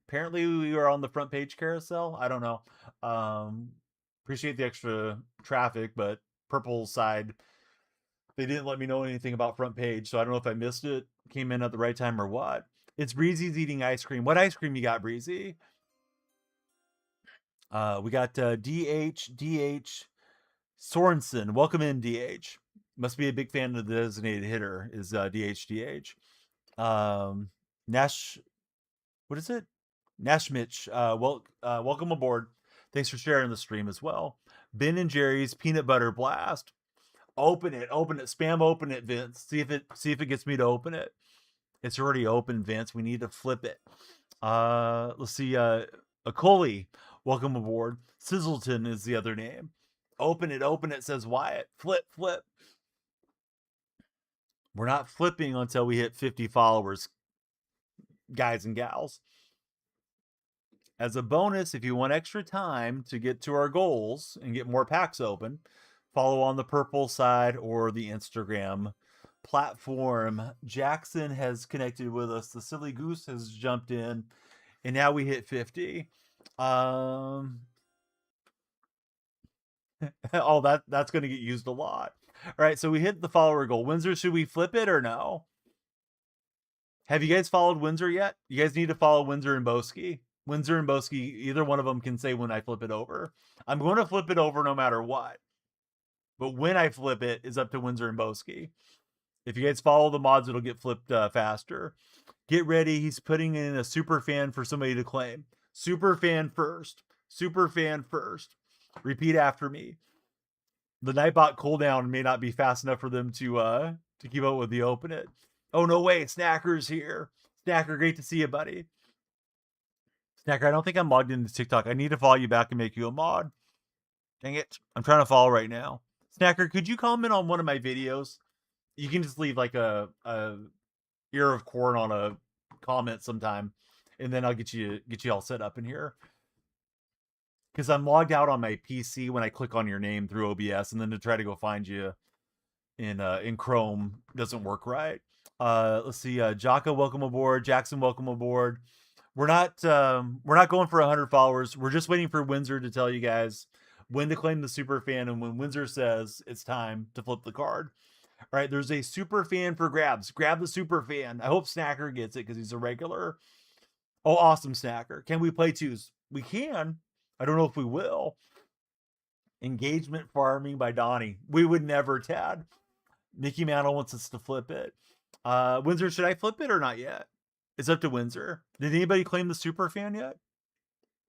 A: apparently we are on the front page carousel. I don't know. Appreciate the extra traffic, but purple side, they didn't let me know anything about front page, so I don't know if I missed it, came in at the right time or what. It's Breezy's eating ice cream. What ice cream you got, Breezy? We got DH Sorensen. Welcome in, DH. Must be a big fan of the designated hitter, is DH. Nash, what is it? Nash Mitch. Welcome aboard. Thanks for sharing the stream as well. Ben and Jerry's Peanut Butter Blast. Open it. Spam open it, Vince. See if it gets me to open it. It's already open, Vince. We need to flip it. Let's see. Acoli, welcome aboard. Sizzleton is the other name. Open it, says Wyatt. Flip. We're not flipping until we hit 50 followers, guys and gals. As a bonus, if you want extra time to get to our goals and get more packs open, follow on the purple side or the Instagram platform. Jackson has connected with us. The Silly Goose has jumped in, and now we hit 50. Oh, that's going to get used a lot. All right, so we hit the follower goal. Windsor, should we flip it or no? Have you guys followed Windsor yet? You guys need to follow Windsor and Boski. Windsor and Boski, either one of them can say when I flip it over. I'm going to flip it over no matter what. But when I flip it is up to Windsor and Boski. If you guys follow the mods, it'll get flipped faster. Get ready. He's putting in a super fan for somebody to claim. Super fan first. Super fan first. Repeat after me. The Nightbot cooldown may not be fast enough for them to keep up with the open it. Oh, no way. Snacker's here. Snacker, great to see you, buddy. Snacker, I don't think I'm logged into TikTok. I need to follow you back and make you a mod. Dang it. I'm trying to follow right now. Snacker, could you comment on one of my videos? You can just leave like a ear of corn on a comment sometime, and then I'll get you all set up in here. Because I'm logged out on my PC when I click on your name through OBS, and then to try to go find you in Chrome doesn't work right. Let's see. Jaka, welcome aboard. Jackson, welcome aboard. We're not going for 100 followers. We're just waiting for Windsor to tell you guys when to claim the super fan, and when Windsor says it's time to flip the card. All right, there's a super fan for grabs. Grab the super fan. I hope Snacker gets it because he's a regular. Oh, awesome, Snacker. Can we play twos? We can. I don't know if we will. Engagement farming by Donnie. We would never, Tad. Mickey Mantle wants us to flip it. Windsor, should I flip it or not yet? It's up to Windsor. Did anybody claim the super fan yet?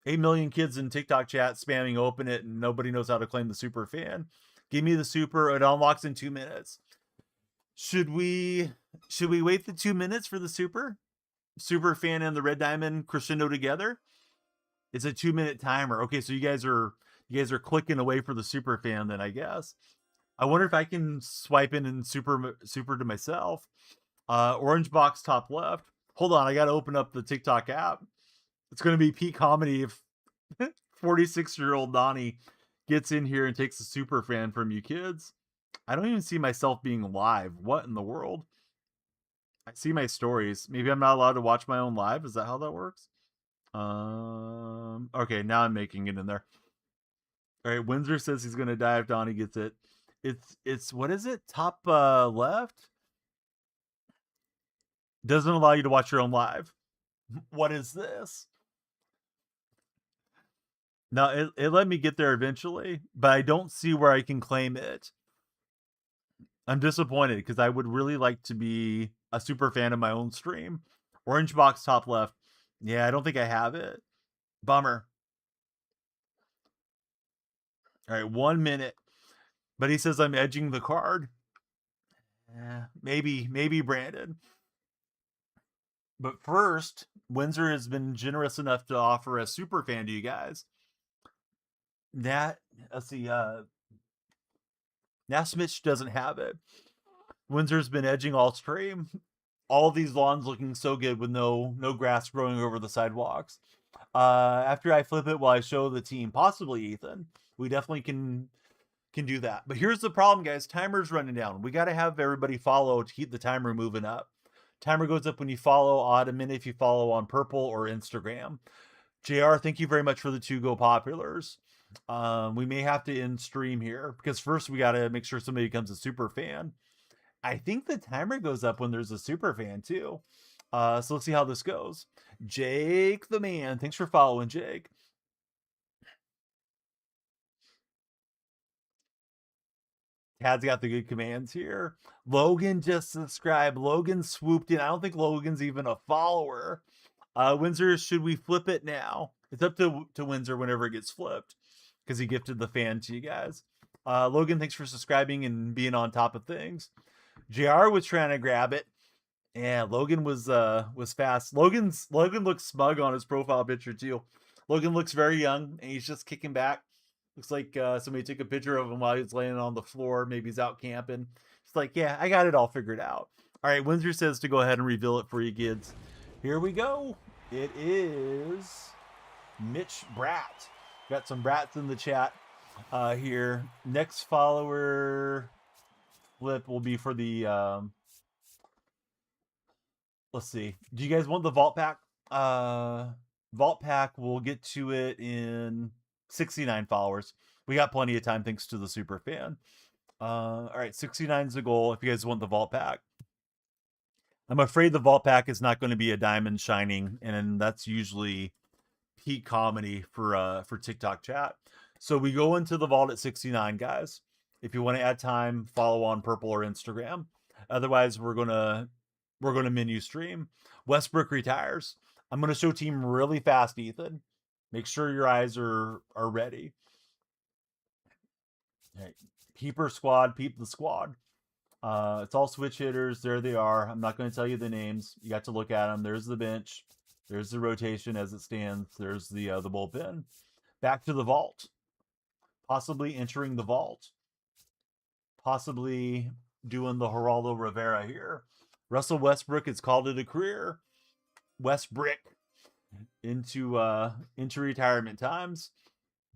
A: 8 million kids in TikTok chat spamming open it, and nobody knows how to claim the super fan. Give me the super. It unlocks in 2 minutes. Should we wait the 2 minutes for the super fan and the red diamond crescendo together? It's a 2-minute timer. Okay, so you guys are clicking away for the super fan then, I guess. I wonder if I can swipe in and super to myself. Orange box top left. Hold on, I got to open up the TikTok app. It's going to be peak comedy if 46-year-old Donnie gets in here and takes a super fan from you kids. I don't even see myself being live. What in the world? I see my stories. Maybe I'm not allowed to watch my own live. Is that how that works? Okay, now I'm making it in there. All right, Windsor says he's gonna die if Donnie gets it. It's what is it? Top left? Doesn't allow you to watch your own live. What is this? No, it let me get there eventually, but I don't see where I can claim it. I'm disappointed because I would really like to be a super fan of my own stream. Orange box top left. Yeah, I don't think I have it. Bummer. All right, 1 minute. But he says I'm edging the card. Yeah, maybe Brandon. But first, Windsor has been generous enough to offer a super fan to you guys. Let's see, now Smitch doesn't have it. Windsor's been edging all stream. All these lawns looking so good with no grass growing over the sidewalks. After I flip it, will I show the team? Possibly, Ethan. We definitely can do that. But here's the problem, guys. Timer's running down. We got to have everybody follow to keep the timer moving up. Timer goes up when you follow, odd a minute if you follow on Purple or Instagram. JR, thank you very much for the 2 Go Populars. We may have to end stream here because first we got to make sure somebody becomes a super fan. I think the timer goes up when there's a super fan too. So let's see how this goes. Jake the man. Thanks for following, Jake. Tad's got the good commands here. Logan just subscribed. Logan swooped in. I don't think Logan's even a follower. Windsor, should we flip it now? It's up to Windsor whenever it gets flipped because he gifted the fan to you guys. Logan, thanks for subscribing and being on top of things. JR was trying to grab it. Yeah, Logan was fast. Logan looks smug on his profile picture too. Logan looks very young and he's just kicking back. Looks like somebody took a picture of him while he's laying on the floor. Maybe he's out camping. It's like, yeah, I got it all figured out. All right, Windsor says to go ahead and reveal it for you kids. Here we go. It is Mitch Bratt. Got some brats in the chat here. Next follower flip will be for the let's see. Do you guys want the vault pack? Vault pack, we'll get to it in 69 followers. We got plenty of time thanks to the super fan. All right, 69 is the goal if you guys want the vault pack. I'm afraid the vault pack is not going to be a diamond shining, and that's usually peak comedy for TikTok chat. So we go into the vault at 69, guys. If you want to add time, follow on Purple or Instagram. Otherwise, we're gonna menu stream. Westbrook retires. I'm gonna show team really fast, Ethan. Make sure your eyes are ready. All right. Peeper squad, peep the squad. It's all switch hitters. There they are. I'm not going to tell you the names. You got to look at them. There's the bench. There's the rotation as it stands. There's the bullpen. Back to the vault. Possibly entering the vault. Possibly doing the Geraldo Rivera here. Russell Westbrook has called it a career. Westbrook into retirement times.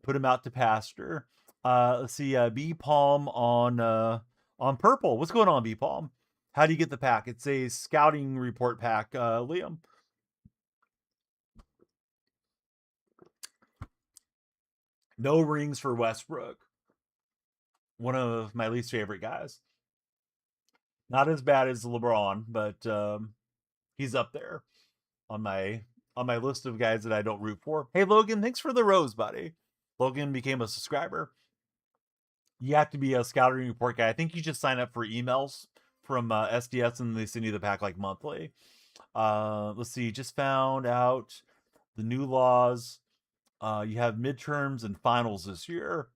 A: Put him out to pasture. Let's see. B Palm on Purple. What's going on, B Palm? How do you get the pack? It's a scouting report pack, Liam. No rings for Westbrook. One of my least favorite guys. Not as bad as LeBron, but he's up there on my list of guys that I don't root for. Hey Logan, thanks for the rose, buddy. Logan became a subscriber. You have to be a scouting report guy. I think you just sign up for emails from SDS and they send you the pack like monthly. Let's see. Just found out the new laws. You have midterms and finals this year.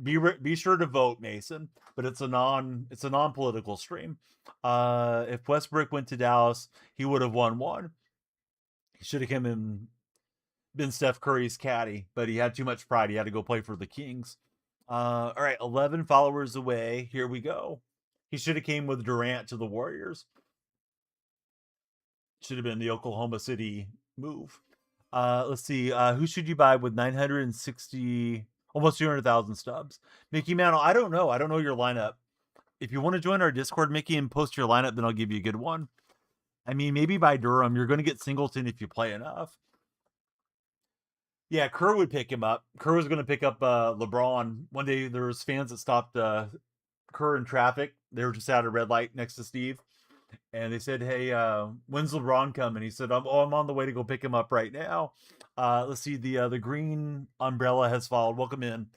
A: Be sure to vote, Mason. But it's a non-political stream. If Westbrook went to Dallas, he would have won one. He should have come in, been Steph Curry's caddy, but he had too much pride. He had to go play for the Kings. All right, 11 followers away. Here we go. He should have came with Durant to the Warriors. Should have been the Oklahoma City move. Let's see. Who should you buy with 960, almost 200,000 stubs? Mickey Mantle. I don't know. I don't know your lineup. If you want to join our Discord, Mickey, and post your lineup, then I'll give you a good one. I mean, maybe by Durham. You're going to get Singleton if you play enough. Yeah, Kerr would pick him up. Kerr was going to pick up LeBron. One day there was fans that stopped Kerr in traffic. They were just at a red light next to Steve. And they said, hey, when's LeBron coming? He said, I'm on the way to go pick him up right now. Let's see, the green umbrella has followed. Welcome in,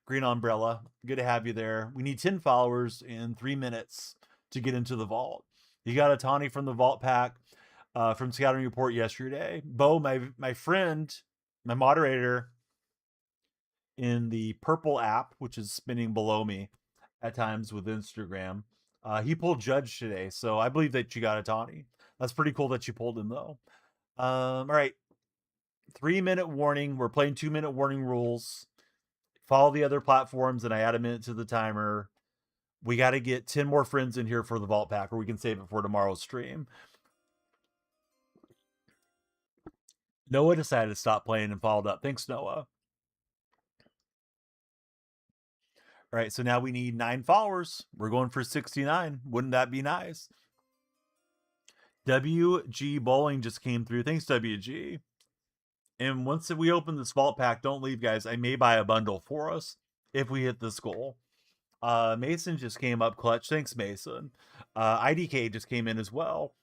A: green umbrella. Good to have you there. We need 10 followers in 3 minutes to get into the vault. You got a Tawny from the vault pack from Scouting Report yesterday. Bo, my friend, my moderator in the purple app, which is spinning below me at times with Instagram, he pulled Judge today, so I believe that you got a Tawny. That's pretty cool that you pulled him, though. All right. 3-minute warning. We're playing 2-minute warning rules. Follow the other platforms, and I add a minute to the timer. We got to get 10 more friends in here for the Vault Pack, or we can save it for tomorrow's stream. Noah decided to stop playing and followed up. Thanks, Noah. All right, so now we need 9 followers. We're going for 69. Wouldn't that be nice? WG Bowling just came through. Thanks, WG. And once we open this vault pack, don't leave, guys. I may buy a bundle for us if we hit this goal. Mason just came up clutch. Thanks, Mason. IDK just came in as well.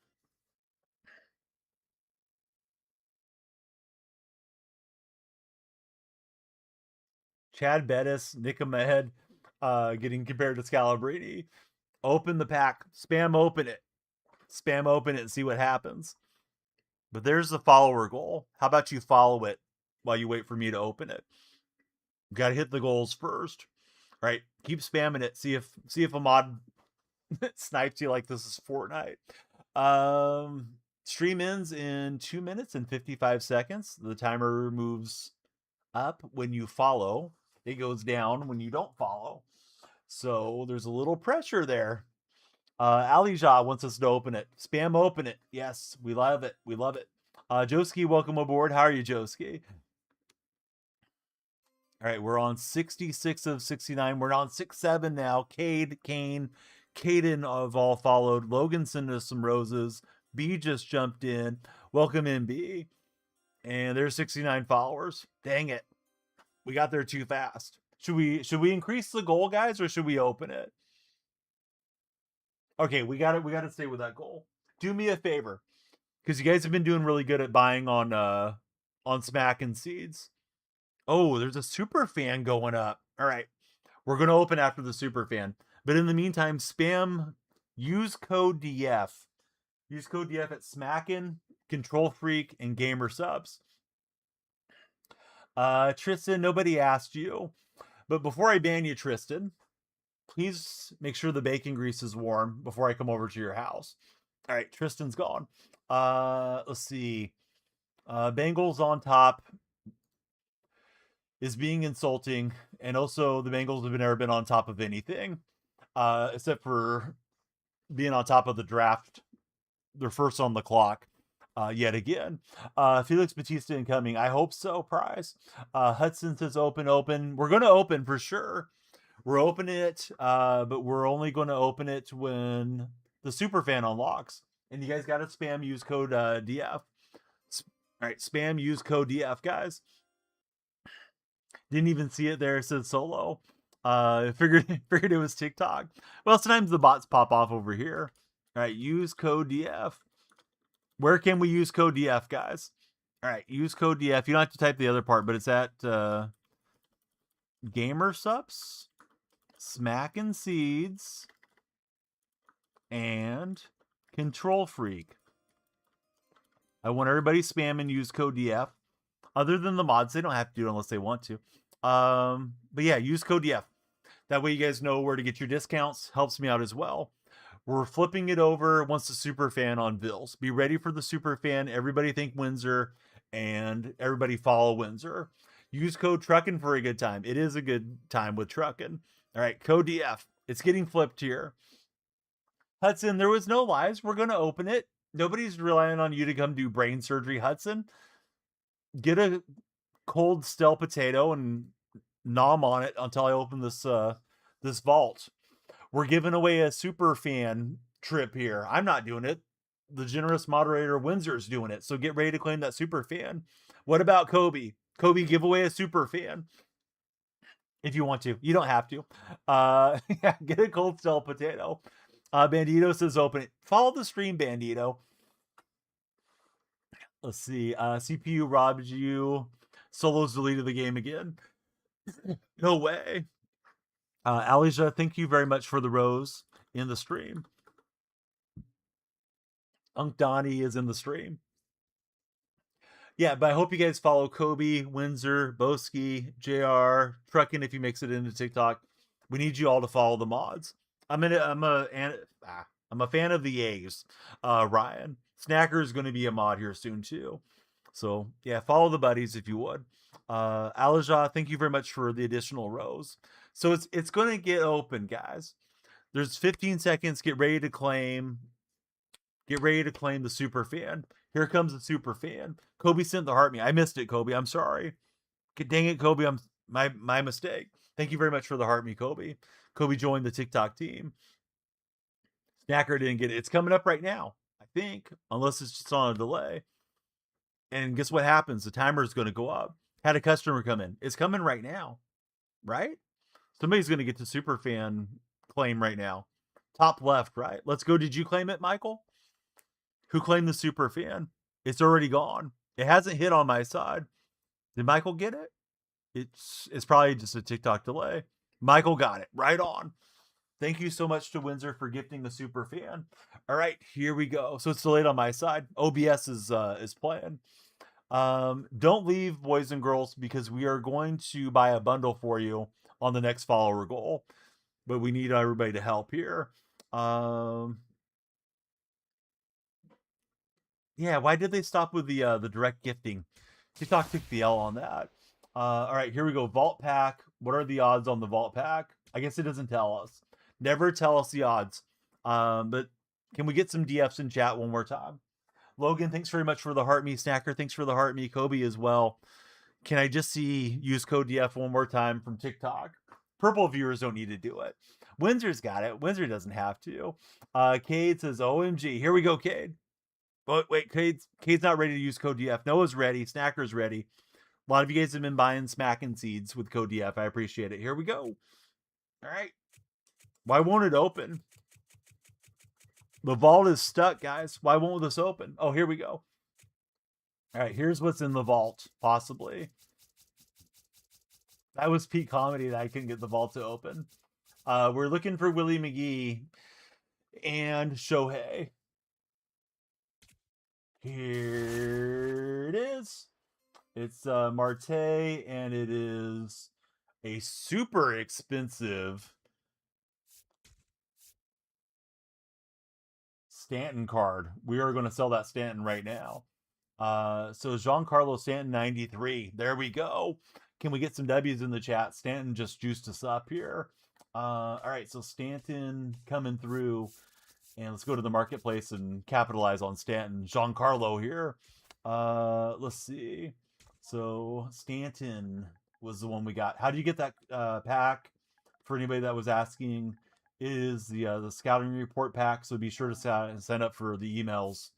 A: Chad Bettis, Nick Ahmed, getting compared to Scalabrini. Open the pack. Spam open it. Spam open it and see what happens. But there's the follower goal. How about you follow it while you wait for me to open it? Got to hit the goals first. All right, keep spamming it. See if a mod snipes you like this is Fortnite. Stream ends in 2 minutes and 55 seconds. The timer moves up when you follow. It goes down when you don't follow. So there's a little pressure there. Alijah wants us to open it. Spam open it. Yes, we love it. We love it. Joski, welcome aboard. How are you, Joski? All right, we're on 66 of 69. We're on 6-7 now. Cade, Kane, Caden have all followed. Logan sent us some roses. B just jumped in. Welcome in, B. And there's 69 followers. Dang it. We got there too fast. Should we increase the goal, guys, or should we open it? Okay, we gotta stay with that goal. Do me a favor, because you guys have been doing really good at buying on Smack and Seeds. Oh, there's a super fan going up. All right, we're gonna open after the super fan, but in the meantime, spam. Use code DF. Use code DF at Smackin', DonyellFreak, and GamerSupps. Tristan, nobody asked you, but before I ban you, Tristan, please make sure the bacon grease is warm before I come over to your house. All right, Tristan's gone. Let's see. Bengals on top is being insulting, and also the Bengals have never been on top of anything, except for being on top of the draft. They're first on the clock. Yet again. Felix Batista incoming. I hope so, Prize. Hudson says open. We're going to open for sure. We're opening it, but we're only going to open it when the superfan unlocks. And you guys got to spam use code DF. All right, spam use code DF, guys. Didn't even see it there. It said solo. Figured it was TikTok. Well, sometimes the bots pop off over here. All right, use code DF. Where can we use code DF, guys? All right, use code DF. You don't have to type the other part, but it's at GamerSupps, Smack and Seeds, and DonyellFreak. I want everybody spam and use code DF. Other than the mods, they don't have to do it unless they want to. But yeah, use code DF. That way you guys know where to get your discounts. Helps me out as well. We're flipping it over once the super fan on Bills. Be ready for the super fan. Everybody think Windsor, and everybody follow Windsor. Use code Truckin' for a good time. It is a good time with Truckin'. All right, code DF. It's getting flipped here. Hudson, there was no lies. We're going to open it. Nobody's relying on you to come do brain surgery, Hudson. get a cold stale potato and nom on it until I open this this vault. We're giving away a super fan trip here. I'm not doing it. The generous moderator Windsor's doing it. So get ready to claim that super fan. What about Kobe? Kobe, give away a super fan. If you want to. You don't have to. Yeah, get a cold stale potato. Bandito says open it. Follow the stream, Bandito. Let's see. CPU robbed you. Solo's deleted the game again. No way. Alija, thank you very much for the rose in the stream. Unc Donnie is in the stream. Yeah, but I hope you guys follow Kobe, Windsor, Boski, JR, Truckin if he makes it into TikTok. We need you all to follow the mods. I'm a fan of the A's. Ryan. Snacker is going to be a mod here soon too. So yeah, follow the buddies if you would. Alija, thank you very much for the additional rows. So it's going to get open, guys. There's 15 seconds. Get ready to claim the super fan. Here comes the super fan. Kobe sent the heart me. I missed it, Kobe. I'm sorry. Dang it, Kobe. I'm my mistake. Thank you very much for the heart me, Kobe. Kobe joined the TikTok team. Snacker didn't get it. It's coming up right now, I think, unless it's just on a delay. And guess what happens? The timer is going to go up. Had a customer come in. It's coming right now, right? Somebody's going to get the super fan claim right now. Top left, right? Let's go. Did you claim it, Michael? Who claimed the super fan? It's already gone. It hasn't hit on my side. Did Michael get it? It's probably just a TikTok delay. Michael got it. Right on. Thank you so much to Windsor for gifting the super fan. All right, here we go. So it's delayed on my side. OBS is playing. Don't leave, boys and girls, because we are going to buy a bundle for you on the next follower goal. But we need everybody to help here. Yeah, why did they stop with the direct gifting? TikTok took the L on that. All right, here we go. Vault pack. What are the odds on the vault pack? I guess it doesn't tell us. Never tell us the odds. But can we get some DFs in chat one more time? Logan, thanks very much for the heart me. Snacker, thanks for the heart me. Kobe as well. Can I just see use code DF one more time from TikTok? Purple viewers don't need to do it. Windsor's got it. Windsor doesn't have to. Cade says, OMG. Here we go, Cade. But wait, Cade's not ready to use code DF. Noah's ready. Snacker's ready. A lot of you guys have been buying smacking seeds with code DF. I appreciate it. Here we go. All right. Why won't it open? The vault is stuck, guys. Why won't this open? Oh, here we go. All right, here's what's in the vault, possibly. That was peak comedy that I couldn't get the vault to open. We're looking for Willie McGee and Shohei. Here it is. It's Marte, and it is a super expensive Stanton card. We are going to sell that Stanton right now. So Giancarlo Stanton 93. There we go. Can we get some W's in the chat? Stanton just juiced us up here. All right, so Stanton coming through. And let's go to the marketplace and capitalize on Stanton. Giancarlo here. Let's see. So Stanton was the one we got. How do you get that pack? For anybody that was asking, is the scouting report pack. So be sure to sign up for the emails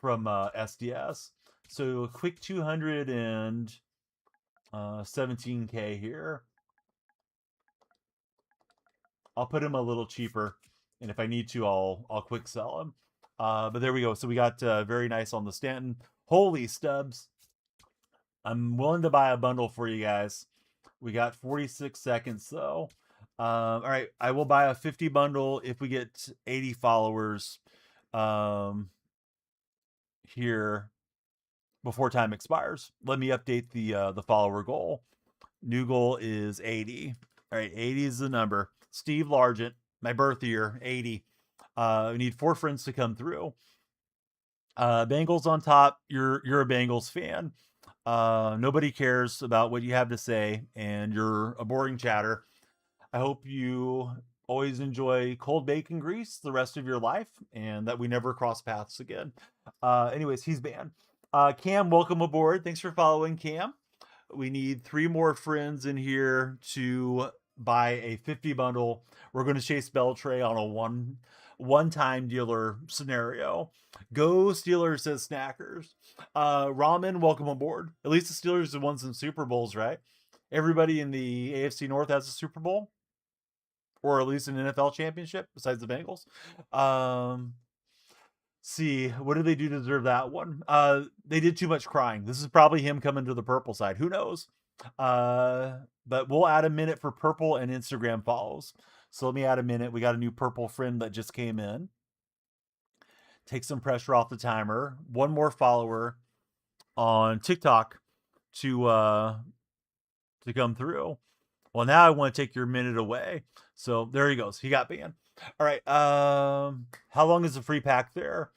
A: from SDS. So a quick 217K here. I'll put him a little cheaper, and if I need to, I'll quick sell him. But there we go. So we got very nice on the Stanton. Holy stubs. I'm willing to buy a bundle for you guys. We got 46 seconds though. All right, I will buy a 50 bundle if we get 80 followers here before time expires. Let me update the follower goal. New goal is 80. All right, 80 is the number. Steve Largent, my birth year, 80. We need 4 friends to come through. Bengals on top. You're a Bengals fan. Nobody cares about what you have to say, and you're a boring chatter. I hope you always enjoy cold bacon grease the rest of your life, and that we never cross paths again. Anyways, he's banned. Cam, welcome aboard. Thanks for following, Cam. We need 3 more friends in here to buy a 50 bundle. We're going to chase Beltray on a one-time dealer scenario. Go Steelers, says Snackers. Ramen, welcome aboard. At least the Steelers have won some Super Bowls, right? Everybody in the AFC North has a Super Bowl, or at least an NFL championship besides the Bengals. See, what did they do to deserve that one? They did too much crying. This is probably him coming to the purple side. Who knows? But we'll add a minute for purple and Instagram follows. So let me add a minute. We got a new purple friend that just came in. Take some pressure off the timer. One more follower on TikTok to come through. Well, now I want to take your minute away. So there he goes. He got banned. All right. How long is the free pack there?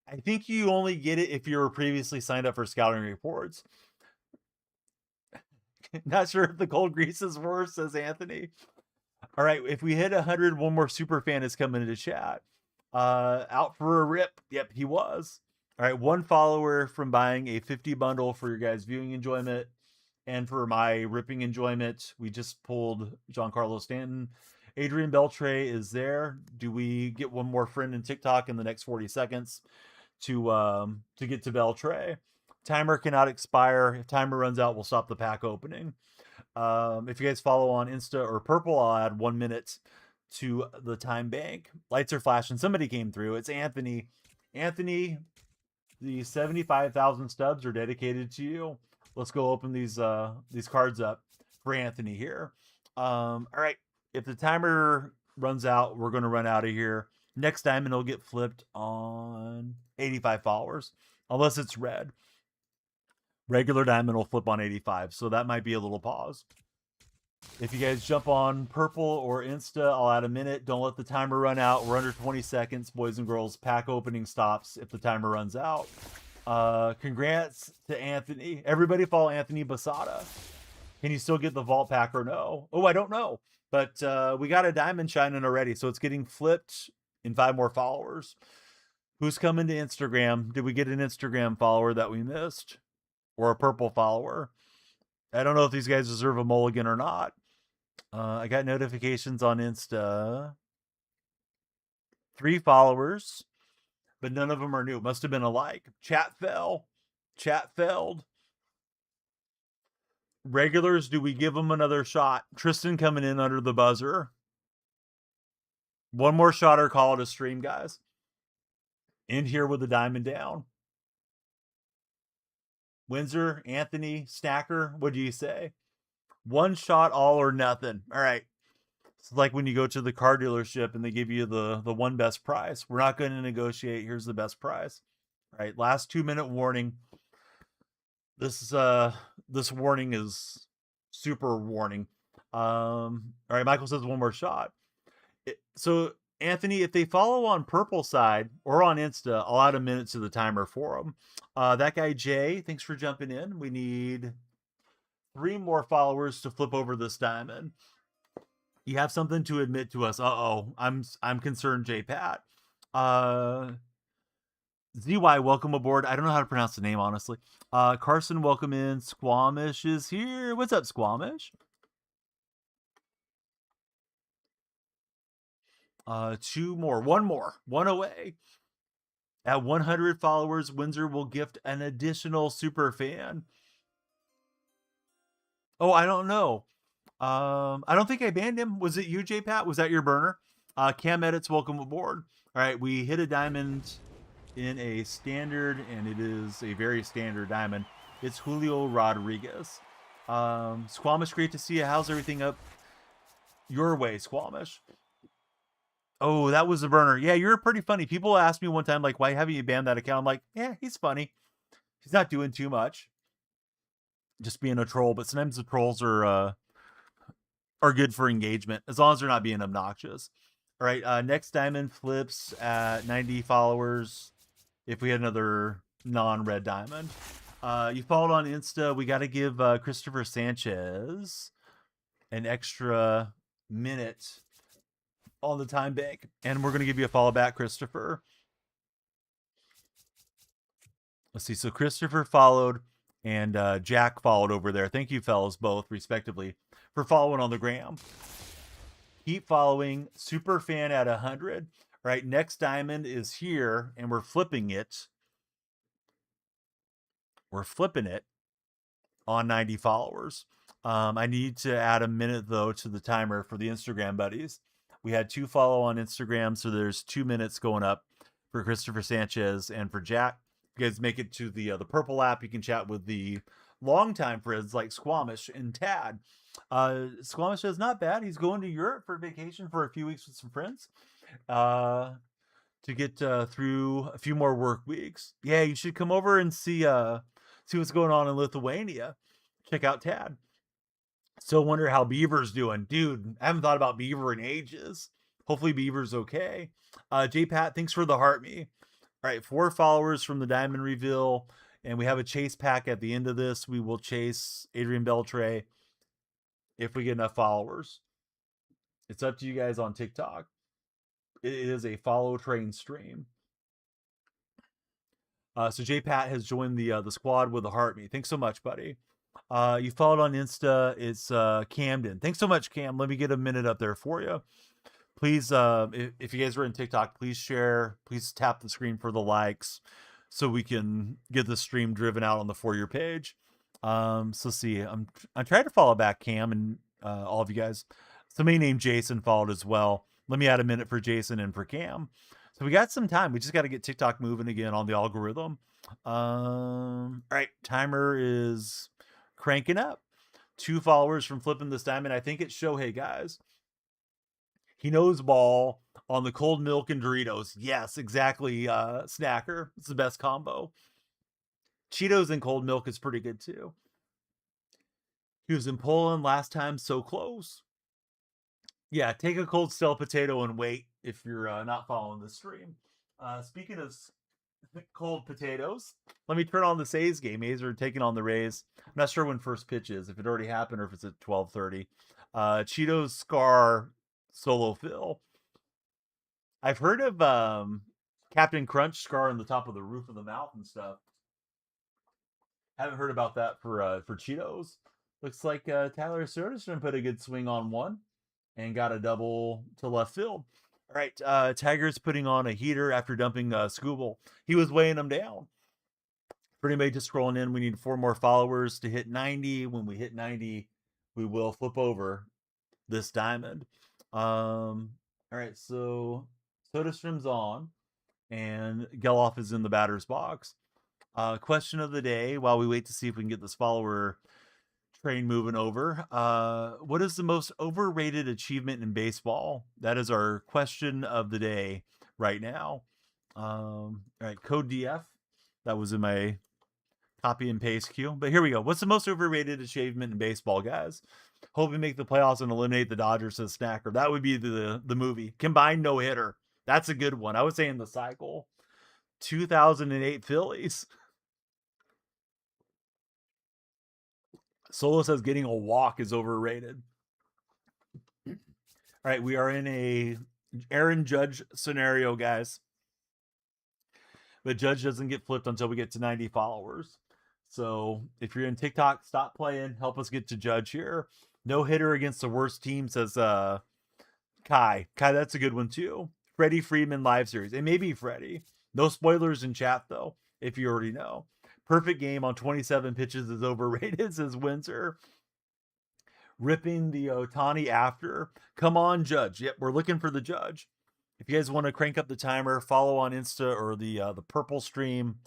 A: I think you only get it if you were previously signed up for scouting reports. Not sure if the cold grease is worse, says Anthony. All right. If we hit 100, one more super fan is coming into chat. Out for a rip. Yep, he was. All right. One follower from buying a 50 bundle for your guys' viewing enjoyment. And for my ripping enjoyment, we just pulled Giancarlo Stanton. Adrian Beltre is there. Do we get one more friend in TikTok in the next 40 seconds to get to Beltre? Timer cannot expire. If timer runs out, we'll stop the pack opening. If you guys follow on Insta or Purple, I'll add 1 minute to the time bank. Lights are flashing. Somebody came through. It's Anthony. Anthony, the 75,000 stubs are dedicated to you. Let's go open these cards up for Anthony here. All right. If the timer runs out, we're going to run out of here. Next diamond will get flipped on 85 followers, unless it's red. Regular diamond will flip on 85, so that might be a little pause. If you guys jump on Purple or Insta, I'll add a minute. Don't let the timer run out. We're under 20 seconds, boys and girls. Pack opening stops if the timer runs out. Congrats to Anthony. Everybody follow Anthony Basada. Can you still get the vault pack or no? Oh, I don't know. But we got a diamond shining already, so it's getting flipped in 5 more followers. Who's coming to Instagram? Did we get an Instagram follower that we missed? Or a purple follower? I don't know if these guys deserve a mulligan or not. I got notifications on Insta. 3 followers, but none of them are new. Must have been a like. Chat fell. Chat failed. Regulars, do we give them another shot? Tristan coming in under the buzzer. One more shot or call it a stream, guys. In here with the diamond down. Windsor, Anthony, Stacker, what do you say? One shot, all or nothing. All right. It's like when you go to the car dealership and they give you the one best price. We're not going to negotiate. Here's the best price. All right. Last 2-minute warning. This warning is super warning. All right. Michael says one more shot. So Anthony, if they follow on Purple side or on Insta, I'll add a minute to the timer for them. That guy Jay, thanks for jumping in. We need 3 more followers to flip over this diamond. You have something to admit to us. Uh-oh. I'm concerned, J Pat. ZY, welcome aboard. I don't know how to pronounce the name, honestly. Carson, welcome in. Squamish is here. What's up, Squamish? 2 more. 1 more. 1 away. At 100 followers, Windsor will gift an additional super fan. Oh, I don't know. I don't think I banned him. Was it you, J Pat? Was that your burner? Cam Edits, welcome aboard. All right, we hit a diamond in a standard, and it is a very standard diamond. It's Julio Rodriguez. Squamish, great to see you. How's everything up your way, Squamish? Oh, that was a burner. Yeah, you're pretty funny. People asked me one time, like, why haven't you banned that account? I'm like, yeah, he's funny. He's not doing too much. Just being a troll, but sometimes the trolls are good for engagement, as long as they're not being obnoxious. All right, next diamond flips at 90 followers if we had another non-red diamond. You followed on Insta. We got to give Christopher Sanchez an extra minute on the time bank, and we're going to give you a follow back, Christopher. Let's see. So Christopher followed and Jack followed over there. Thank you, fellas, both respectively, for following on the gram. Keep following. Super fan at 100. All right, next diamond is here, and we're flipping it. We're flipping it on 90 followers. I need to add a minute, though, to the timer for the Instagram buddies. We had 2 follow on Instagram, so there's 2 minutes going up for Christopher Sanchez and for Jack. If you guys make it to the purple app, you can chat with the longtime friends like Squamish and Tad. Squamish is not bad. He's going to Europe for vacation for a few weeks with some friends to get through a few more work weeks. Yeah, you should come over and see what's going on in Lithuania. Check out Tad. Still wonder how Beaver's doing. Dude, I haven't thought about Beaver in ages. Hopefully Beaver's okay. J-Pat, thanks for the heart me. All right, 4 followers from the diamond reveal. And we have a chase pack at the end of this. We will chase Adrian Beltre if we get enough followers. It's up to you guys on TikTok. It is a follow train stream. So J-Pat has joined the squad with a heart me. Thanks so much, buddy. You followed on Insta. It's Camden. Thanks so much, Cam. Let me get a minute up there for you. Please, if you guys are in TikTok, please share. Please tap the screen for the likes so we can get the stream driven out on the For Your page. So let's see. I'm trying to follow back Cam and all of you guys. Somebody named Jason followed as well. Let me add a minute for Jason and for Cam. So we got some time. We just got to get TikTok moving again on the algorithm. All right, timer is cranking up. 2 followers from flipping this diamond. I think it's Shohei, guys. He knows ball on the cold milk and Doritos. Yes, exactly. Snacker. It's the best combo. Cheetos and cold milk is pretty good too. He was in Poland last time, so close. Yeah, take a cold stale potato and wait if you're not following the stream. Speaking of cold potatoes, let me turn on the A's game. A's are taking on the Rays. I'm not sure when first pitch is, if it already happened or if it's at 12:30. Cheetos Scar solo fill. I've heard of Captain Crunch scar on the top of the roof of the mouth and stuff. Haven't heard about that for Cheetos. Looks like Tyler Soderstrom put a good swing on one and got a double to left field. All right, Tiger's putting on a heater after dumping Scooble. He was weighing him down. For anybody just scrolling in, we need 4 more followers to hit 90. When we hit 90, we will flip over this diamond. All right, so Soderstrom's on, and Geloff is in the batter's box. Question of the day, while we wait to see if we can get this follower train moving over. What is the most overrated achievement in baseball? That is our question of the day right now. All right, code DF. That was in my copy and paste queue. But here we go. What's the most overrated achievement in baseball, guys? Hope we make the playoffs and eliminate the Dodgers as Snacker. That would be the movie. Combined no hitter. That's a good one. I would say in the cycle. 2008 Phillies. Solo says getting a walk is overrated. All right, we are in a Aaron Judge scenario, guys. But Judge doesn't get flipped until we get to 90 followers. So if you're in TikTok, stop playing. Help us get to Judge here. No hitter against the worst team, says Kai. Kai, that's a good one too. Freddie Freeman live series. It may be Freddie. No spoilers in chat, though, if you already know. Perfect game on 27 pitches is overrated, says Windsor. Ripping the Otani after. Come on, Judge. Yep, we're looking for the Judge. If you guys want to crank up the timer, follow on Insta or the purple stream.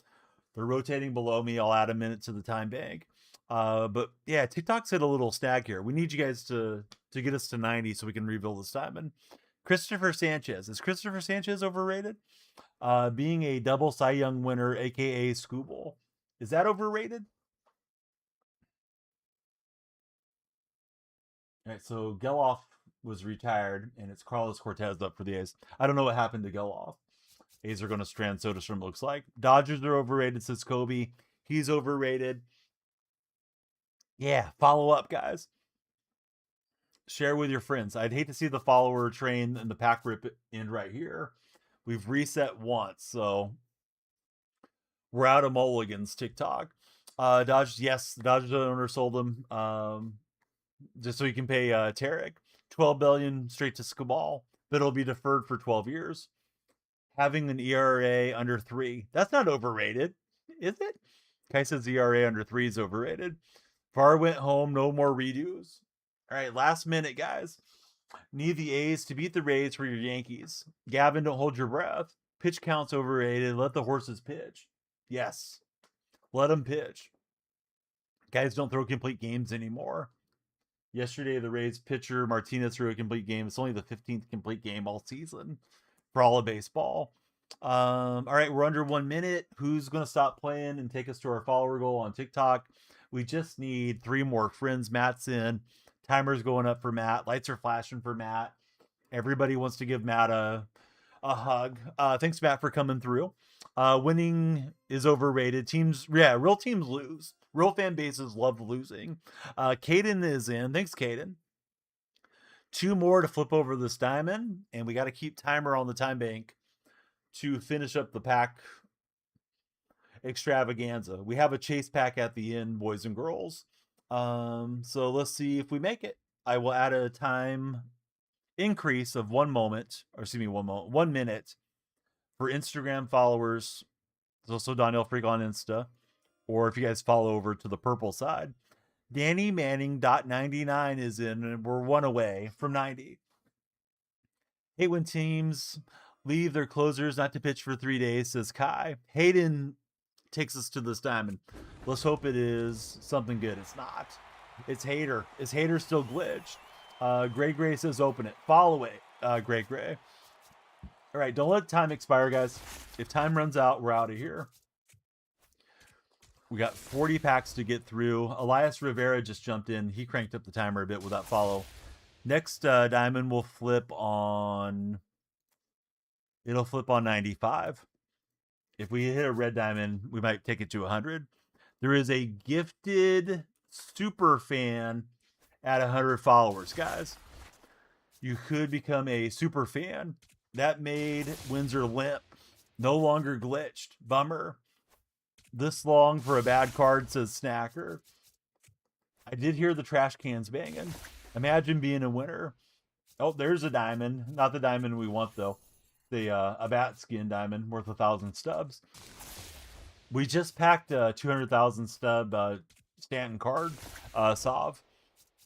A: They're rotating below me. I'll add a minute to the time bank. But yeah, TikTok's hit a little snag here. We need you guys to get us to 90 so we can rebuild this diamond. Christopher Sanchez. Is Christopher Sanchez overrated? Being a double Cy Young winner, aka Scooble. Is that overrated? All right, so Geloff was retired, and it's Carlos Cortez up for the A's. I don't know what happened to Geloff. A's are going to strand Soderstrom, looks like. Dodgers are overrated, says Kobe. He's overrated. Yeah, follow up, guys. Share with your friends. I'd hate to see the follower train and the pack rip end right here. We've reset once, so We're out of mulligans, TikTok. Dodgers, yes, the Dodgers owner sold him just so he can pay Tarek. $12 billion straight to Skubal, but it'll be deferred for 12 years. Having an ERA under 3, that's not overrated, is it? Kai says ERA under 3 is overrated. Farr went home, no more redos. All right, last minute, guys. Need the A's to beat the Rays for your Yankees. Gavin, don't hold your breath. Pitch count's overrated. Let the horses pitch. Yes. Let them pitch. Guys don't throw complete games anymore. Yesterday, the Rays pitcher Martinez threw a complete game. It's only the 15th complete game all season for all of baseball. All right, we're under 1 minute. Who's going to stop playing and take us to our follower goal on TikTok? We just need 3 more friends. Matt's in. Timer's going up for Matt. Lights are flashing for Matt. Everybody wants to give Matt a hug. Thanks, Matt, for coming through. Winning is overrated. Real teams lose. Real fan bases love losing. Caden is in. Thanks, Caden. 2 more to flip over this diamond, and we got to keep timer on the time bank to finish up the pack extravaganza. We have a chase pack at the end, boys and girls. So let's see if we make it. I will add a time increase of 1 minute for Instagram followers. There's also DonyellFreak on Insta, or if you guys follow over to the purple side. Danny Manning.99 is in, and we're 1 away from 90. Hate when teams leave their closers not to pitch for 3 days, says Kai. Hayden takes us to this diamond. Let's hope it is something good. It's not. It's Hater. Is Hater still glitched? Gray says open it. Follow it, Gray. All right, don't let time expire, guys. If time runs out, we're out of here. We got 40 packs to get through. Elias Rivera just jumped in. He cranked up the timer a bit with that follow. Next diamond will flip on... It'll flip on 95. If we hit a red diamond, we might take it to 100. There is a gifted super fan at 100 followers, guys. You could become a super fan. That made Windsor limp. No longer glitched. Bummer. This long for a bad card, says Snacker. I did hear the trash cans banging. Imagine being a winner. Oh, there's a diamond. Not the diamond we want, though. A bat skin diamond worth 1,000 stubs. We just packed a 200,000 stub Stanton card. Sov.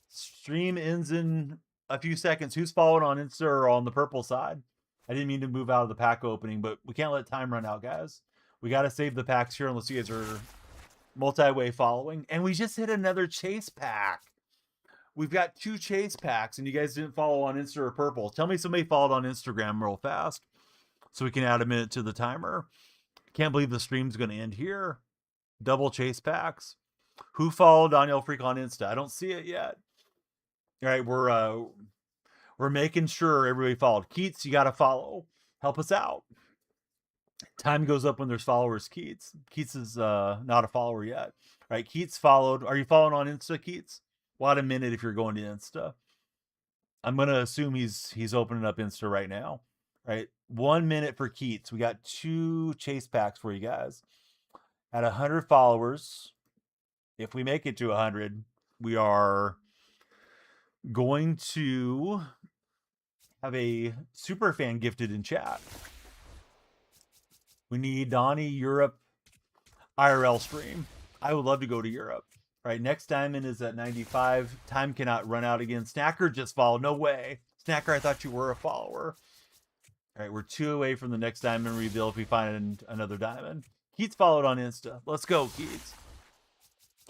A: Stream ends in a few seconds. Who's following on Insta or on the purple side? I didn't mean to move out of the pack opening, but we can't let time run out, guys. We got to save the packs here unless you guys are multi-way following. And we just hit another chase pack. We've got 2 chase packs, and you guys didn't follow on Insta or purple. Tell me somebody followed on Instagram real fast so we can add a minute to the timer. Can't believe the stream's going to end here. Double chase packs. Who followed DonyellFreak on Insta? I don't see it yet. All right, we're making sure everybody followed. Keats, you got to follow. Help us out. Time goes up when there's followers, Keats. Keats is not a follower yet. All right, Keats followed. Are you following on Insta, Keats? Well, a minute if you're going to Insta. I'm going to assume he's opening up Insta right now. All right, 1 minute for Keats. We got 2 chase packs for you guys. At 100 followers, if we make it to 100, we are going to have a super fan gifted in chat. We need Donnie Europe IRL stream. I would love to go to Europe. All right, next diamond is at 95. Time cannot run out again. Snacker just followed. No way. Snacker, I thought you were a follower. All right, we're 2 away from the next diamond reveal if we find another diamond. Keats followed on Insta. Let's go, Keats.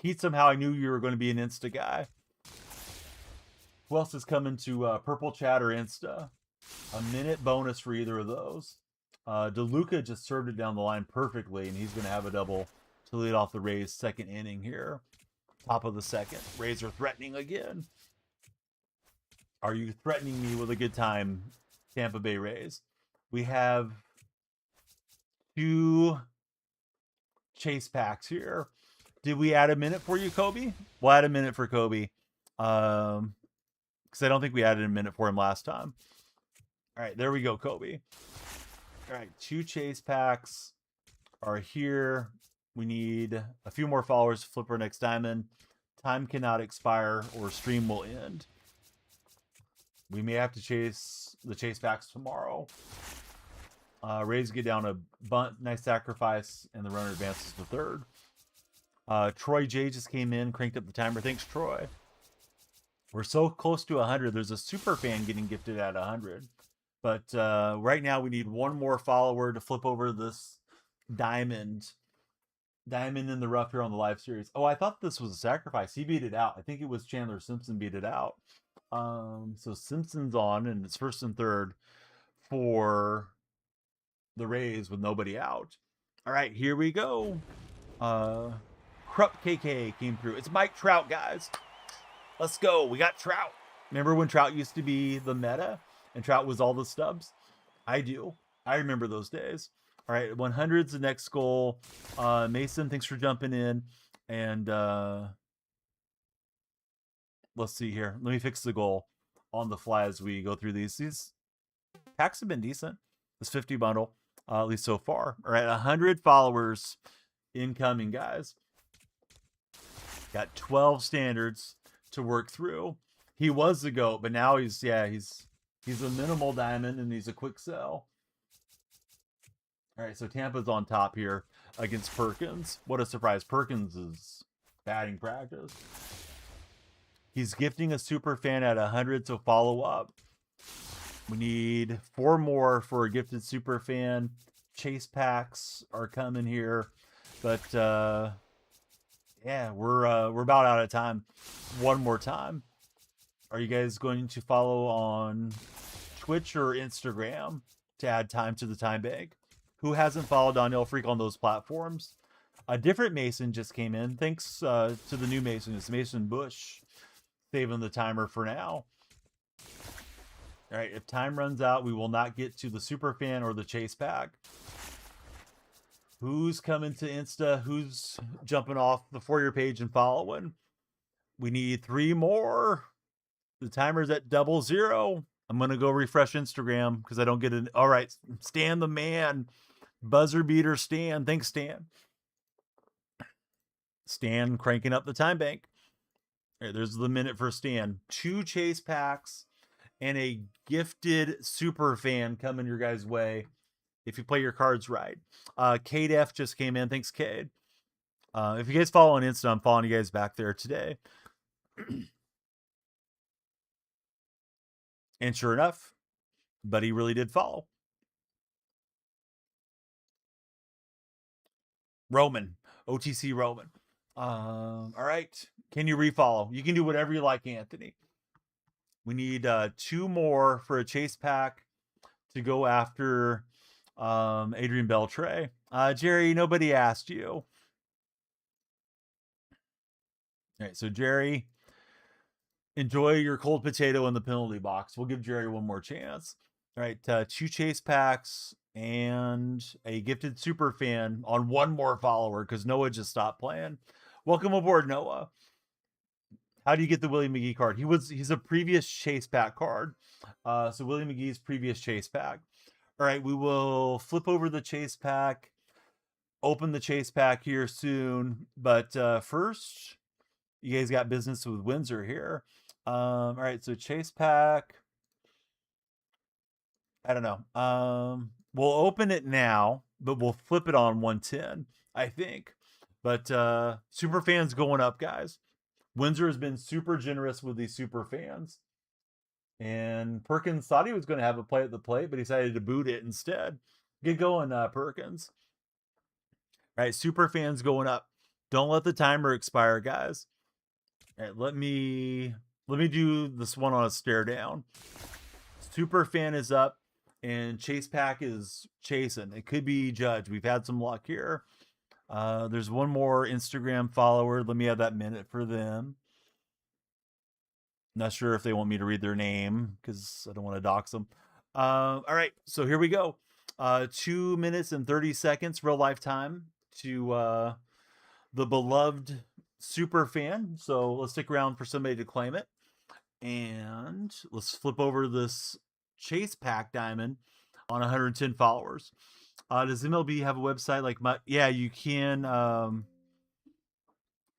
A: Keats, somehow I knew you were going to be an Insta guy. Who else is coming to Purple Chat or Insta? A minute bonus for either of those. DeLuca just served it down the line perfectly, and he's going to have a double to lead off the Rays' second inning here. Top of the second. Rays are threatening again. Are you threatening me with a good time, Tampa Bay Rays? We have 2 chase packs here. Did we add a minute for you, Kobe? We'll add a minute for Kobe. Because I don't think we added a minute for him last time. All right, there we go, Kobe. All right, 2 chase packs are here. We need a few more followers to flip our next diamond. Time cannot expire or stream will end. We may have to chase the chase backs tomorrow. Rays get down a bunt, nice sacrifice, and the runner advances to third. Troy J just came in, cranked up the timer. Thanks, Troy. We're so close to 100. There's a super fan getting gifted at 100. But right now we need one more follower to flip over this diamond in the rough here on the live series. Oh, I thought this was a sacrifice. He beat it out. I think it was Chandler Simpson beat it out. So Simpson's on, and it's first and third for the Rays with nobody out. All right, here we go. Krupp KK came through. It's Mike Trout, guys. Let's go. We got Trout. Remember when Trout used to be the meta and Trout was all the stubs? I do. I remember those days. All right, 100's the next goal. Mason, thanks for jumping in. And let's see here. Let me fix the goal on the fly as we go through these. These packs have been decent. This 50 bundle, at least so far. All right, 100 followers incoming, guys. Got 12 standards to work through. He was the GOAT, but now he's a minimal diamond and he's a quick sell. All right, so Tampa's on top here against Perkins. What a surprise. Perkins is batting practice. He's gifting a super fan at 100, so follow up. We need 4 more for a gifted super fan. Chase packs are coming here. But yeah, we're about out of time. One more time. Are you guys going to follow on Twitch or Instagram to add time to the time bank? Who hasn't followed DonyellFreak on those platforms? A different Mason just came in. Thanks to the new Mason. It's Mason Bush saving the timer for now. All right, if time runs out, we will not get to the super fan or the chase pack. Who's coming to Insta? Who's jumping off the For Your page and following? We need 3 more. The timer's at 00. I'm going to go refresh Instagram because I don't get it. All right, Stan the man. Buzzer beater Stan. Thanks, Stan. Stan cranking up the time bank. All right, there's the minute for Stan. 2 chase packs and a gifted super fan coming your guys' way if you play your cards right. Cade F just came in. Thanks, Cade. If you guys follow on Insta, I'm following you guys back there today. And sure enough, Buddy really did follow. Roman, OTC Roman. All right. Can you refollow? You can do whatever you like, Anthony. We need 2 more for a chase pack to go after Adrian Beltre. Jerry, nobody asked you. All right, so Jerry, enjoy your cold potato in the penalty box. We'll give Jerry one more chance. All right, 2 chase packs and a gifted super fan on 1 more follower because Noah just stopped playing. Welcome aboard, Noah. How do you get the Willie McGee card? He's a previous chase pack card. So Willie McGee's previous chase pack. All right, we will flip over the chase pack, open the chase pack here soon. But first, you guys got business with Windsor here. All right, so chase pack. I don't know. We'll open it now, but we'll flip it on 110, I think. But super fans going up, guys. Windsor has been super generous with these super fans. And Perkins thought he was going to have a play at the plate, but he decided to boot it instead. Get going, Perkins. All right, super fans going up. Don't let the timer expire, guys. All right, let me do this one on a stare down. Super fan is up, and chase pack is chasing. It could be Judge. We've had some luck here. There's one more Instagram follower. Let me have that minute for them. Not sure if they want me to read their name because I don't want to dox them. All right, so here we go. 2 minutes and 30 seconds, real life time to the beloved super fan. So let's stick around for somebody to claim it. And let's flip over this chase pack diamond on 110 followers. Does MLB have a website like my? Yeah, you can.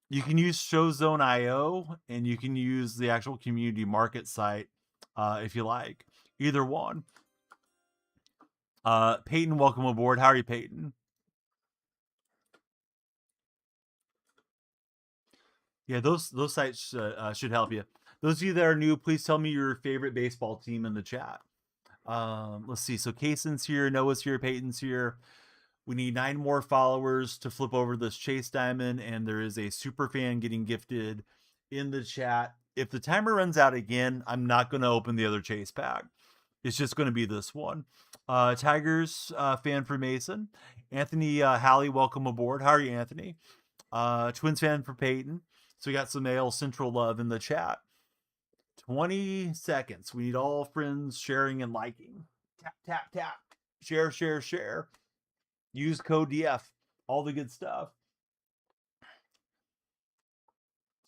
A: You can use Showzone.io and you can use the actual community market site if you like. Either one. Peyton, welcome aboard. How are you, Peyton? Yeah, those sites should help you. Those of you that are new, please tell me your favorite baseball team in the chat. Let's see. So Kaysen's here, Noah's here, Peyton's here. We need 9 more followers to flip over this Chase Diamond, and there is a super fan getting gifted in the chat. If the timer runs out again, I'm not going to open the other Chase pack. It's just going to be this one. Tigers fan for Mason. Anthony Halley, welcome aboard. How are you, Anthony? Twins fan for Peyton. So we got some AL Central love in the chat. 20 seconds. We need all friends sharing and liking. Tap, tap, tap. Share, share, share. Use code DF. All the good stuff.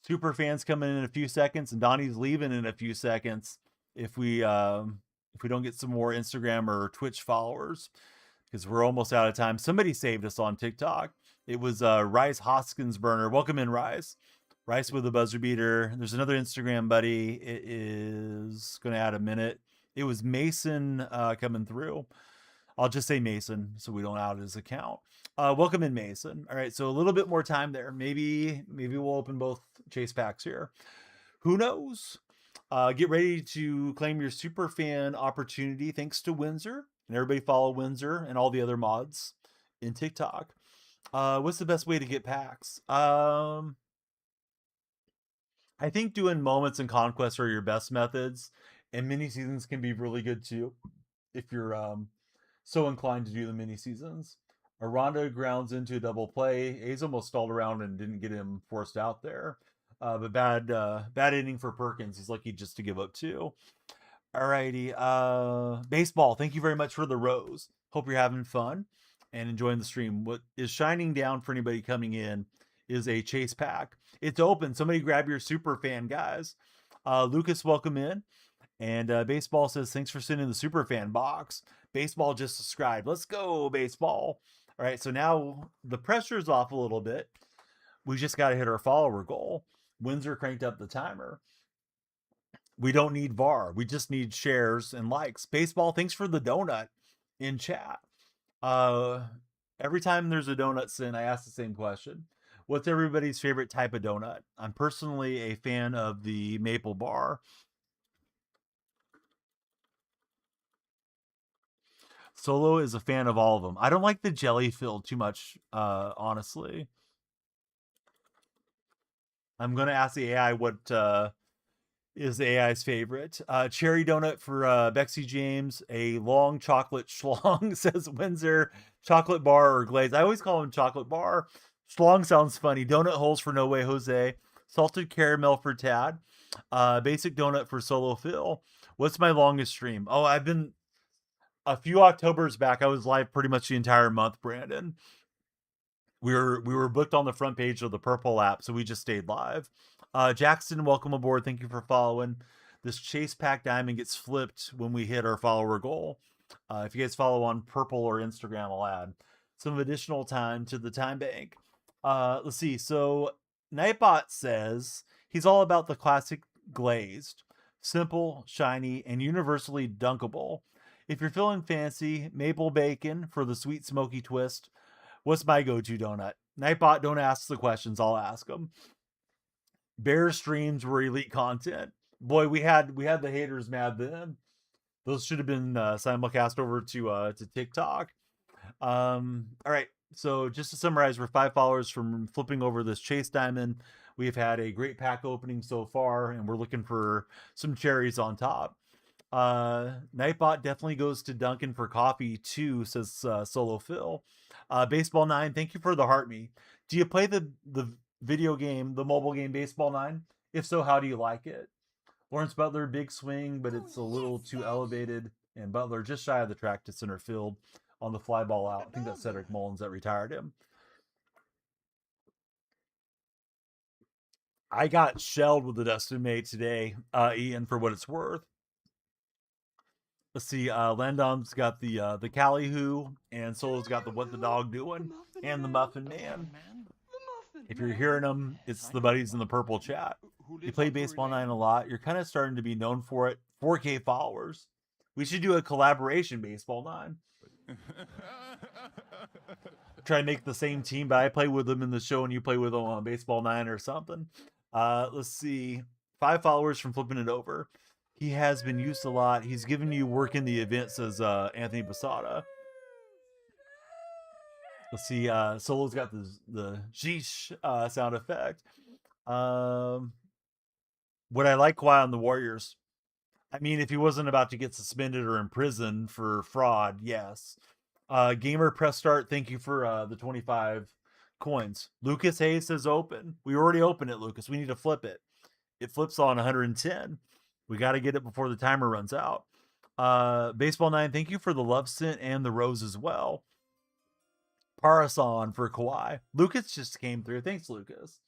A: Super fans coming in a few seconds, and Donnie's leaving in a few seconds if we don't get some more Instagram or Twitch followers, because we're almost out of time. Somebody saved us on TikTok. It was Rice Hoskins Burner. Welcome in, Rice. Rice with a buzzer beater. There's another Instagram buddy. It is going to add a minute. It was Mason coming through. I'll just say Mason so we don't out his account. Welcome in, Mason. All right, so a little bit more time there. Maybe we'll open both chase packs here. Who knows? Get ready to claim your super fan opportunity thanks to Windsor. And everybody follow Windsor and all the other mods in TikTok. What's the best way to get packs? I think doing moments and conquests are your best methods, and mini seasons can be really good too if you're so inclined to do the mini seasons. Aranda grounds into a double play. A's almost stalled around and didn't get him forced out there. But bad inning for Perkins. He's lucky just to give up 2. Alrighty. Baseball, thank you very much for the rose. Hope you're having fun and enjoying the stream. What is shining down for anybody coming in is a chase pack. It's open. Somebody grab your super fan, guys. Lucas, welcome in. And Baseball says, thanks for sending the super fan box. Baseball just subscribed. Let's go, Baseball. All right, so now the pressure's off a little bit. We just got to hit our follower goal. Windsor cranked up the timer. We don't need VAR. We just need shares and likes. Baseball, thanks for the donut in chat. Every time there's a donut sin, I ask the same question. What's everybody's favorite type of donut? I'm personally a fan of the maple bar. Solo is a fan of all of them. I don't like the jelly filled too much, honestly. I'm going to ask the AI what is the AI's favorite. Cherry donut for Bexy James. A long chocolate schlong, says Windsor. Chocolate bar or glaze. I always call him chocolate bar. Schlong sounds funny. Donut holes for No Way Jose. Salted caramel for Tad. Basic donut for Solo Phil. What's my longest stream? Oh, I've been... A few Octobers back, I was live pretty much the entire month, Brandon. We were booked on the front page of the Purple app, so we just stayed live. Jackson, welcome aboard. Thank you for following. This Chase Pack Diamond gets flipped when we hit our follower goal. If you guys follow on Purple or Instagram, I'll add some additional time to the time bank. Let's see. So Nightbot says he's all about the classic glazed, simple, shiny, and universally dunkable. If you're feeling fancy, maple bacon for the sweet smoky twist. What's my go-to donut? Nightbot, don't ask the questions. I'll ask them. Bear streams were elite content. Boy, we had the haters mad then. Those should have been simulcast over to TikTok. All right. So just to summarize, we're 5 followers from flipping over this Chase Diamond. We've had a great pack opening so far, and we're looking for some cherries on top. Nightbot definitely goes to Duncan for coffee too, says Solo Phil. Baseball 9, thank you for the heart me. Do you play the video game, the mobile game Baseball 9? If so, how do you like it? Lawrence Butler, big swing, but it's a little too elevated, and Butler just shy of the track to center field on the fly ball out. I think that's Cedric Mullins that retired him. I got shelled with the Dustin May today, Ian, for what it's worth. Let's see. Landon's got the Cali Who, and Solo's got the What the Dog Doing, and the Muffin Man. If you're hearing them, it's the buddies in the purple chat. You play Baseball 9 a lot. You're kind of starting to be known for it. 4K followers. We should do a collaboration, Baseball 9. Try to make the same team, but I play with them in the show and you play with them on Baseball 9 or something. Let's see. 5 followers from Flipping It Over. He has been used a lot. He's given you work in the event, says Anthony Basada. Let's see. Solo's got the sheesh sound effect. Would I like Kawhi on the Warriors? I mean, if he wasn't about to get suspended or imprisoned for fraud, yes. Gamer press start. Thank you for the 25 coins. Lucas Hayes says open. We already opened it, Lucas. We need to flip it. It flips on 110. We got to get it before the timer runs out. Baseball 9, thank you for the love scent and the rose as well. Parasan for Kawhi. Lucas just came through. Thanks, Lucas.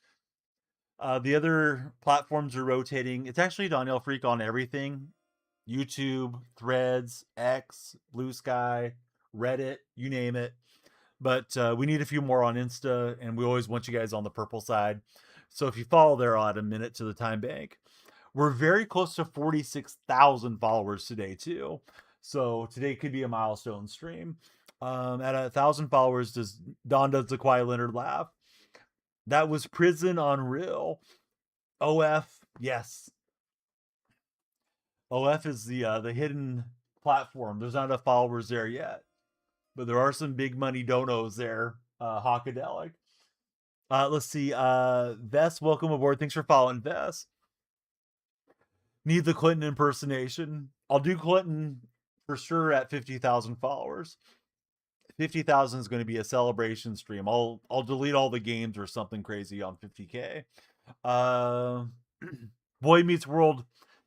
A: The other platforms are rotating. It's actually DonyellFreak on everything. YouTube, Threads, X, Blue Sky, Reddit, you name it. But we need a few more on Insta, and we always want you guys on the purple side. So if you follow there, I'll add a minute to the time bank. We're very close to 46,000 followers today, too. So today could be a milestone stream. At 1,000 followers, Don does the Kawhi Leonard laugh. That was Prison on Real. OF, yes. OF is the hidden platform. There's not enough followers there yet, but there are some big money donos there. Hawkadelic. Let's see. Vess, welcome aboard. Thanks for following, Vess. Need the Clinton impersonation. I'll do Clinton for sure at 50,000 followers. 50,000 is going to be a celebration stream. I'll delete all the games or something crazy on 50K. Boy Meets World.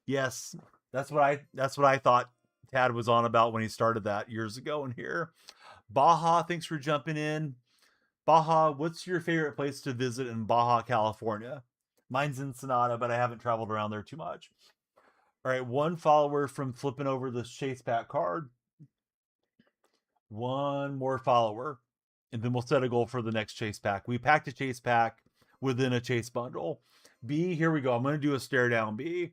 A: Yes, that's what I thought Tad was on about when he started that years ago in here. Baja, thanks for jumping in. Baja, what's your favorite place to visit in Baja, California? Mine's Ensenada, but I haven't traveled around there too much. All right, 1 follower from flipping over the chase pack card. 1 more follower, and then we'll set a goal for the next chase pack. We packed a chase pack within a chase bundle. B, here we go. I'm going to do a stare down, B.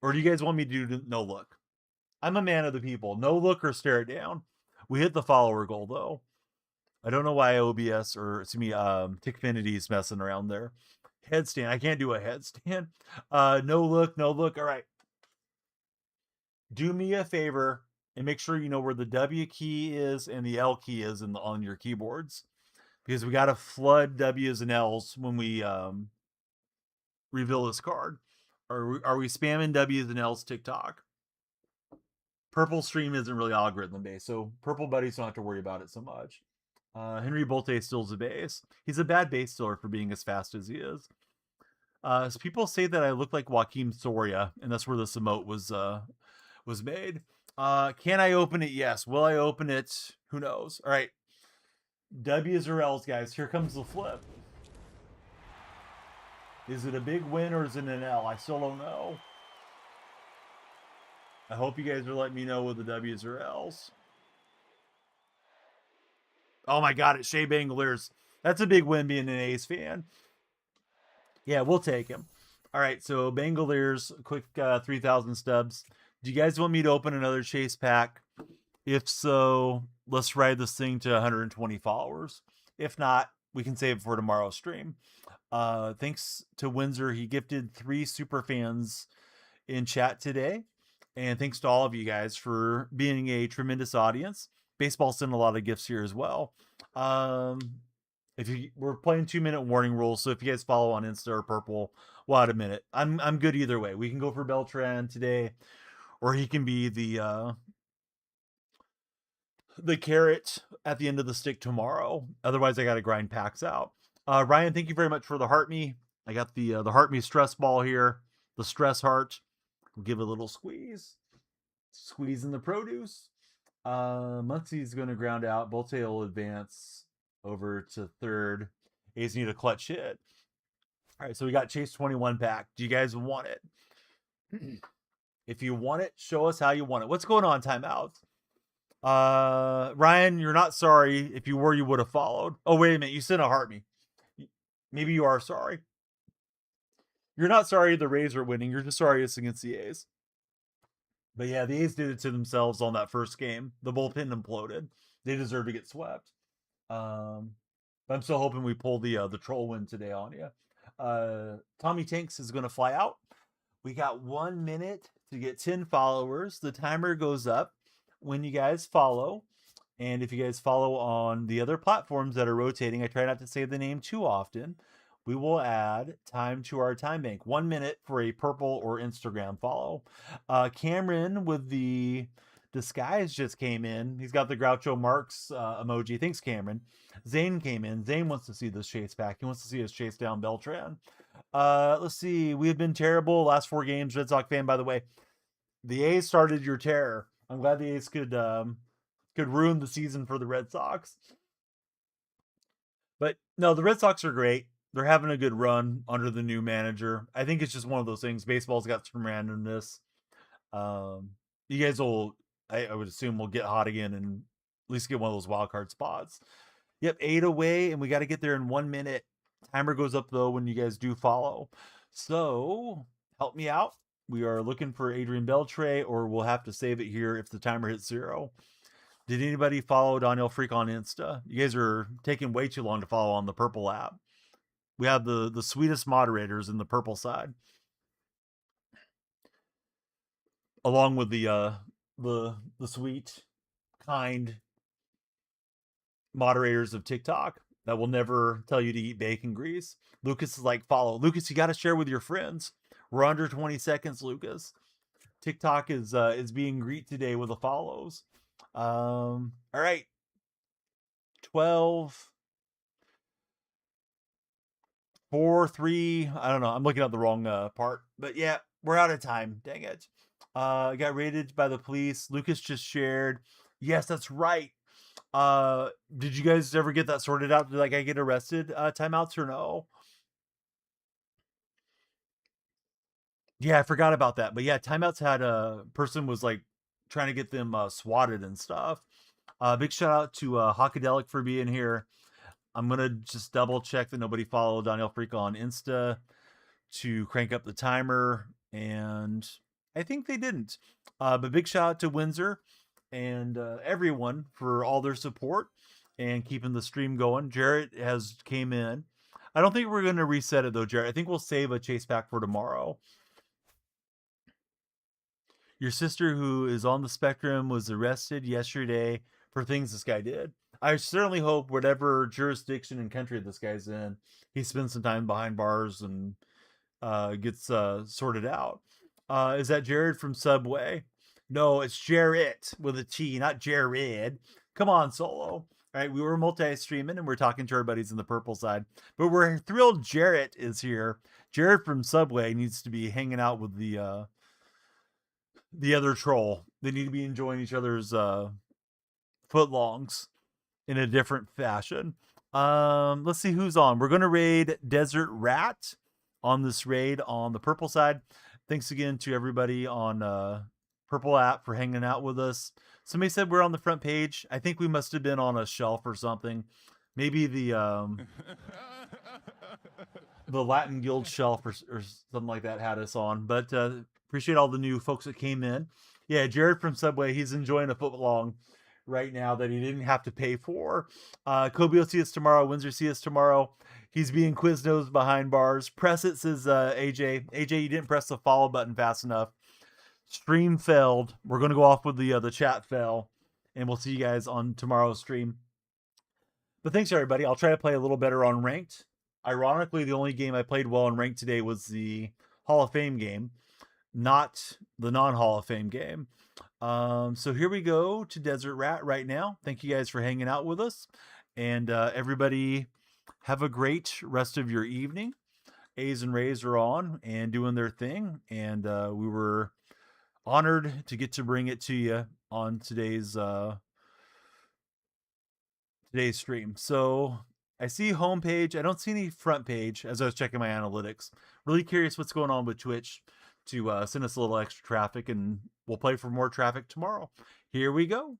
A: Or do you guys want me to do no look? I'm a man of the people. No look or stare it down. We hit the follower goal, though. I don't know why OBS or, excuse me, Tickfinity is messing around there. Headstand. I can't do a headstand. No look, no look. All right. Do me a favor and make sure you know where the W key is and the L key is on your keyboards, because we got to flood W's and L's when we reveal this card. Are we spamming W's and L's TikTok? Purple stream isn't really algorithm based, so purple buddies don't have to worry about it so much. Henry Bolte steals a base. He's a bad base stealer for being as fast as he is. So people say that I look like Joaquin Soria, and that's where this emote was made. Can I open it? Yes. Will I open it? Who knows? All right. W's or L's, guys. Here comes the flip. Is it a big win or is it an L? I still don't know. I hope you guys are letting me know with the W's or L's. Oh my God, it's Shea Bangaliers. That's a big win being an A's fan. Yeah, we'll take him. All right, so Bangaliers, quick 3,000 stubs. Do you guys want me to open another chase pack? If so, let's ride this thing to 120 followers. If not, we can save it for tomorrow's stream. Thanks to Windsor. He gifted 3 super fans in chat today. And thanks to all of you guys for being a tremendous audience. Baseball sent a lot of gifts here as well. We're playing 2-minute warning rules, so if you guys follow on Insta or Purple, we'll add a minute. I'm good either way. We can go for Beltran today, or he can be the carrot at the end of the stick tomorrow. Otherwise, I got to grind packs out. Ryan, thank you very much for the heart me. I got the heart me stress ball here, the stress heart. We'll give it a little squeeze. Squeeze in the produce. Muncie's going to ground out. Bolte will advance over to third. A's need a clutch hit. All right, so we got Chase 21 pack. Do you guys want it? If you want it, show us how you want it. What's going on, timeouts? Ryan, you're not sorry. If you were, you would have followed. Oh, wait a minute. You sent a heart me. Maybe you are sorry. You're not sorry the Rays are winning. You're just sorry it's against the A's. But yeah, the A's did it to themselves on that first game. The bullpen imploded. They deserve to get swept. But I'm still hoping we pull the troll win today on you. Tommy Tanks is going to fly out. We got 1 minute to get 10 followers. The timer goes up when you guys follow. And if you guys follow on the other platforms that are rotating, I try not to say the name too often. We will add time to our time bank. 1 minute for a purple or Instagram follow. Cameron with the disguise just came in. He's got the Groucho Marx emoji. Thanks, Cameron. Zane came in. Zane wants to see this chase back. He wants to see us chase down Beltran. Let's see. We have been terrible last 4 games. Red Sox fan, by the way. The A's started your terror. I'm glad the A's could ruin the season for the Red Sox. But no, the Red Sox are great. They're having a good run under the new manager. I think it's just one of those things. Baseball's got some randomness. You guys will, I would assume, will get hot again and at least get one of those wild card spots. Yep, 8 away, and we got to get there in 1 minute. Timer goes up, though, when you guys do follow. So, help me out. We are looking for Adrian Beltre, or we'll have to save it here if the timer hits 0. Did anybody follow DonyellFreak on Insta? You guys are taking way too long to follow on the Purple app. We have the sweetest moderators in the Purple side, along with the sweet, kind moderators of TikTok that will never tell you to eat bacon grease. Lucas is like, follow. Lucas, you got to share with your friends. We're under 20 seconds, Lucas. TikTok is being greet today with the follows. All right. 12, 4, 3. I don't know. I'm looking at the wrong part. But yeah, we're out of time. Dang it. Got raided by the police. Lucas just shared. Yes, that's right. Did you guys ever get that sorted out? Did I get arrested timeouts or no? Yeah, I forgot about that. But yeah, timeouts had a person was like trying to get them swatted and stuff. Big shout out to Hawkadelic for being here. I'm gonna just double check that nobody followed DonyellFreak on Insta to crank up the timer, and I think they didn't. But big shout out to Windsor and everyone for all their support and keeping the stream going. Jarrett has came in. I don't think we're gonna reset it though, Jarrett. I think we'll save a chase pack for tomorrow. Your sister, who is on the spectrum, was arrested yesterday for things this guy did. I certainly hope whatever jurisdiction and country this guy's in, he spends some time behind bars and gets sorted out. Is that Jared from Subway? No, it's Jarrett with a T, not Jared. Come on, Solo. All right, we were multi-streaming and we're talking to our buddies in the Purple side, but we're thrilled Jarrett is here. Jared from Subway needs to be hanging out with the other troll. They need to be enjoying each other's footlongs in a different fashion. Let's see who's on. We're going to raid Desert Rat on this raid on the Purple side. Thanks again to everybody on Purple app for hanging out with us. Somebody said we're on the front page. I think we must have been on a shelf or something. Maybe the Latin Guild shelf or something like that had us on. But appreciate all the new folks that came in. Yeah, Jared from Subway, he's enjoying a footlong right now that he didn't have to pay for. Kobe will see us tomorrow. Windsor see us tomorrow. He's being Quiznos behind bars. Press it, says AJ. AJ, you didn't press the follow button fast enough. Stream failed. We're going to go off with the chat fail. And we'll see you guys on tomorrow's stream. But thanks, everybody. I'll try to play a little better on Ranked. Ironically, the only game I played well on Ranked today was the Hall of Fame game, not the non-Hall of Fame game. So here we go to Desert Rat right now. Thank you guys for hanging out with us. And everybody have a great rest of your evening. A's and Rays are on and doing their thing. And we were honored to get to bring it to you on today's stream. So I see homepage. I don't see any front page as I was checking my analytics. Really curious what's going on with Twitch.
D: to send us a little extra traffic, and we'll play for more traffic tomorrow. Here we go.